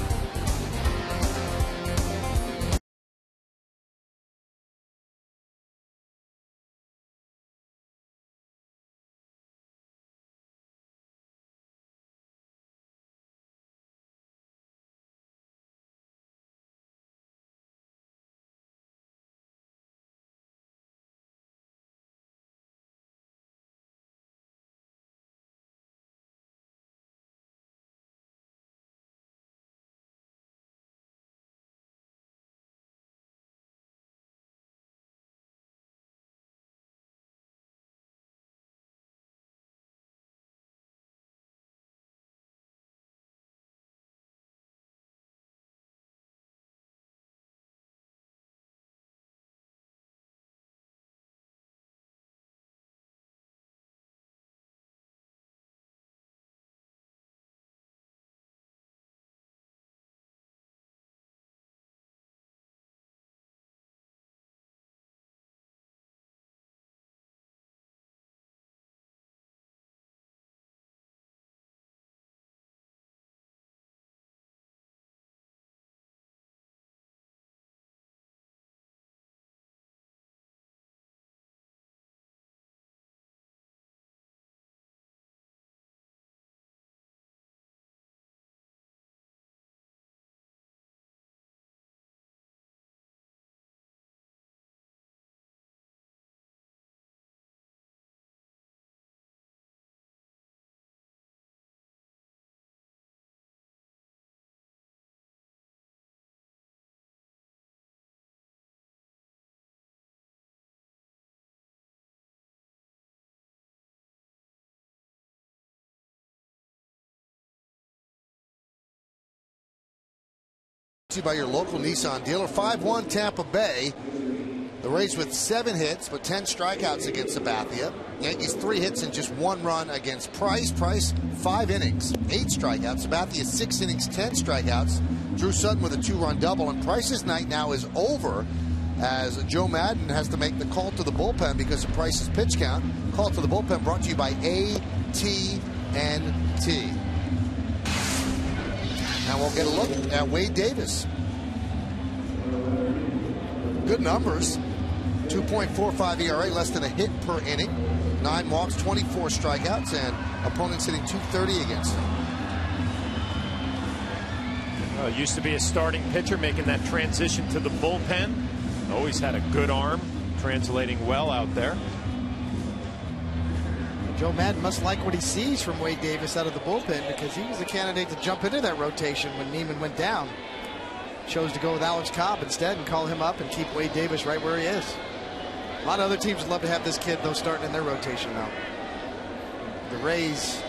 A: By your local Nissan dealer. 5-1 Tampa Bay. The Rays with 7 hits but 10 strikeouts against Sabathia. Yankees 3 hits and just 1 run against Price. Price 5 innings, 8 strikeouts. Sabathia 6 innings, 10 strikeouts. Drew Sutton with a 2-run double. And Price's night now is over as Joe Madden has to make the call to the bullpen because of Price's pitch count. Call to the bullpen brought to you by AT&T. Now we'll get a look at Wade Davis. Good numbers. 2.45 ERA, less than a hit per inning. 9 walks, 24 strikeouts, and opponents hitting .230 against him.
E: Well, used to be a starting pitcher, making that transition to the bullpen. Always had a good arm, translating well out there.
B: Joe Madden must like what he sees from Wade Davis out of the bullpen because he was the candidate to jump into that rotation when Neiman went down. Chose to go with Alex Cobb instead and call him up and keep Wade Davis right where he is. A lot of other teams would love to have this kid, though, starting in their rotation now. The Rays,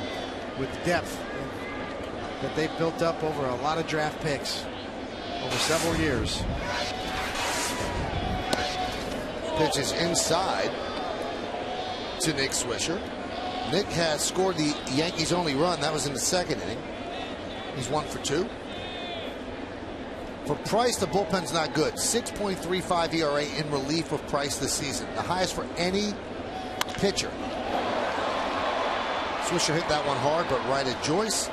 B: with depth that they've built up over a lot of draft picks over several years.
A: Pitches inside to Nick Swisher. Nick has scored the Yankees' only run. That was in the 2nd inning. He's 1 for 2. For Price, the bullpen's not good. 6.35 ERA in relief of Price this season. The highest for any pitcher. Swisher hit that one hard, but right at Joyce.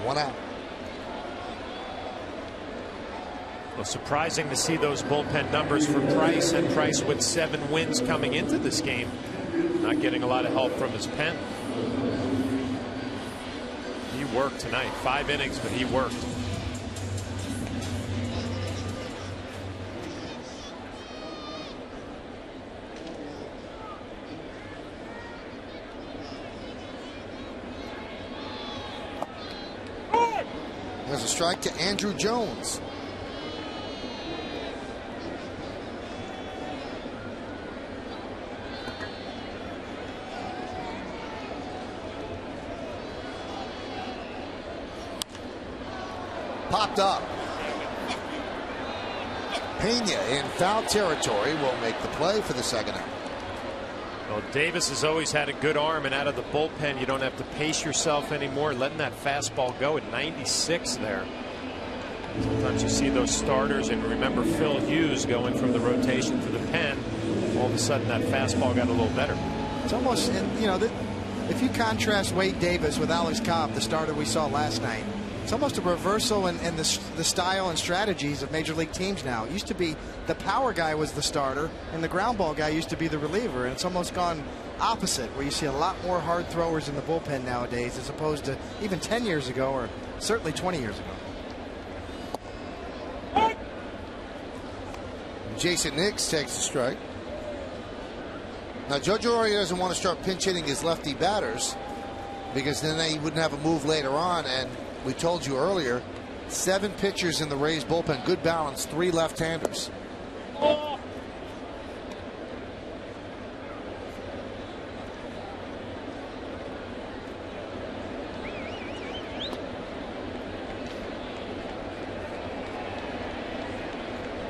A: 1 out.
E: Well, surprising to see those bullpen numbers for Price, and Price with 7 wins coming into this game. Not getting a lot of help from his pen. He worked tonight. 5 innings, but he worked.
A: There's a strike to Andrew Jones. Popped up. Pena in foul territory will make the play for the 2nd out.
E: Well, Davis has always had a good arm, and out of the bullpen, you don't have to pace yourself anymore, letting that fastball go at 96 there. Sometimes you see those starters, and remember Phil Hughes going from the rotation to the pen. All of a sudden, that fastball got a little better.
B: It's almost, you know, if you contrast Wade Davis with Alex Cobb, the starter we saw last night, it's almost a reversal in the style and strategies of major league teams now. It used to be the power guy was the starter and the ground ball guy used to be the reliever, and it's almost gone opposite, where you see a lot more hard throwers in the bullpen nowadays as opposed to even 10 years ago or certainly 20 years ago.
A: Jason Nix takes the strike. Now Joe Girardi doesn't want to start pinch hitting his lefty batters because then he wouldn't have a move later on, and we told you earlier, 7 pitchers in the Rays bullpen, good balance, 3 left-handers.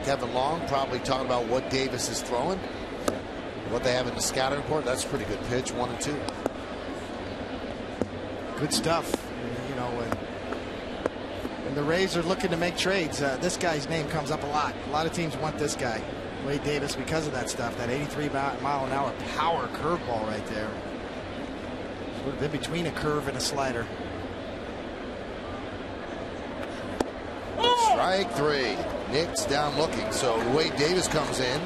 A: Kevin Long probably talking about what Davis is throwing, what they have in the scouting report. That's a pretty good pitch, 1 and 2.
B: Good stuff. You know, when the Rays are looking to make trades, this guy's name comes up a lot. A lot of teams want this guy, Wade Davis, because of that stuff. That 83-mile-an-hour power curveball right there. Sort of in between a curve and a slider.
A: Strike 3. Nick's down looking. So Wade Davis comes in.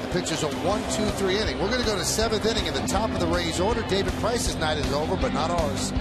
A: The pitch is a 1-2-3 inning. We're going to go to 7th inning at the top of the Rays order. David Price's night is over, but not ours.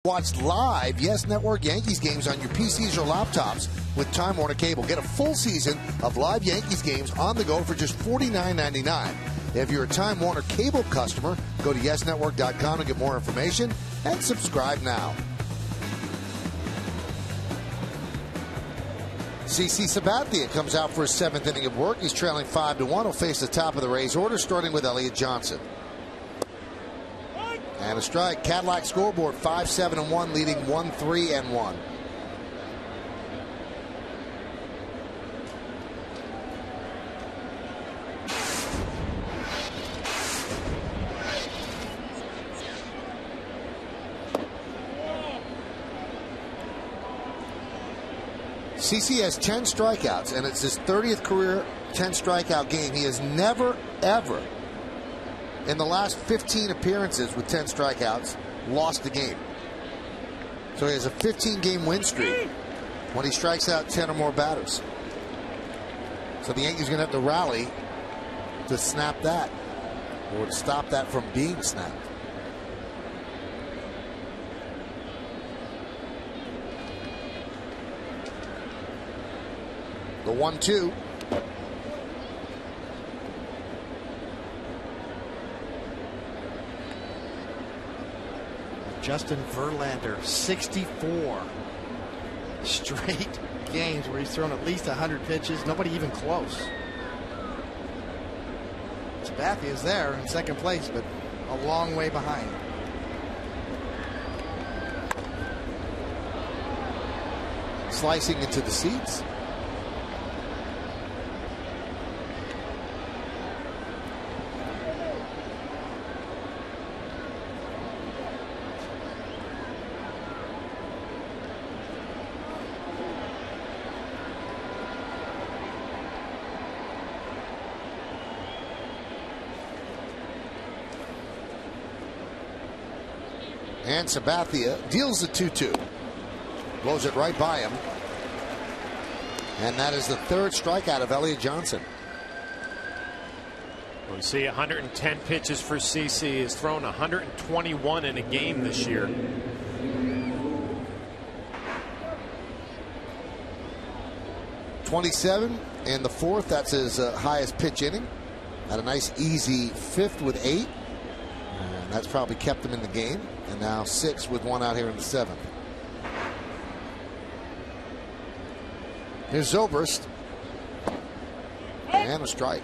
A: Watch live Yes Network Yankees games on your PCs or laptops with Time Warner Cable. Get a full season of live Yankees games on the go for just $49.99. If you're a Time Warner Cable customer, go to yesnetwork.com to get more information and subscribe now. CC Sabathia comes out for his 7th inning of work. He's trailing 5-1. He'll face the top of the Rays order, starting with Elliott Johnson. And a strike. Cadillac scoreboard 5-7-1, leading 1-3-1. CC has 10 strikeouts, and it's his 30th career 10 strikeout game. He has never, ever, in the last 15 appearances with 10 strikeouts, lost a game. So he has a 15-game win streak when he strikes out 10 or more batters. So the Yankees are going to have to rally to snap that, or to stop that from being snapped. The 1-2.
B: Justin Verlander, 64 straight games where he's thrown at least 100 pitches. Nobody even close. Sabathia is there in second place, but a long way behind.
A: Slicing into the seats. And Sabathia deals the 2-2. Blows it right by him. And that is the 3rd strikeout of Elliott Johnson.
E: We see 110 pitches for CC. He's thrown 121 in a game this year.
A: .27 in the 4th. That's his highest pitch inning. Had a nice easy 5th with 8. And that's probably kept him in the game. And now 6 with 1 out here in the 7th. Here's Zobrist. And a strike.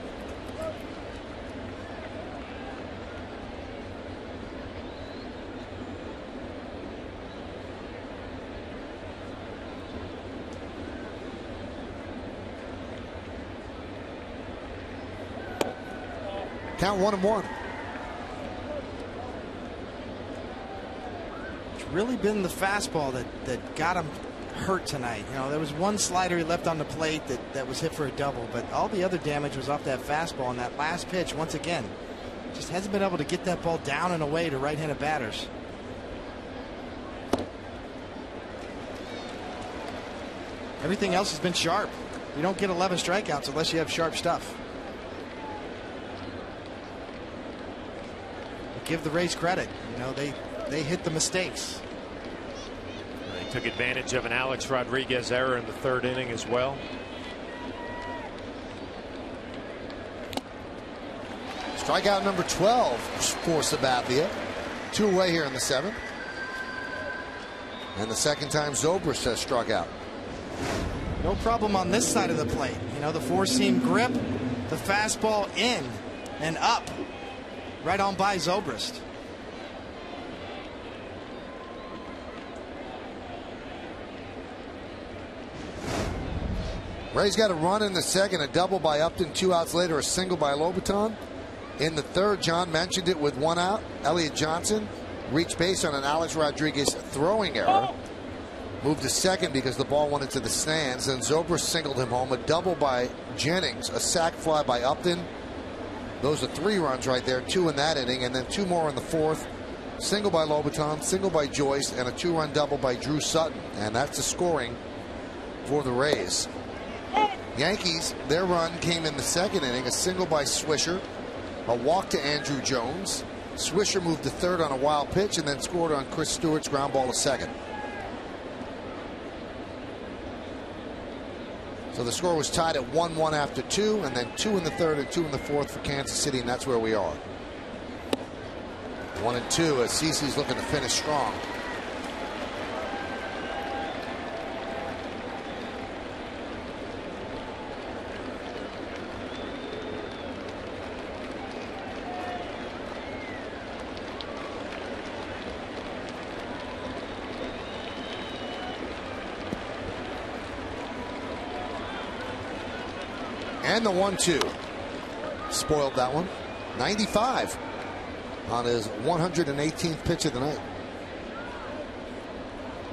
A: Count 1-1.
B: It's really been the fastball that got him hurt tonight. You know, there was one slider he left on the plate that was hit for a double, but all the other damage was off that fastball. And that last pitch, once again, just hasn't been able to get that ball down and away to right-handed batters. Everything else has been sharp. You don't get 11 strikeouts unless you have sharp stuff. Give the Rays credit. You know, they hit the mistakes.
E: They took advantage of an Alex Rodriguez error in the 3rd inning as well.
A: Strikeout number 12 for Sabathia. 2 away here in the 7th. And the 2nd time Zobrist has struck out.
B: No problem on this side of the plate. You know, the 4-seam grip, the fastball in and up. Right on by Zobrist.
A: Ray's got a run in the 2nd, a double by Upton, 2 outs later, a single by Lobaton. In the 3rd, John mentioned it with 1 out. Elliott Johnson reached base on an Alex Rodriguez throwing error. Moved to 2nd because the ball went into the stands, and Zobrist singled him home. A double by Jennings, a sac fly by Upton. Those are 3 runs right there, 2 in that inning, and then 2 more in the 4th. Single by Lobaton, single by Joyce, and a 2-run double by Drew Sutton. And that's the scoring for the Rays. Yankees, their run came in the 2nd inning, a single by Swisher, a walk to Andrew Jones, Swisher moved to third on a wild pitch and then scored on Chris Stewart's ground ball to second. So the score was tied at 1-1 after 2, and then 2 in the third and 2 in the fourth for Kansas City, and that's where we are. 1-2 as CeCe's looking to finish strong. And the 1-2. Spoiled that one. 95 on his 118th pitch of the night.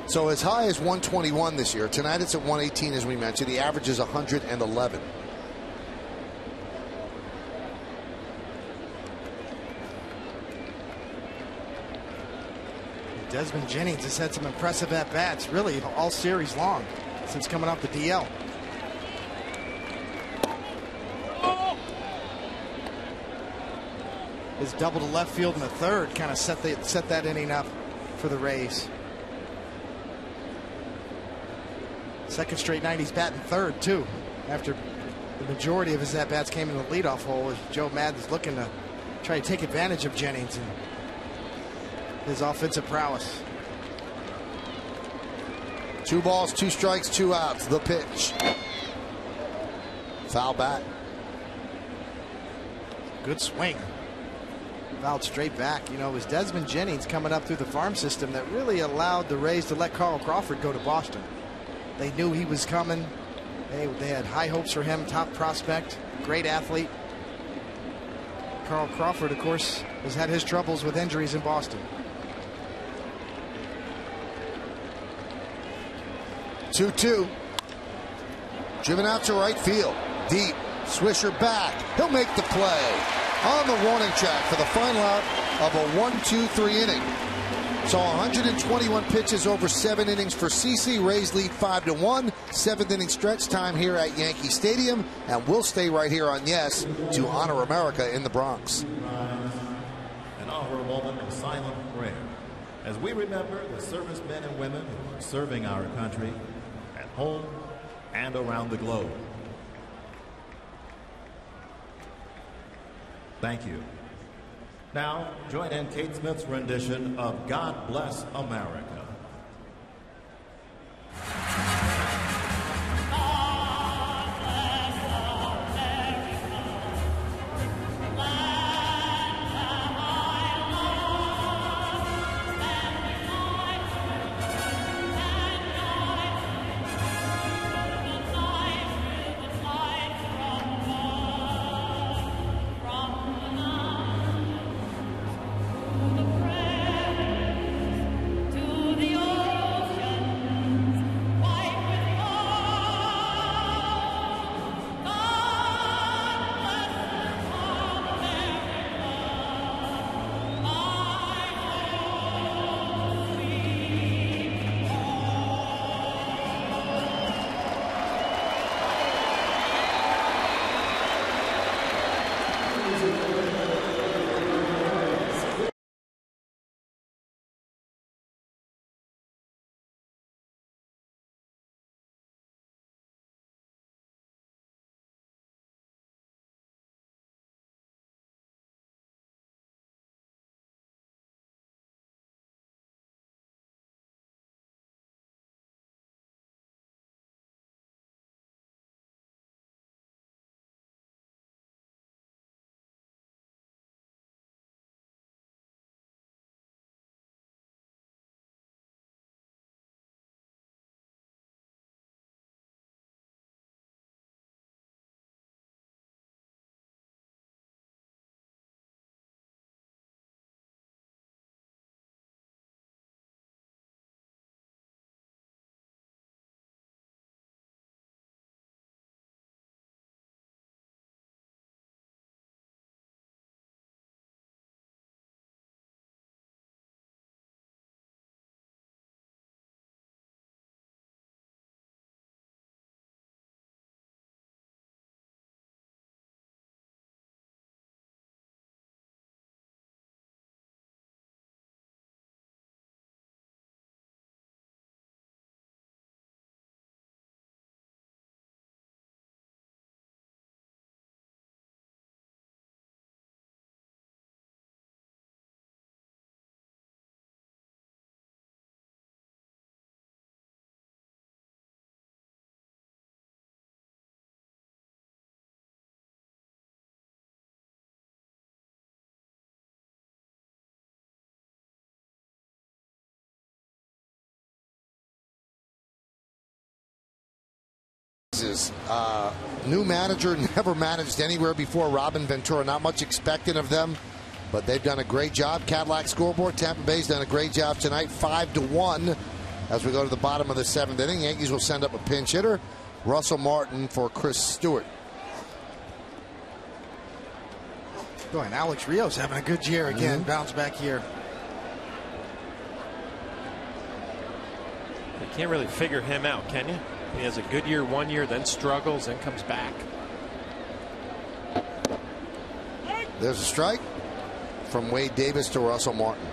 A: So as high as 121 this year. Tonight it's at 118, as we mentioned. The average is 111.
B: Desmond Jennings has had some impressive at-bats, really, all series long since coming off the DL. His double to left field in the third kind of set that inning up for the Rays. Second straight night he's batting third, too, after the majority of his at-bats came in the leadoff hole as Joe Maddon's looking to try to take advantage of Jennings and his offensive prowess.
A: 2 balls, 2 strikes, 2 outs. The pitch. Foul bat.
B: Good swing. Fouled straight back. You know, it was Desmond Jennings coming up through the farm system that really allowed the Rays to let Carl Crawford go to Boston. They knew he was coming. They had high hopes for him. Top prospect, great athlete. Carl Crawford, of course, has had his troubles with injuries in Boston.
A: 2-2. Driven out to right field. Deep. Swisher back. He'll make the play on the warning track for the final out of a 1-2-3 inning. So 121 pitches over 7 innings for CeCe. Rays lead 5-1. 7th inning stretch time here at Yankee Stadium, and we'll stay right here on Yes to honor America in the Bronx.
G: And offer a moment of silent prayer as we remember the servicemen and women who are serving our country at home and around the globe. Thank you. Now, join in Kate Smith's rendition of God Bless America.
H: To
A: surprises. New manager, never managed anywhere before. Robin Ventura, not much expected of them, but they've done a great job. Cadillac scoreboard, Tampa Bay's done a great job tonight, 5-1 as we go to the bottom of the 7th inning. Yankees will send up a pinch hitter, Russell Martin for Chris Stewart.
B: Boy, and Alex Rios having a good year again, bounce back year.
E: You can't really figure him out, can you? He has a good year one year, then struggles, then comes back.
A: There's a strike from Wade Davis to Russell Martin.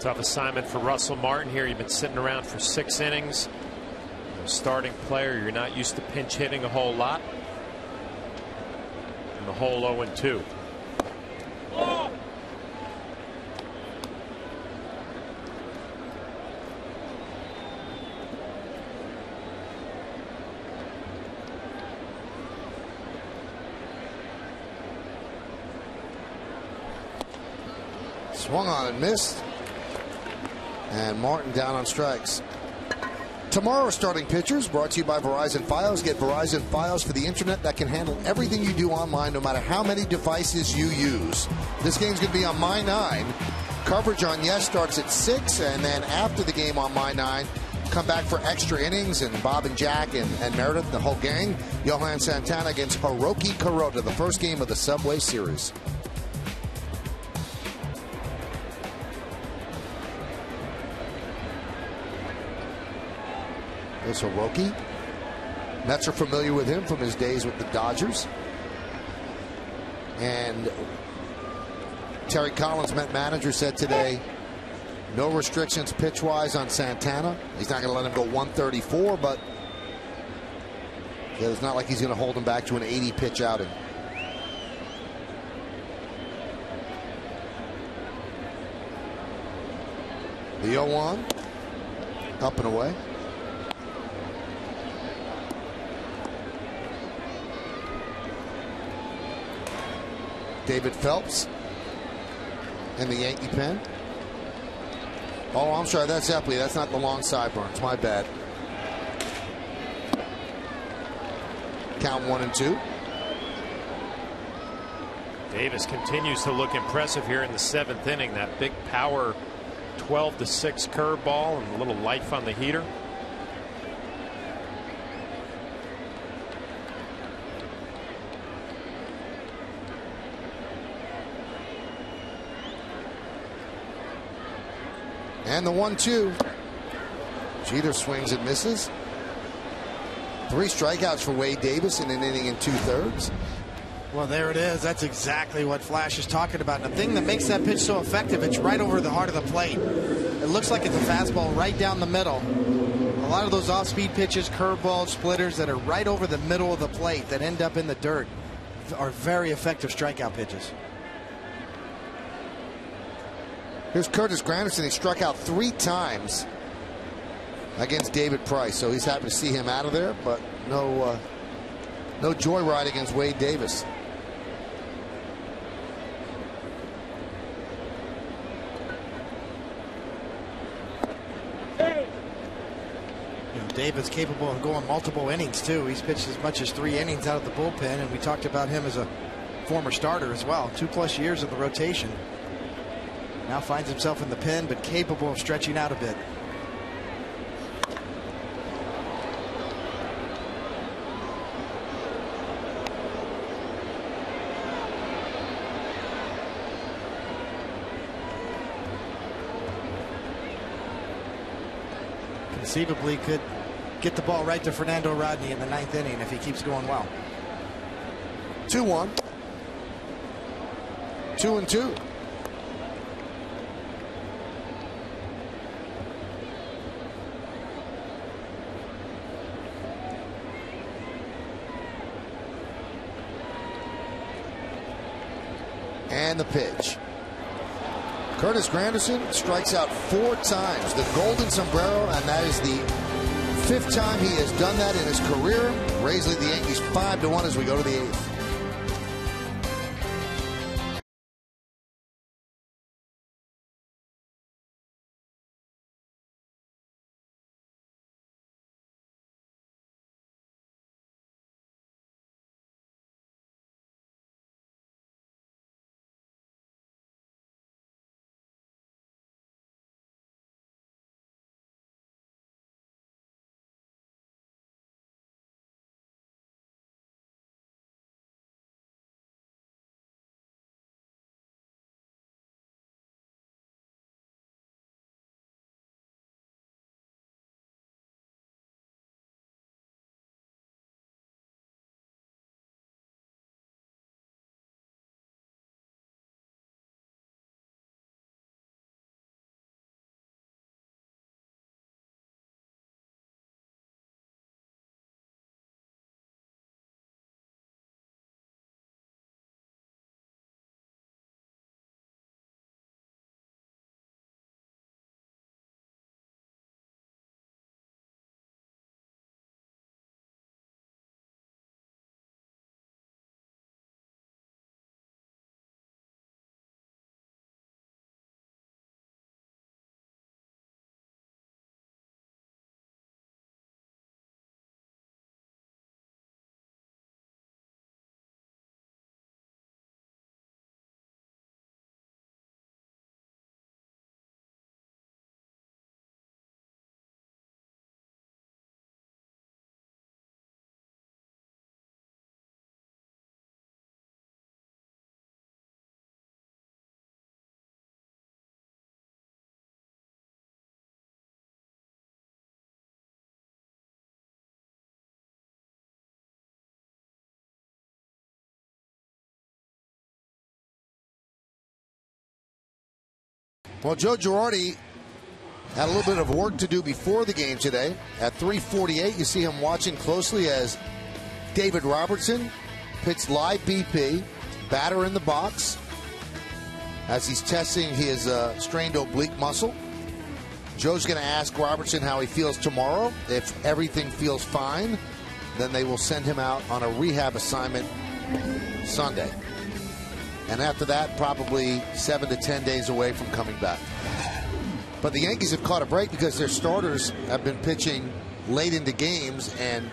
E: Tough assignment for Russell Martin here. You've been sitting around for 6 innings. You're a starting player. You're not used to pinch hitting a whole lot. And the whole 0-2.
A: Swung on and missed. And Martin down on strikes. Tomorrow's starting pitchers brought to you by Verizon Fios. Get Verizon Fios for the internet that can handle everything you do online, no matter how many devices you use. This game's going to be on My 9. Coverage on Yes starts at 6, and then after the game on My 9, come back for extra innings, and Bob and Jack and Meredith, the whole gang. Johan Santana against Hiroki Kuroda, the first game of the Subway Series. There's Hiroki. Mets are familiar with him from his days with the Dodgers. And Terry Collins, Met manager, said today, no restrictions pitch-wise on Santana. He's not going to let him go 134, but it's not like he's going to hold him back to an 80-pitch outing. The 0-1, up and away. David Phelps in the Yankee pen. Oh, I'm sorry, that's Epley. That's not the long sideburns. My bad. Count 1-2.
E: Davis continues to look impressive here in the 7th inning. That big power 12-6 curveball and a little life on the heater.
A: And the 1-2. Jeter swings and misses. 3 strikeouts for Wade Davis in an inning and 2/3.
B: Well, there it is. That's exactly what Flash is talking about. And the thing that makes that pitch so effective, it's right over the heart of the plate. It looks like it's a fastball right down the middle. A lot of those off-speed pitches, curveballs, splitters that are right over the middle of the plate that end up in the dirt are very effective strikeout pitches.
A: Here's Curtis Granderson. He struck out 3 times against David Price, so he's happy to see him out of there, but no joyride against Wade Davis.
B: David's capable of going multiple innings too. He's pitched as much as 3 innings out of the bullpen, and we talked about him as a former starter as well. 2+ years of the rotation. Now finds himself in the pen, but capable of stretching out a bit. Conceivably could get the ball right to Fernando Rodney in the 9th inning if he keeps going well.
A: 2-1. 2-2. And the pitch. Curtis Granderson strikes out 4 times. The golden sombrero, and that is the 5th time he has done that in his career. Rays lead the Yankees 5-1 as we go to the 8th. Well, Joe Girardi had a little bit of work to do before the game today. At 3:48, you see him watching closely as David Robertson pitched live BP, batter in the box, as he's testing his strained oblique muscle. Joe's going to ask Robertson how he feels tomorrow. If everything feels fine, then they will send him out on a rehab assignment Sunday. And after that, probably 7 to 10 days away from coming back. But the Yankees have caught a break because their starters have been pitching late into games, and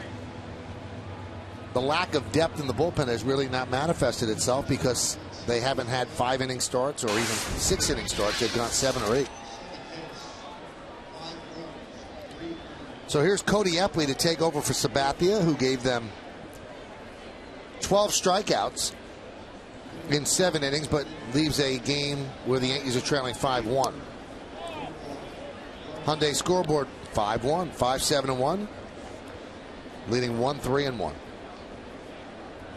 A: the lack of depth in the bullpen has really not manifested itself because they haven't had 5-inning starts or even 6-inning starts. They've gone 7 or 8. So here's Cody Epley to take over for Sabathia, who gave them 12 strikeouts in 7 innings, but leaves a game where the Yankees are trailing 5-1. Hyundai scoreboard 5-1, 5-7-1, leading 1-3-1.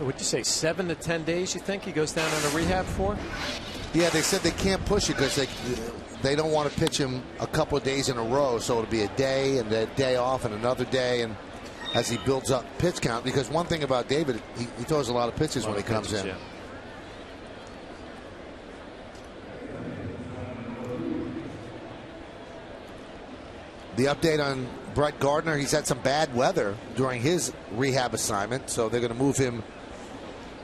E: Would you say 7 to 10 days? You think he goes down on a rehab for?
A: Yeah, they said they can't push it because they don't want to pitch him a couple of days in a row, so it'll be a day and a day off and another day, and as he builds up pitch count. Because one thing about David, he throws a lot of pitches when he comes in.
E: Yeah.
A: The update on Brett Gardner, he's had some bad weather during his rehab assignment, so they're going to move him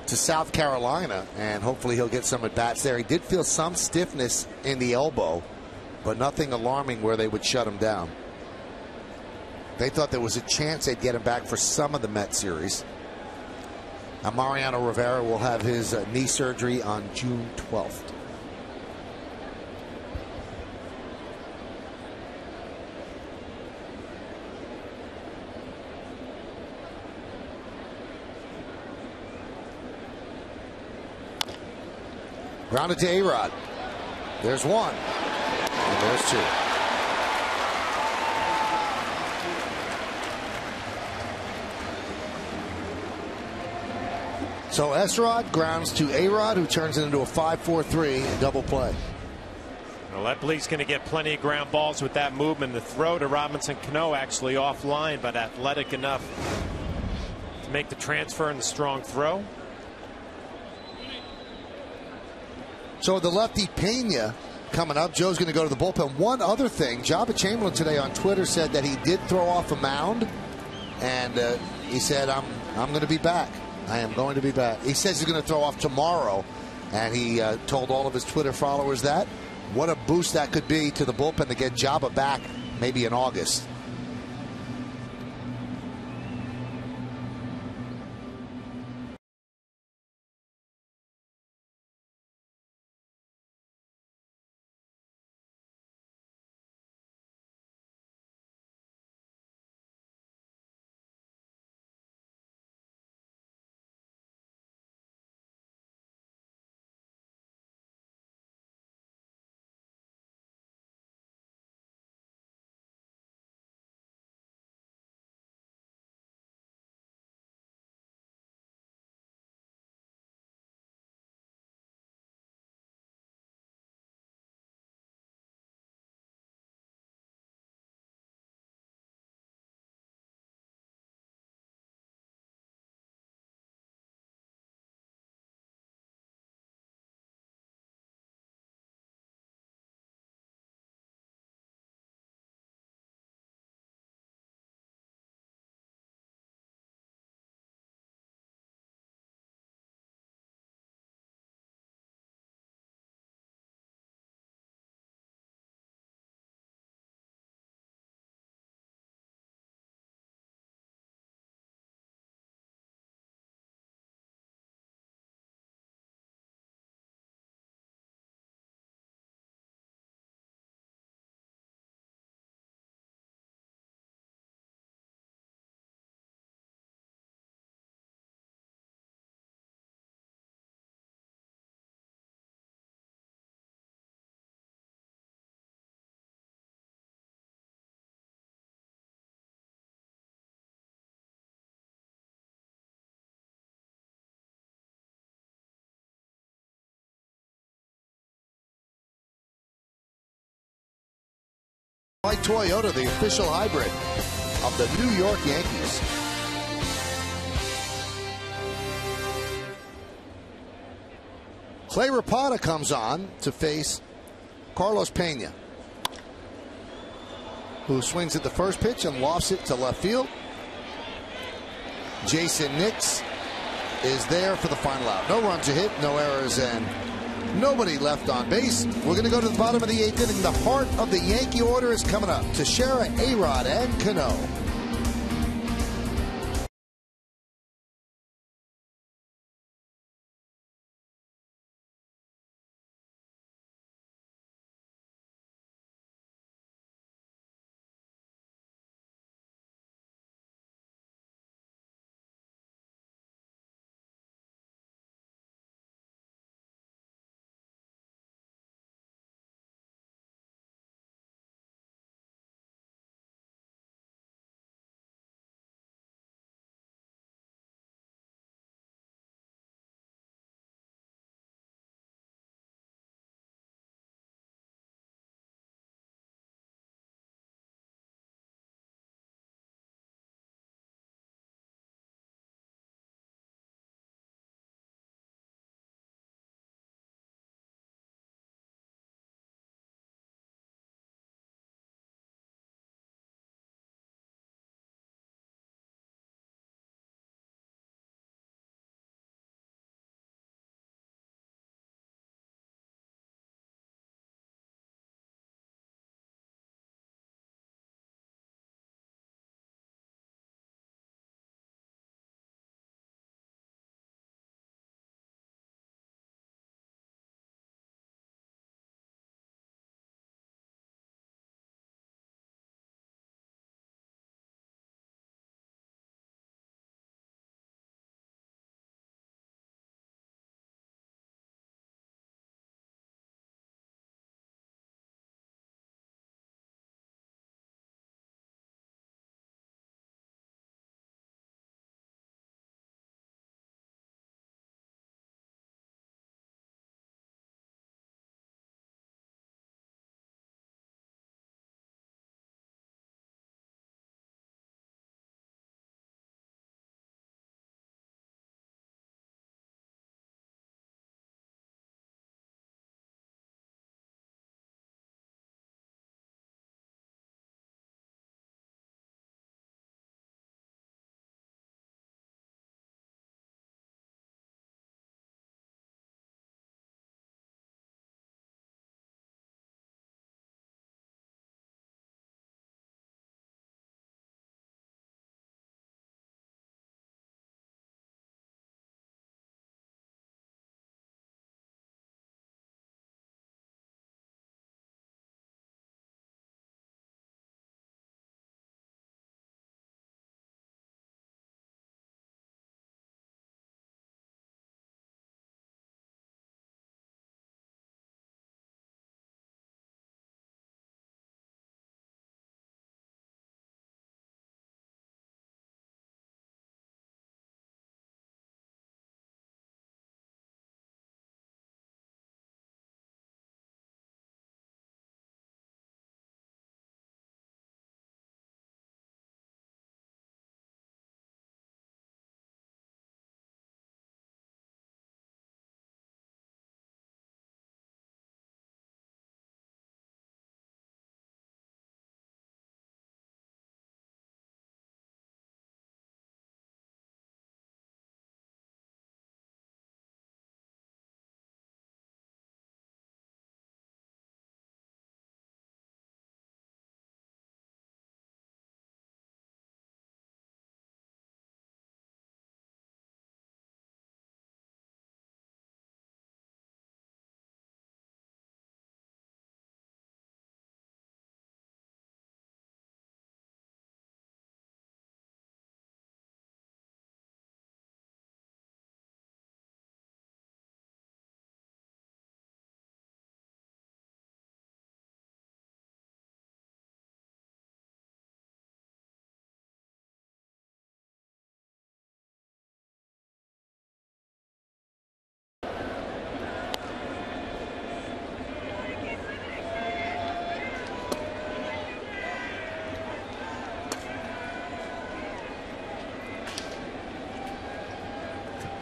A: to South Carolina, and hopefully he'll get some at-bats there. He did feel some stiffness in the elbow, but nothing alarming where they would shut him down. They thought there was a chance they'd get him back for some of the Met series. Now, Mariano Rivera will have his knee surgery on June 12th. Grounded to A-Rod. There's one. And there's two. So S-Rod grounds to A-Rod, who turns it into a 5-4-3 double play.
E: Well, Epley's going to get plenty of ground balls with that movement. The throw to Robinson Cano actually offline, but athletic enough to make the transfer and the strong throw.
A: So the lefty Pena coming up. Joe's going to go to the bullpen. One other thing, Jabba Chamberlain today on Twitter said that he did throw off a mound, and he said, I'm going to be back. I am going to be back. He says he's going to throw off tomorrow, and he told all of his Twitter followers that. What a boost that could be to the bullpen to get Jabba back maybe in August. Like Toyota, the official hybrid of the New York Yankees. Clay Rapata comes on to face Carlos Pena, who swings at the first pitch and lofts it to left field. Jason Nix is there for the final out. No runs a hit, no errors, and nobody left on base. We're going to go to the bottom of the 8th inning. The heart of the Yankee order is coming up. Teixeira, A-Rod, and Cano.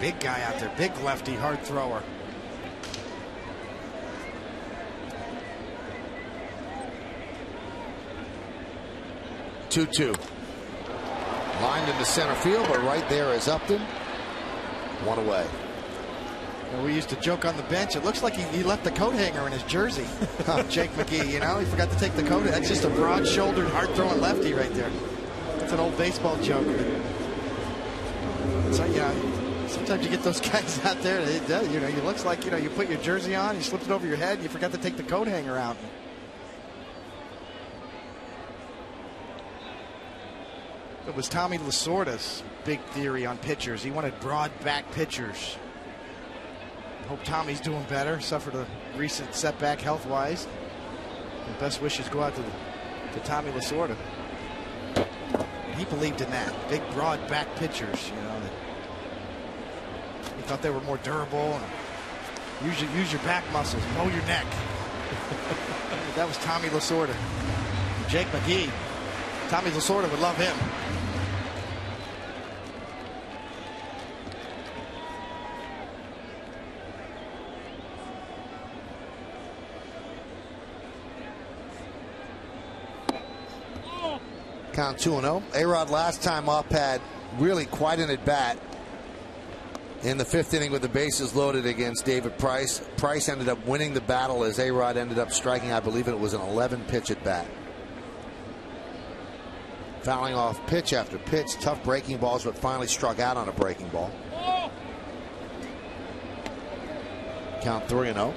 B: Big guy out there, big lefty, hard thrower.
A: Two-two. Lined into center field, but right there is Upton. One away.
B: And we used to joke on the bench. It looks like he left the coat hanger in his jersey. Jake McGee, you know, he forgot to take the coat. That's just a broad-shouldered, hard-throwing lefty right there. That's an old baseball joke. So yeah, sometimes you get those guys out there. You know, it looks like, you know, you put your jersey on, you slipped it over your head, and you forgot to take the coat hanger out. It was Tommy Lasorda's big theory on pitchers. He wanted broad back pitchers. Hope Tommy's doing better. Suffered a recent setback health-wise. And best wishes go out to Tommy Lasorda. He believed in that. Big broad back pitchers, you know. He thought they were more durable. And use your back muscles. Mow your neck. That was Tommy Lasorda. Jake McGee. Tommy Lasorda would love him.
A: Count 2-0. A-Rod last time up had really quite an at-bat in the 5th inning with the bases loaded against David Price. Price ended up winning the battle as A-Rod ended up striking, I believe it was an 11-pitch at-bat. Fouling off pitch after pitch. Tough breaking balls, but finally struck out on a breaking ball. Count 3-0.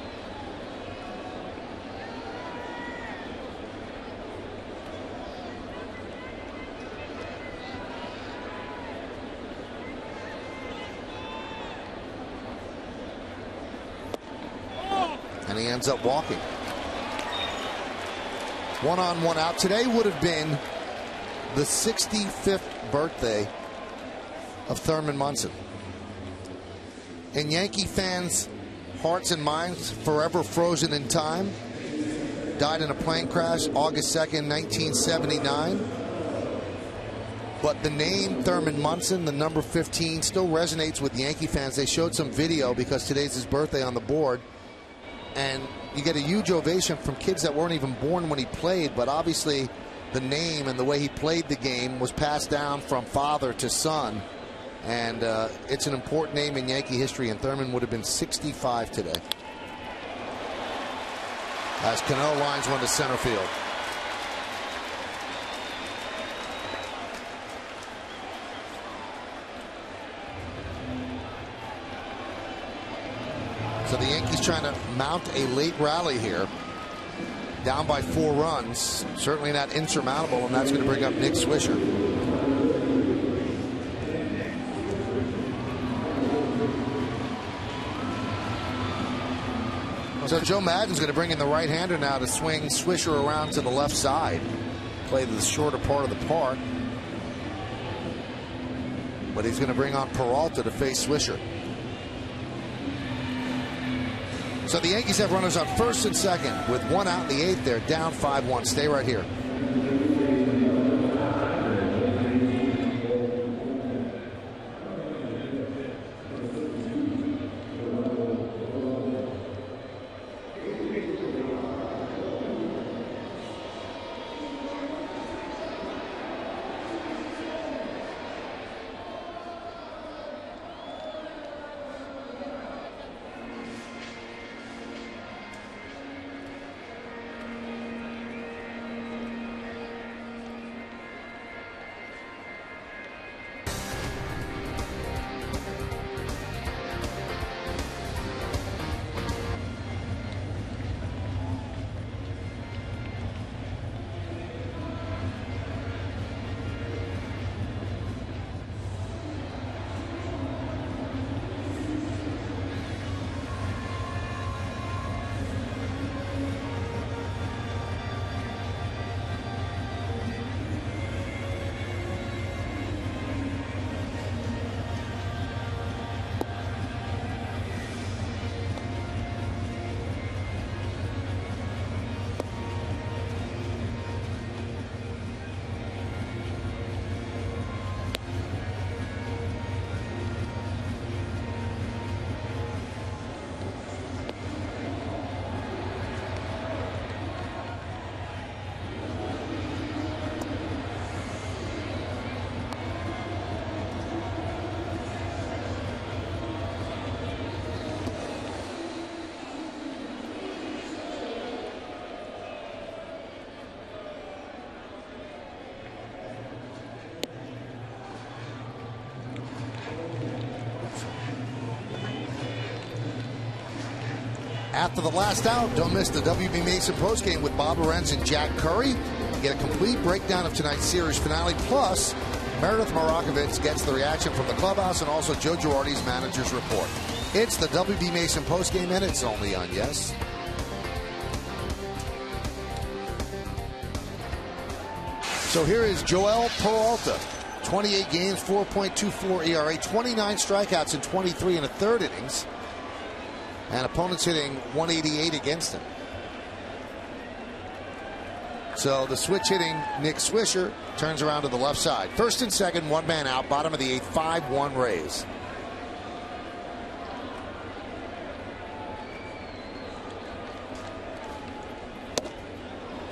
A: And he ends up walking. 1 on, 1 out. Today would have been the 65th birthday of Thurman Munson. In Yankee fans' hearts and minds, forever frozen in time. Died in a plane crash August 2nd, 1979. But the name Thurman Munson, the number 15, still resonates with Yankee fans. They showed some video because today's his birthday on the board. And you get a huge ovation from kids that weren't even born when he played, but obviously the name and the way he played the game was passed down from father to son. And it's an important name in Yankee history, and Thurman would have been 65 today. As Cano lines one to center field. So the Yankees trying to mount a late rally here. Down by 4 runs. Certainly not insurmountable, and that's going to bring up Nick Swisher. So Joe Maddon's going to bring in the right-hander now to swing Swisher around to the left side. Play the shorter part of the park. But he's going to bring on Peralta to face Swisher. So the Yankees have runners on first and second with 1 out in the 8th. They're down 5-1. Stay right here. After the last out, don't miss the WB Mason postgame with Bob Lorenz and Jack Curry. Get a complete breakdown of tonight's series finale. Plus, Meredith Morakovitz gets the reaction from the clubhouse and also Joe Girardi's manager's report. It's the WB Mason postgame, and it's only on Yes. So here is Joel Peralta. 28 games, 4.24 ERA, 29 strikeouts in 23 and a third innings. And opponents hitting 188 against him. So the switch hitting Nick Swisher turns around to the left side. First and second, one man out, bottom of the eighth, 5-1 Rays.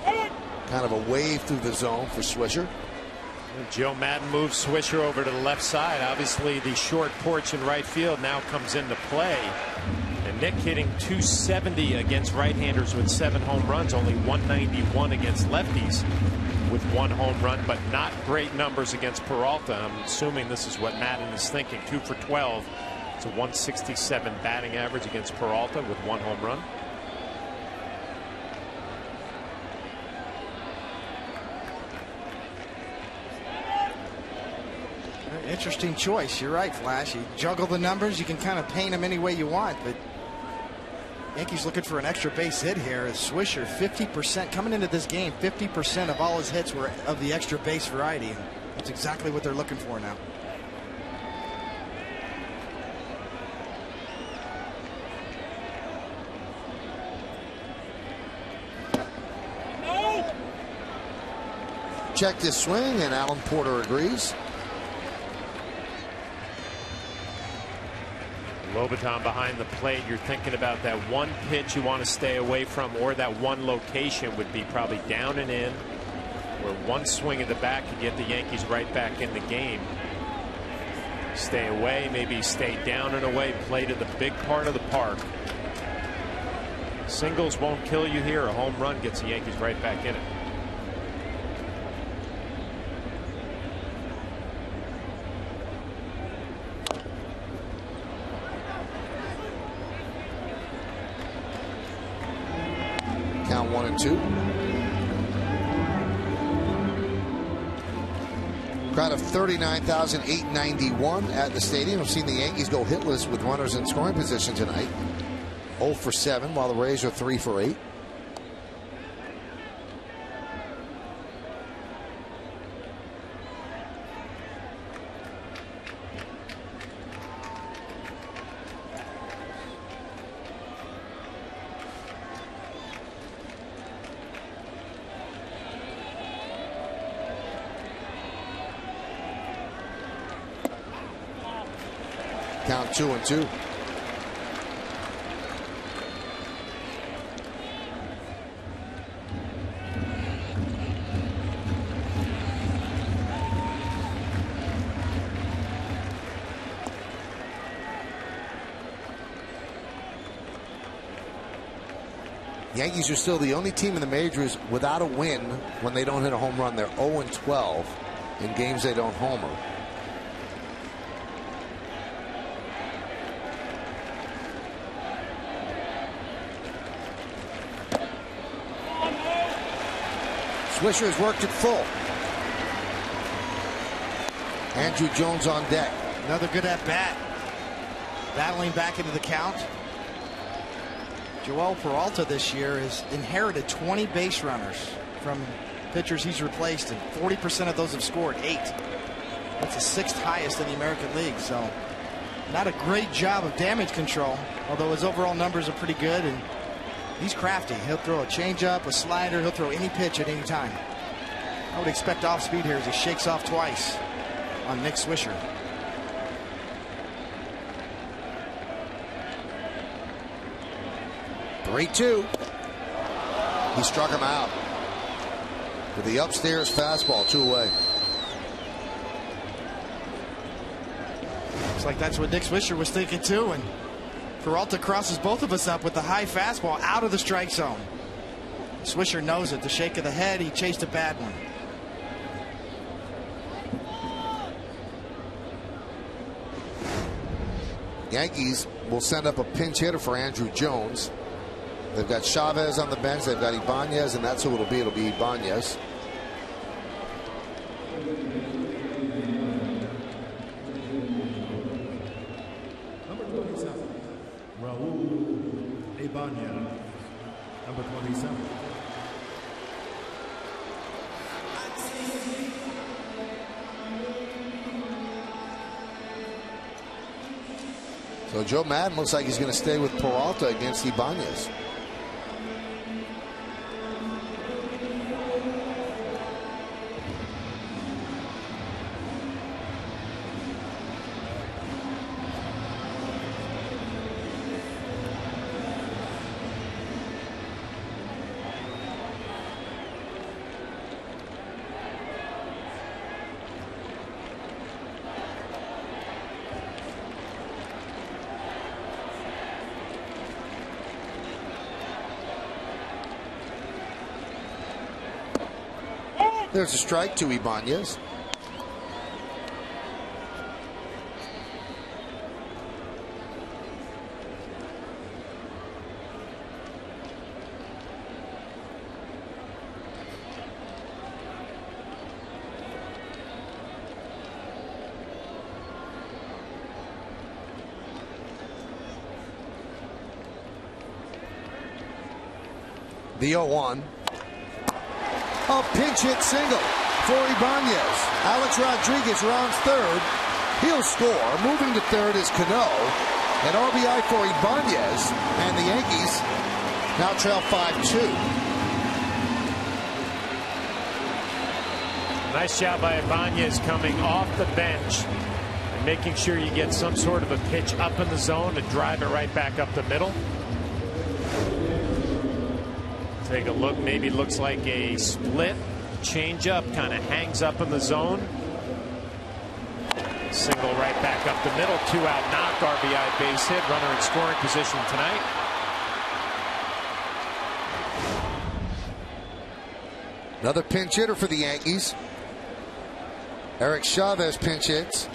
A: Kind of a wave through the zone for Swisher.
E: Joe Madden moves Swisher over to the left side. Obviously, the short porch in right field now comes into play. And Nick hitting .270 against right-handers with 7 home runs, only .191 against lefties with 1 home run, but not great numbers against Peralta. I'm assuming this is what Madden is thinking. 2 for 12. It's a .167 batting average against Peralta with 1 home run.
B: Interesting choice. You're right, Flash. You juggle the numbers. You can kind of paint them any way you want, but Yankees looking for an extra base hit here. Swisher, 50% coming into this game. 50% of all his hits were of the extra base variety. And that's exactly what they're looking for now.
A: Checked his swing, and Alan Porter agrees.
E: Lobaton behind the plate. You're thinking about that one pitch you want to stay away from, or that one location would be probably down and in, where one swing at the bat could get the Yankees right back in the game. Stay away, maybe stay down and away. Play to the big part of the park. Singles won't kill you here. A home run gets the Yankees right back in it.
A: Count 1-2. Crowd of 39,891 at the stadium. I've seen the Yankees go hitless with runners in scoring position tonight. 0 for 7, while the Rays are 3 for 8. Count 2-2. Yankees are still the only team in the majors without a win when they don't hit a home run. They're 0-12 in games they don't homer. Swisher has worked it full. Andrew Jones on deck.
B: Another good at bat. Battling back into the count. Joel Peralta this year has inherited 20 base runners from pitchers he's replaced, and 40% of those have scored 8. That's the 6th highest in the American League. So not a great job of damage control, although his overall numbers are pretty good. And he's crafty. He'll throw a changeup, a slider. He'll throw any pitch at any time. I would expect off speed here as he shakes off twice on Nick Swisher.
A: Three-2. He struck him out with the upstairs fastball, 2 away.
B: Looks like that's what Nick Swisher was thinking too, and Peralta crosses both of us up with the high fastball out of the strike zone. Swisher knows it. The shake of the head, he chased a bad one.
A: Yankees will send up a pinch hitter for Andrew Jones. They've got Chavez on the bench. They've got Ibanez, and that's who it'll be. It'll be Ibanez.
G: Number 27, Raul Ibanez. Number 27.
A: So Joe Madden looks like he's going to stay with Peralta against Ibanez. There's a strike to Ibanez. The 0-1. A pinch hit single for Ibanez. Alex Rodriguez rounds third. He'll score. Moving to third is Cano. An RBI for Ibanez. And the Yankees now trail 5-2.
E: Nice job by Ibanez coming off the bench and making sure you get some sort of a pitch up in the zone to drive it right back up the middle. Take a look. Maybe looks like a split changeup, kind of hangs up in the zone. Single right back up the middle. 2-out knock. RBI base hit. Runner in scoring position tonight.
A: Another pinch hitter for the Yankees. Eric Chavez pinch hits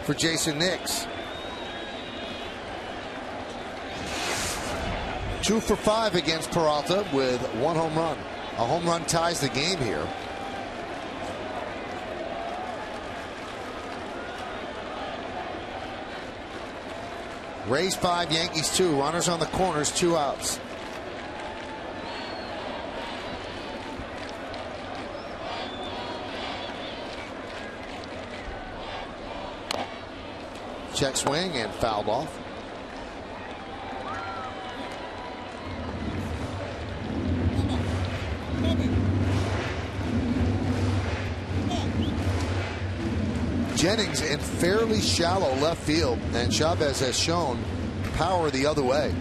A: for Jason Nix. 2 for 5 against Peralta with 1 home run. A home run ties the game here. Rays 5, Yankees 2. Runners on the corners, 2 outs. Check swing and fouled off. Jennings in fairly shallow left field, and Chavez has shown power the other way.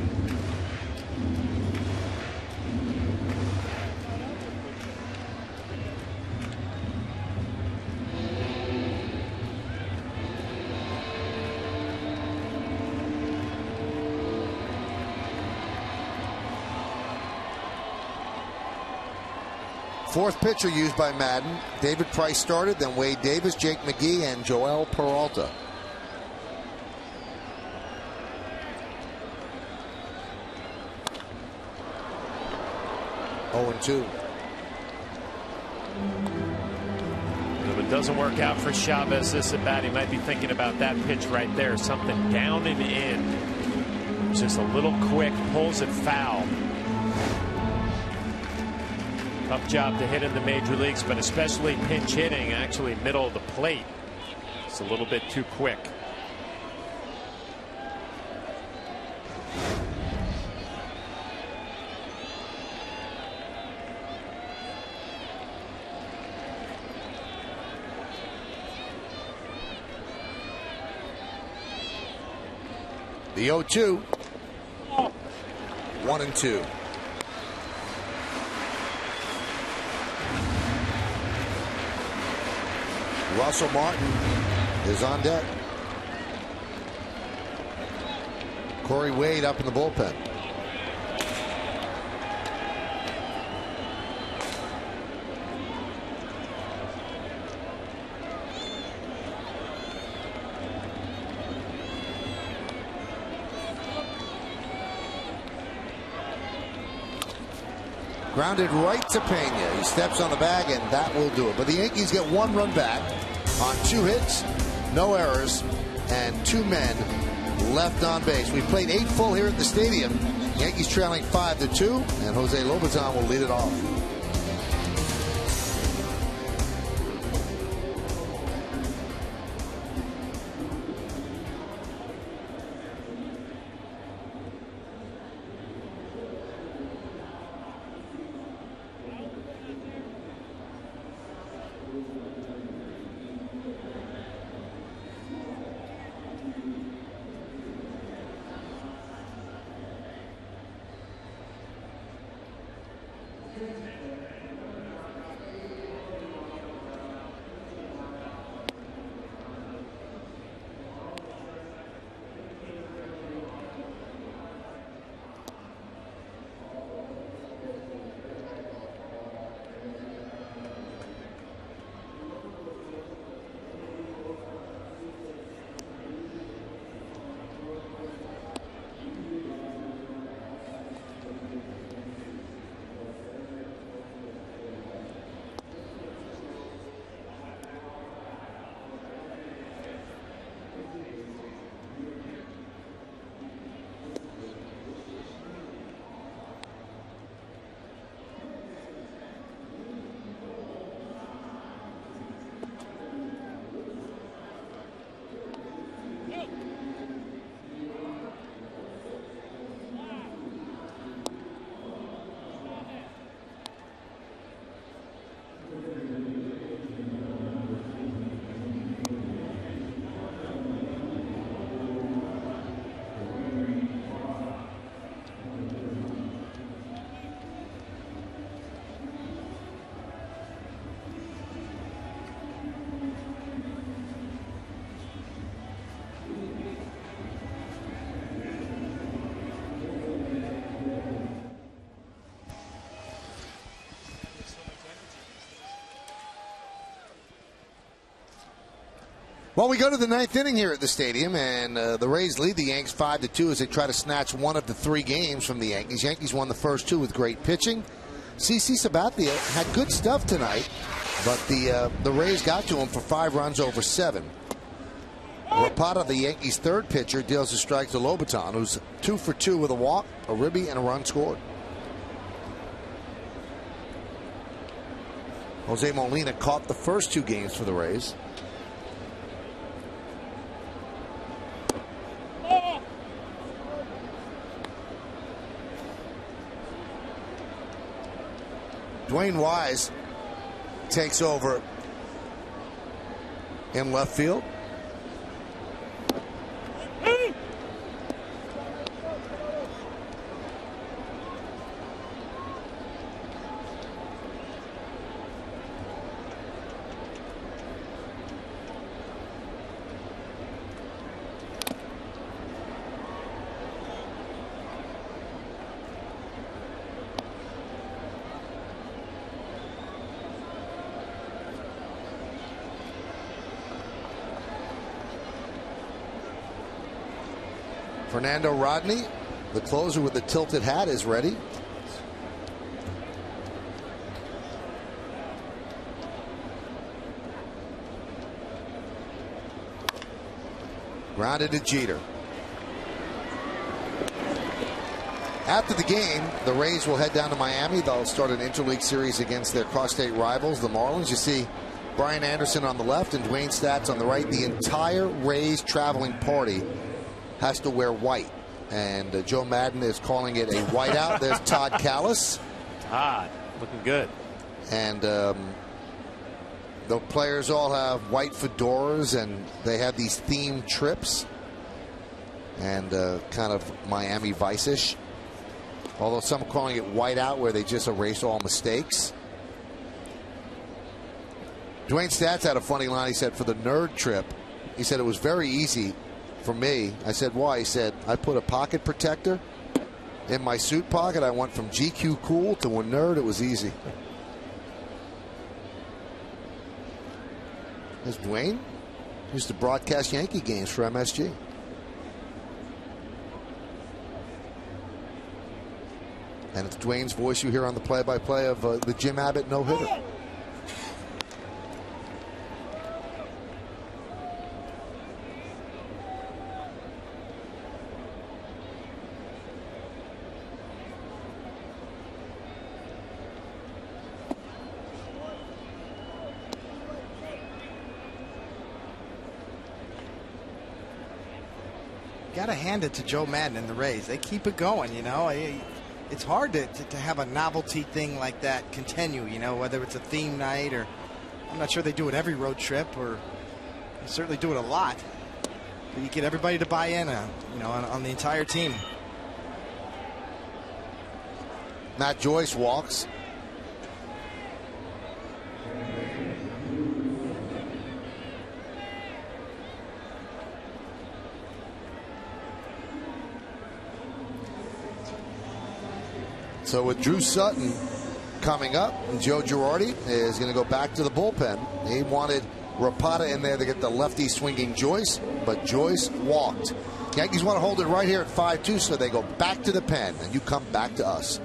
A: Fourth pitcher used by Madden. David Price started, then Wade Davis, Jake McGee, and Joel Peralta. Oh, 2.
E: If it doesn't work out for Chavez this at bat, he might be thinking about that pitch right there. Something down and in. Just a little quick, pulls it foul. Tough job to hit in the major leagues, but especially pinch hitting, actually middle of the plate. It's a little bit too quick.
A: The 0-2. 1-2. Russell Martin is on deck. Corey Wade up in the bullpen. Grounded right to Pena. He steps on the bag, and that will do it. But the Yankees get 1 run back on 2 hits, no errors, and 2 men left on base. We played 8 full here at the stadium. Yankees trailing 5-2, and Jose Lobaton will lead it off. Well, we go to the 9th inning here at the stadium, and the Rays lead the Yanks 5-2 as they try to snatch one of the 3 games from the Yankees. Yankees won the first 2 with great pitching. CC Sabathia had good stuff tonight, but the Rays got to him for 5 runs over 7. Rapata, the Yankees' 3rd pitcher, deals a strike to Lobaton, who's 2 for 2 with a walk, a ribby, and a run scored. Jose Molina caught the first 2 games for the Rays. Dwayne Wise takes over in left field. Fernando Rodney, the closer with the tilted hat, is ready. Grounded to Jeter. After the game, the Rays will head down to Miami. They'll start an interleague series against their cross-state rivals, the Marlins. You see Brian Anderson on the left and Dwayne Stats on the right. The entire Rays traveling party has to wear white, and Joe Madden is calling it a whiteout. There's Todd Callis.
E: Todd, looking good.
A: And the players all have white fedoras, and they have these themed trips, and kind of Miami Vice-ish. Although some are calling it whiteout, where they just erase all mistakes. Dwayne Stats had a funny line. He said, for the nerd trip, he said it was very easy for me. I said, why? He said, I put a pocket protector in my suit pocket. I went from GQ cool to a nerd. It was easy. There's Dwayne. He used to broadcast Yankee games for MSG. And it's Dwayne's voice you hear on the play-by-play of the Jim Abbott no-hitter.
B: Got to hand it to Joe Madden and the Rays. They keep it going, you know. It's hard to have a novelty thing like that continue, you know, whether it's a theme night or I'm not sure they do it every road trip, or they certainly do it a lot. But you get everybody to buy in, you know, on the entire team.
A: Matt Joyce walks. So with Drew Sutton coming up, Joe Girardi is going to go back to the bullpen. He wanted Rapata in there to get the lefty swinging Joyce, but Joyce walked. Yankees want to hold it right here at 5-2, so they go back to the pen, and you come back to us.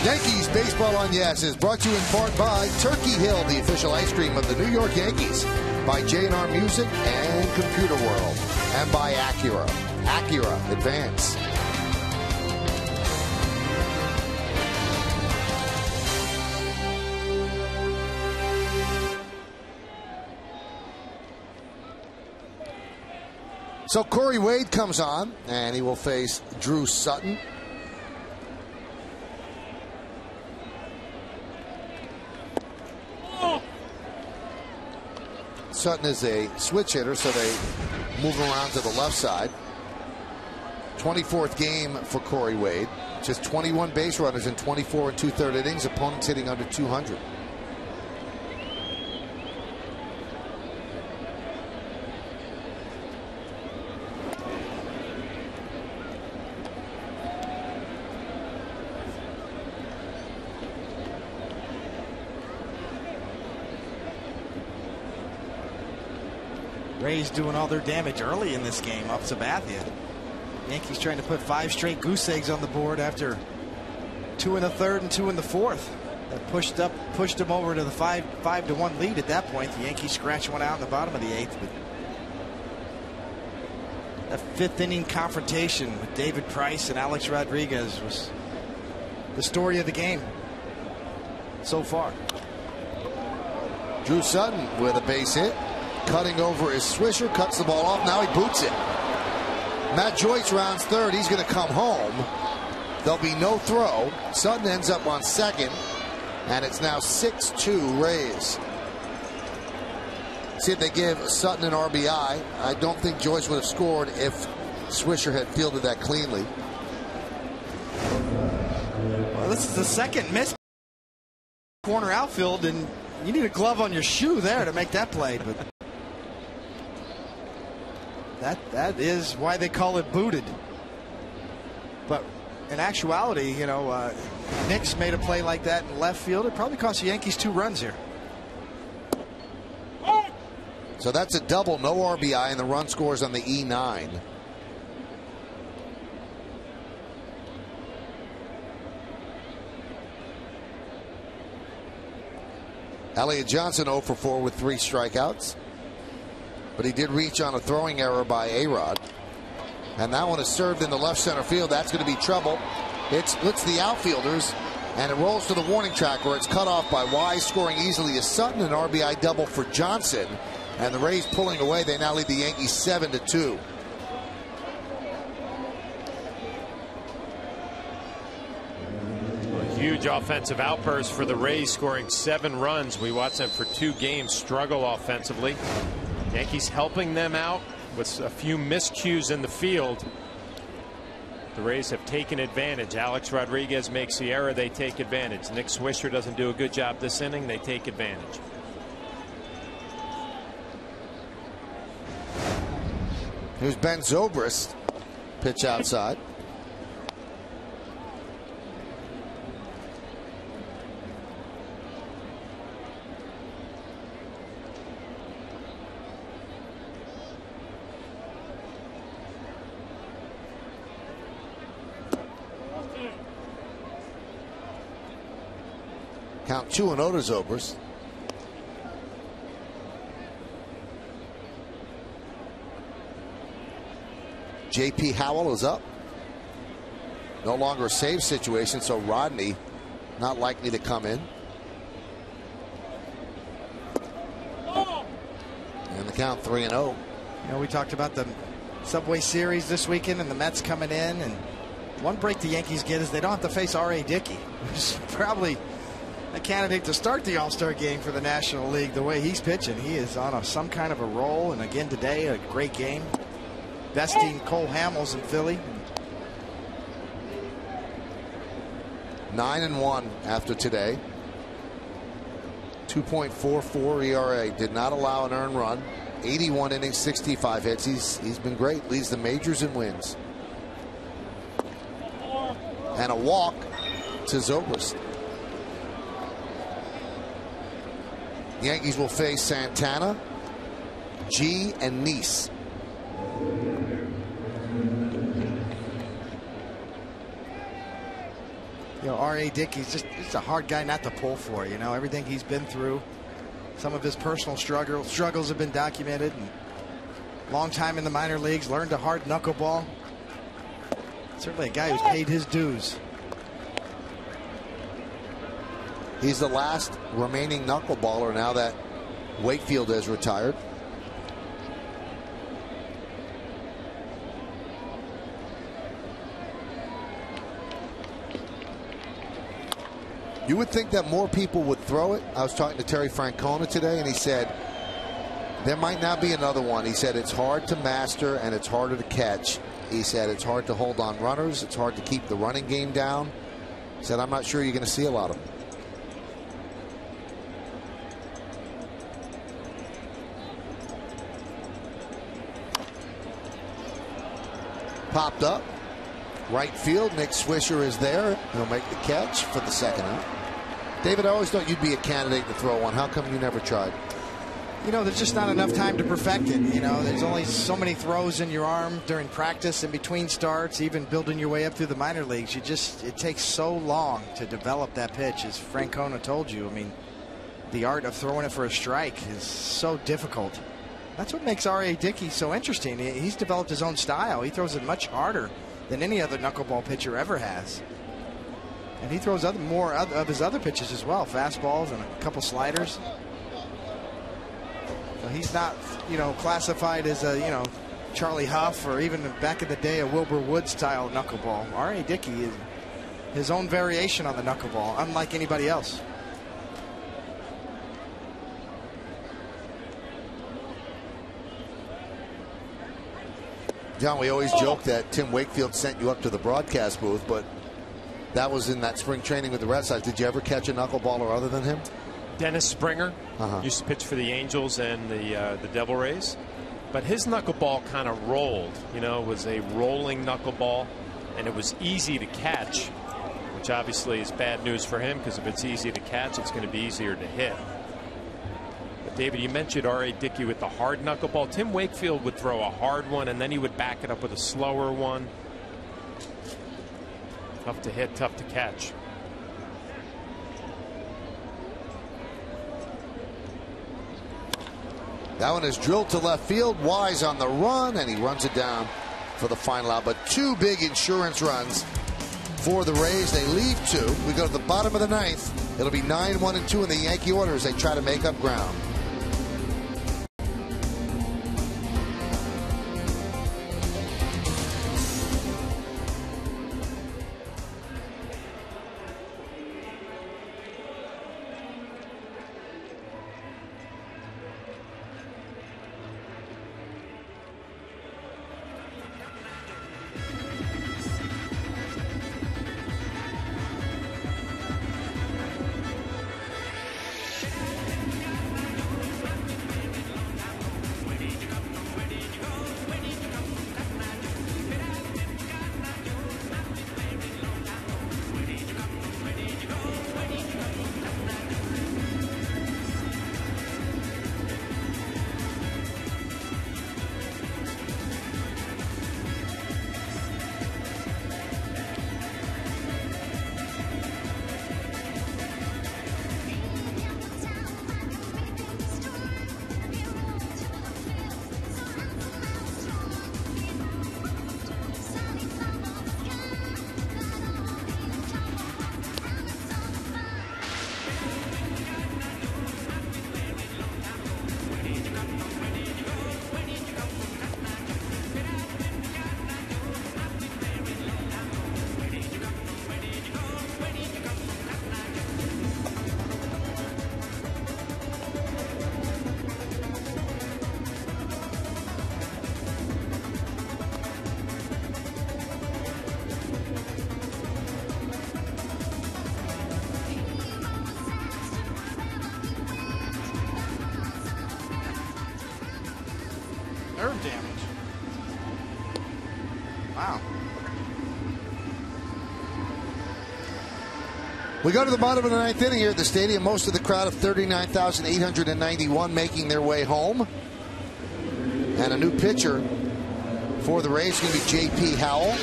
A: Yankees Baseball on Yes is brought to you in part by Turkey Hill, the official ice cream of the New York Yankees, by J&R Music and Computer World, and by Acura. Acura Advance. So Corey Wade comes on, and he will face Drew Sutton. Sutton is a switch hitter, so they move him around to the left side. 24th game for Corey Wade. Just 21 base runners in 24 and 2/3 innings. Opponents hitting under 200.
B: Rays doing all their damage early in this game up Sabathia. Yankees trying to put 5 straight goose eggs on the board after 2 in the 3rd and 2 in the 4th. That pushed them over to the 5-1 lead at that point. The Yankees scratched one out in the bottom of the 8th. But that 5th inning confrontation with David Price and Alex Rodriguez was the story of the game so far.
A: Drew Sutton with a base hit. Cutting over his Swisher, cuts the ball off. Now he boots it. Matt Joyce rounds third. He's going to come home. There'll be no throw. Sutton ends up on second. And it's now 6-2 Rays. See if they give Sutton an RBI. I don't think Joyce would have scored if Swisher had fielded that cleanly.
B: Well, this is the second miss corner outfield, and you need a glove on your shoe there to make that play. But that is why they call it booted. But in actuality, you know, Nix made a play like that in left field. It probably cost the Yankees 2 runs here.
A: So that's a double, no RBI, and the run scores on the E9. Elliott Johnson 0 for 4 with 3 strikeouts. But he did reach on a throwing error by A-Rod. And that one is served in the left center field. That's going to be trouble. It splits the outfielders, and it rolls to the warning track where it's cut off by Wise, scoring easily as Sutton, an RBI double for Johnson. And the Rays pulling away. They now lead the Yankees 7-2.
E: A huge offensive outburst for the Rays, scoring 7 runs. We watched them for 2 games struggle offensively. Yankees helping them out with a few miscues in the field. The Rays have taken advantage. Alex Rodriguez makes the error. They take advantage. Nick Swisher doesn't do a good job this inning. They take advantage.
A: Here's Ben Zobrist. Pitch outside. Count 2-0 to Zobrist. J.P. Howell is up. No longer a save situation, so Rodney not likely to come in. And the count 3-0.
B: You know, we talked about the Subway Series this weekend and the Mets coming in, and one break the Yankees get is they don't have to face R.A. Dickey, who's probably a candidate to start the All-Star game for the National League. The way he's pitching, he is on some kind of a roll, and again today a great game, besting Cole Hamels in Philly.
A: 9-1 after today. 2.44 ERA. Did not allow an earned run. 81 innings, 65 hits. He's been great. Leads the majors in wins. And a walk to Zobrist. Yankees will face Santana, G, and Neese.
B: You know, R.A. Dickey's just a hard guy not to pull for. You know, everything he's been through. Some of his personal struggles have been documented. And long time in the minor leagues, learned a hard knuckleball. Certainly a guy who's paid his dues.
A: He's the last remaining knuckleballer now that Wakefield has retired. You would think that more people would throw it. I was talking to Terry Francona today, and he said there might not be another one. He said it's hard to master and it's harder to catch. He said it's hard to hold on runners. It's hard to keep the running game down. He said I'm not sure you're going to see a lot of them. Popped up. Right field. Nick Swisher is there. He'll make the catch for the second out. David, I always thought you'd be a candidate to throw one. How come you never tried?
B: You know, there's just not enough time to perfect it. You know, there's only so many throws in your arm during practice and between starts, even building your way up through the minor leagues. It takes so long to develop that pitch, as Francona told you. I mean, the art of throwing it for a strike is so difficult. That's what makes R.A. Dickey so interesting. He's developed his own style. He throws it much harder than any other knuckleball pitcher ever has. And he throws more of his other pitches as well, fastballs and a couple sliders. So he's not, you know, classified as a, you know, Charlie Huff or even back in the day a Wilbur Wood style knuckleball. R.A. Dickey is his own variation on the knuckleball, unlike anybody else.
A: John, we always joke that Tim Wakefield sent you up to the broadcast booth, but that was in that spring training with the Red Sox. Did you ever catch a knuckleballer other than him?
E: Dennis Springer used to pitch for the Angels and the Devil Rays. But his knuckleball kind of rolled. You know, it was a rolling knuckleball, and it was easy to catch, which obviously is bad news for him, because if it's easy to catch, it's going to be easier to hit. But David, you mentioned R.A. Dickey with the hard knuckleball. Tim Wakefield would throw a hard one, and then he would back it up with a slower one. Tough to hit, tough to catch.
A: That one is drilled to left field. Wise on the run, and he runs it down for the final out. But two big insurance runs for the Rays. They leave two. We go to the bottom of the ninth. It'll be 9-1-2 in the Yankee order as they try to make up ground.
B: Nerve damage. Wow.
A: We go to the bottom of the ninth inning here at the stadium. Most of the crowd of 39,891 making their way home. And a new pitcher for the Rays is going to be J.P. Howell.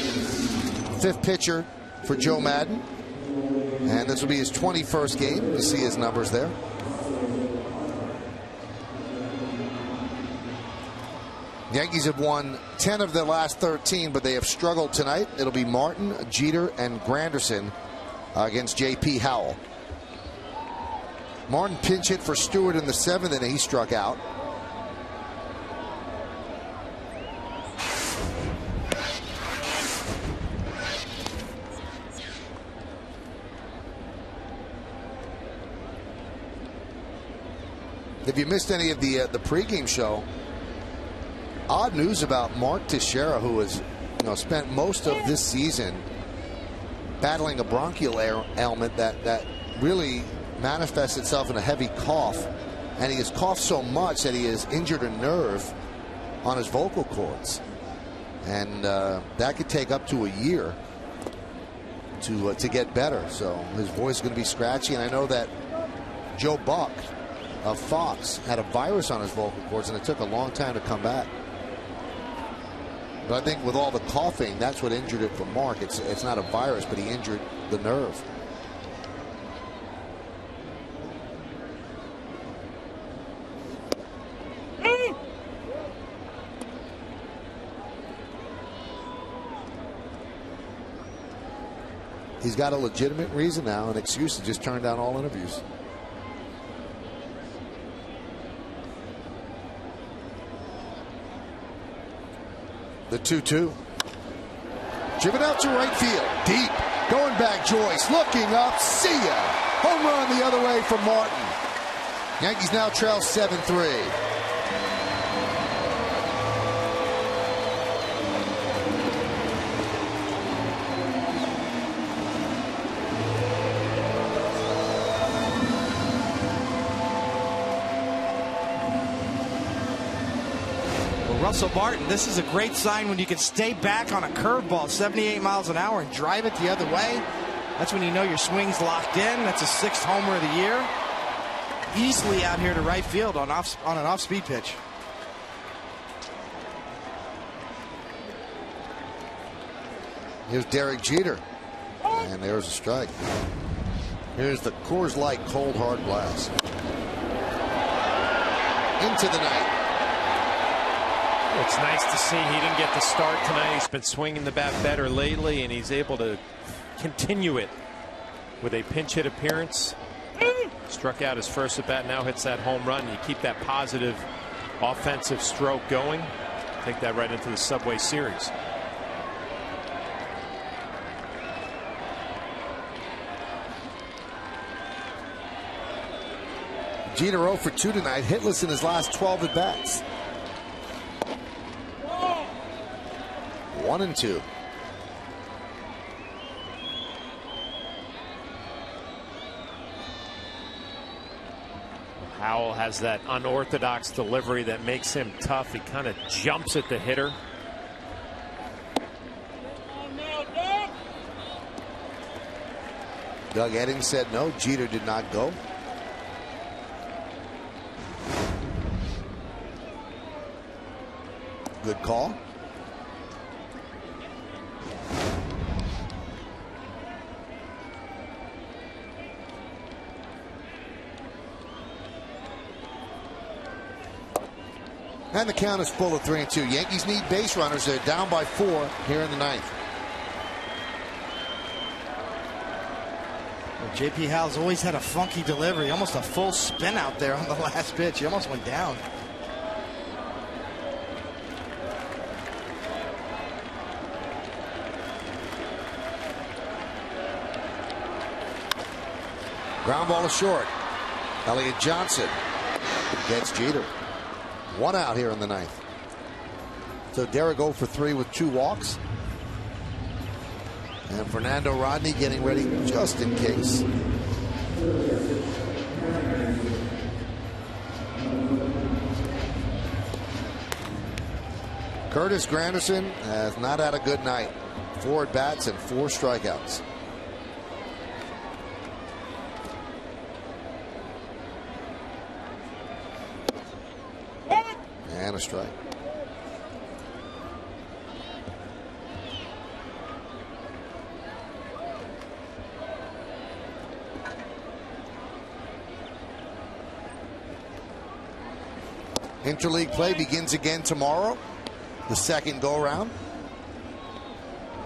A: Fifth pitcher for Joe Madden. And this will be his 21st game. You see his numbers there. Yankees have won 10 of their last 13, but they have struggled tonight. It'll be Martin, Jeter, and Granderson against J.P. Howell. Martin pinch hit for Stewart in the 7th inning. He struck out. If you missed any of the pregame show, odd news about Mark Teixeira, who has spent most of this season battling a bronchial ailment that really manifests itself in a heavy cough, and he has coughed so much that he has injured a nerve on his vocal cords, and that could take up to a year to get better. So his voice is going to be scratchy, and I know that Joe Buck of Fox had a virus on his vocal cords, and it took a long time to come back. But I think with all the coughing, that's what injured it for Mark. It's not a virus, but he injured the nerve. He's got a legitimate reason now, an excuse to just turn down all interviews. The 2-2. Driven out to right field. Deep. Going back, Joyce. Looking up. See ya. Home run the other way from Martin. Yankees now trail 7-3.
B: Russell Martin, this is a great sign when you can stay back on a curveball 78 miles an hour and drive it the other way. That's when you know your swing's locked in. That's a 6th homer of the year. Easily out here to right field on an off-speed pitch.
A: Here's Derek Jeter. And there's a strike. Here's the Coors Light cold hard blast. Into the night.
E: It's nice to see he didn't get the start tonight. He's been swinging the bat better lately, and he's able to continue it with a pinch hit appearance. Struck out his first at bat, now hits that home run. You keep that positive offensive stroke going. Take that right into the Subway Series.
A: Jeter 0 for 2 tonight, hitless in his last 12 at bats. 1-2.
E: Howell has that unorthodox delivery that makes him tough. He kind of jumps at the hitter.
A: Doug Eddings said no. Jeter did not go. Good call. And the count is full of 3-2. Yankees need base runners. They're down by 4 here in the 9th.
B: Well, J.P. Howell's always had a funky delivery, almost a full spin out there on the last pitch. He almost went down.
A: Ground ball is short. Elliott Johnson gets Jeter. 1 out here in the 9th. So Derek 0 for 3 with 2 walks. And Fernando Rodney getting ready just in case. Curtis Granderson has not had a good night. 4 at bats and 4 strikeouts. And a strike. Interleague play begins again tomorrow. The second go-around.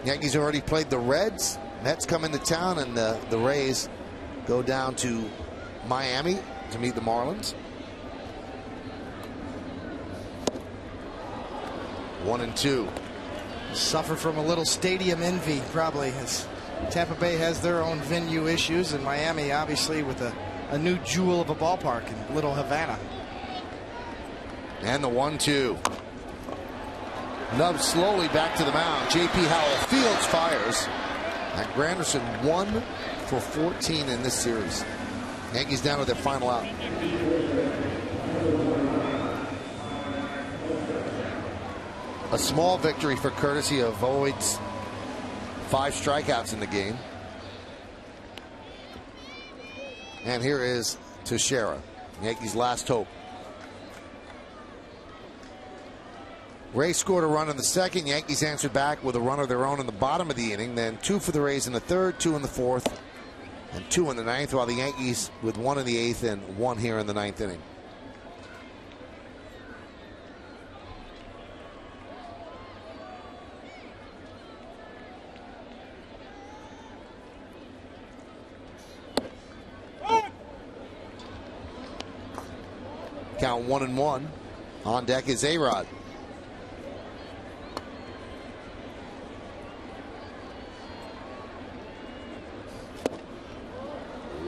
A: Yankees already played the Reds. Mets come into town, and the Rays go down to Miami to meet the Marlins. 1-2.
B: Suffer from a little stadium envy, probably, as Tampa Bay has their own venue issues, and Miami obviously with a new jewel of a ballpark in Little Havana.
A: And the 1-2. Nub slowly back to the mound. J.P. Howell fields, fires, and Granderson 1 for 14 in this series. Yankees down to their final out. A small victory for courtesy of Voigt's 5 strikeouts in the game. And here is Teixeira, Yankees' last hope. Rays scored a run in the second. Yankees answered back with a run of their own in the bottom of the inning. Then 2 for the Rays in the third, 2 in the fourth, and 2 in the ninth, while the Yankees with 1 in the eighth and 1 here in the ninth inning. Count 1-1. On deck is A-Rod.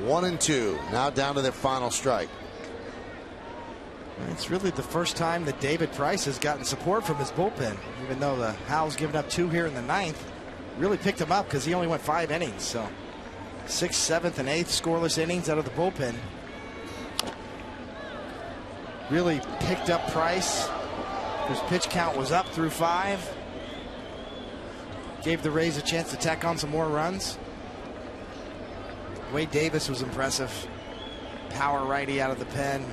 A: One and 2. Now down to their final strike.
B: It's really the first time that David Price has gotten support from his bullpen, even though the Howell's given up 2 here in the ninth. Really picked him up because he only went 5 innings. So 6th, 7th, and 8th scoreless innings out of the bullpen. Really picked up Price. His pitch count was up through 5. Gave the Rays a chance to tack on some more runs. Wade Davis was impressive. Power righty out of the pen.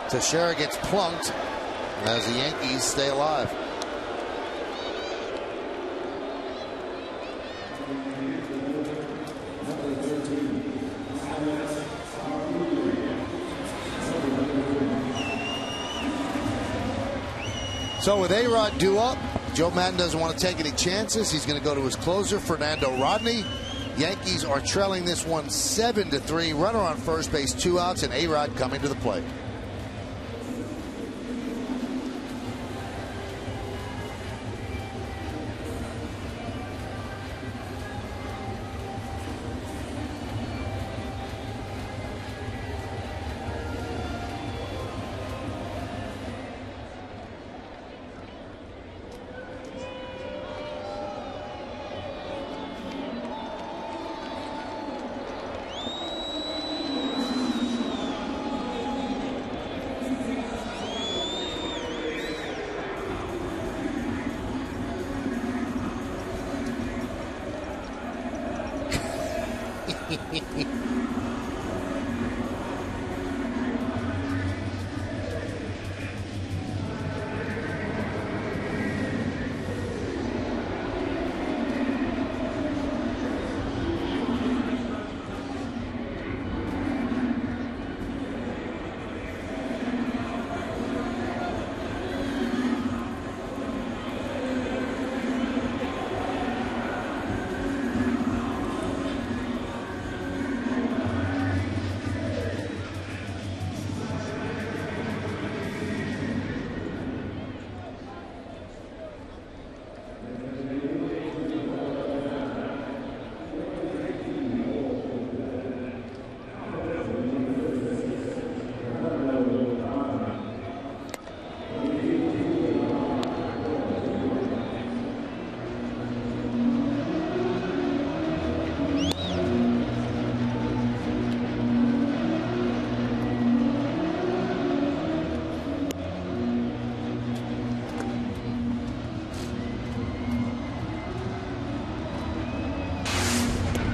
A: Teixeira gets plunked as the Yankees stay alive. So with A-Rod due up, Joe Madden doesn't want to take any chances. He's going to go to his closer, Fernando Rodney. Yankees are trailing this one 7-3. Runner on first base, 2 outs, and A-Rod coming to the plate.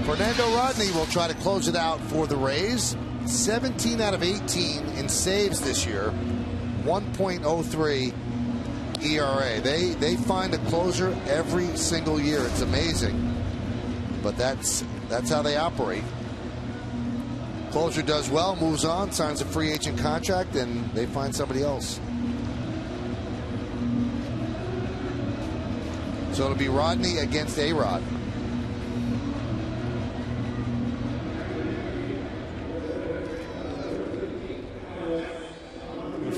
A: Fernando Rodney will try to close it out for the Rays. 17 out of 18 in saves this year. 1.03 ERA. They find a closer every single year. It's amazing. But that's how they operate. Closer does well, moves on, signs a free agent contract, and they find somebody else. So it'll be Rodney against A-Rod.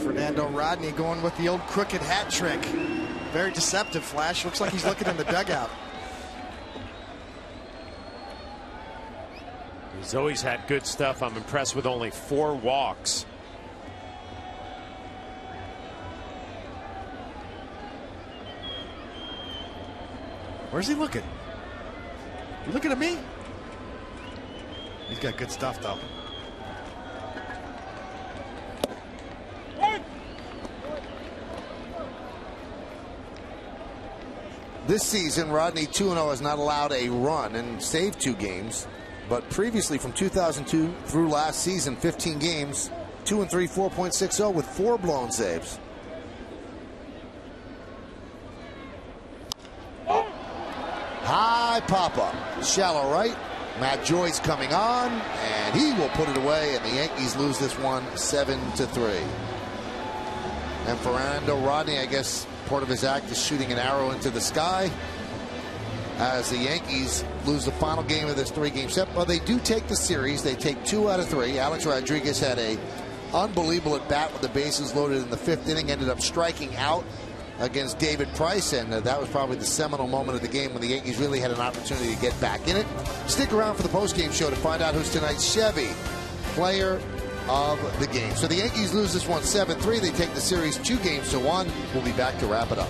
B: Fernando Rodney going with the old crooked hat trick. Very deceptive, Flash. Looks like he's looking in the dugout.
E: He's always had good stuff. I'm impressed with only 4 walks.
B: Where's he looking? You looking at me? He's got good stuff, though.
A: This season, Rodney 2-0 has not allowed a run and saved 2 games. But previously, from 2002 through last season, 15 games, 2-3, 4.60 with 4 blown saves. High pop-up. Shallow right. Matt Joy's coming on, and he will put it away, and the Yankees lose this one 7-3. And Fernando Rodney, I guess part of his act is shooting an arrow into the sky as the Yankees lose the final game of this 3-game set. But they do take the series. They take 2 out of 3. Alex Rodriguez had a unbelievable at bat with the bases loaded in the 5th inning, ended up striking out against David Price, and that was probably the seminal moment of the game when the Yankees really had an opportunity to get back in it. Stick around for the postgame show to find out who's tonight's Chevy Player of the Game. So the Yankees lose this one 7-3. They take the series 2-1. We'll be back to wrap it up.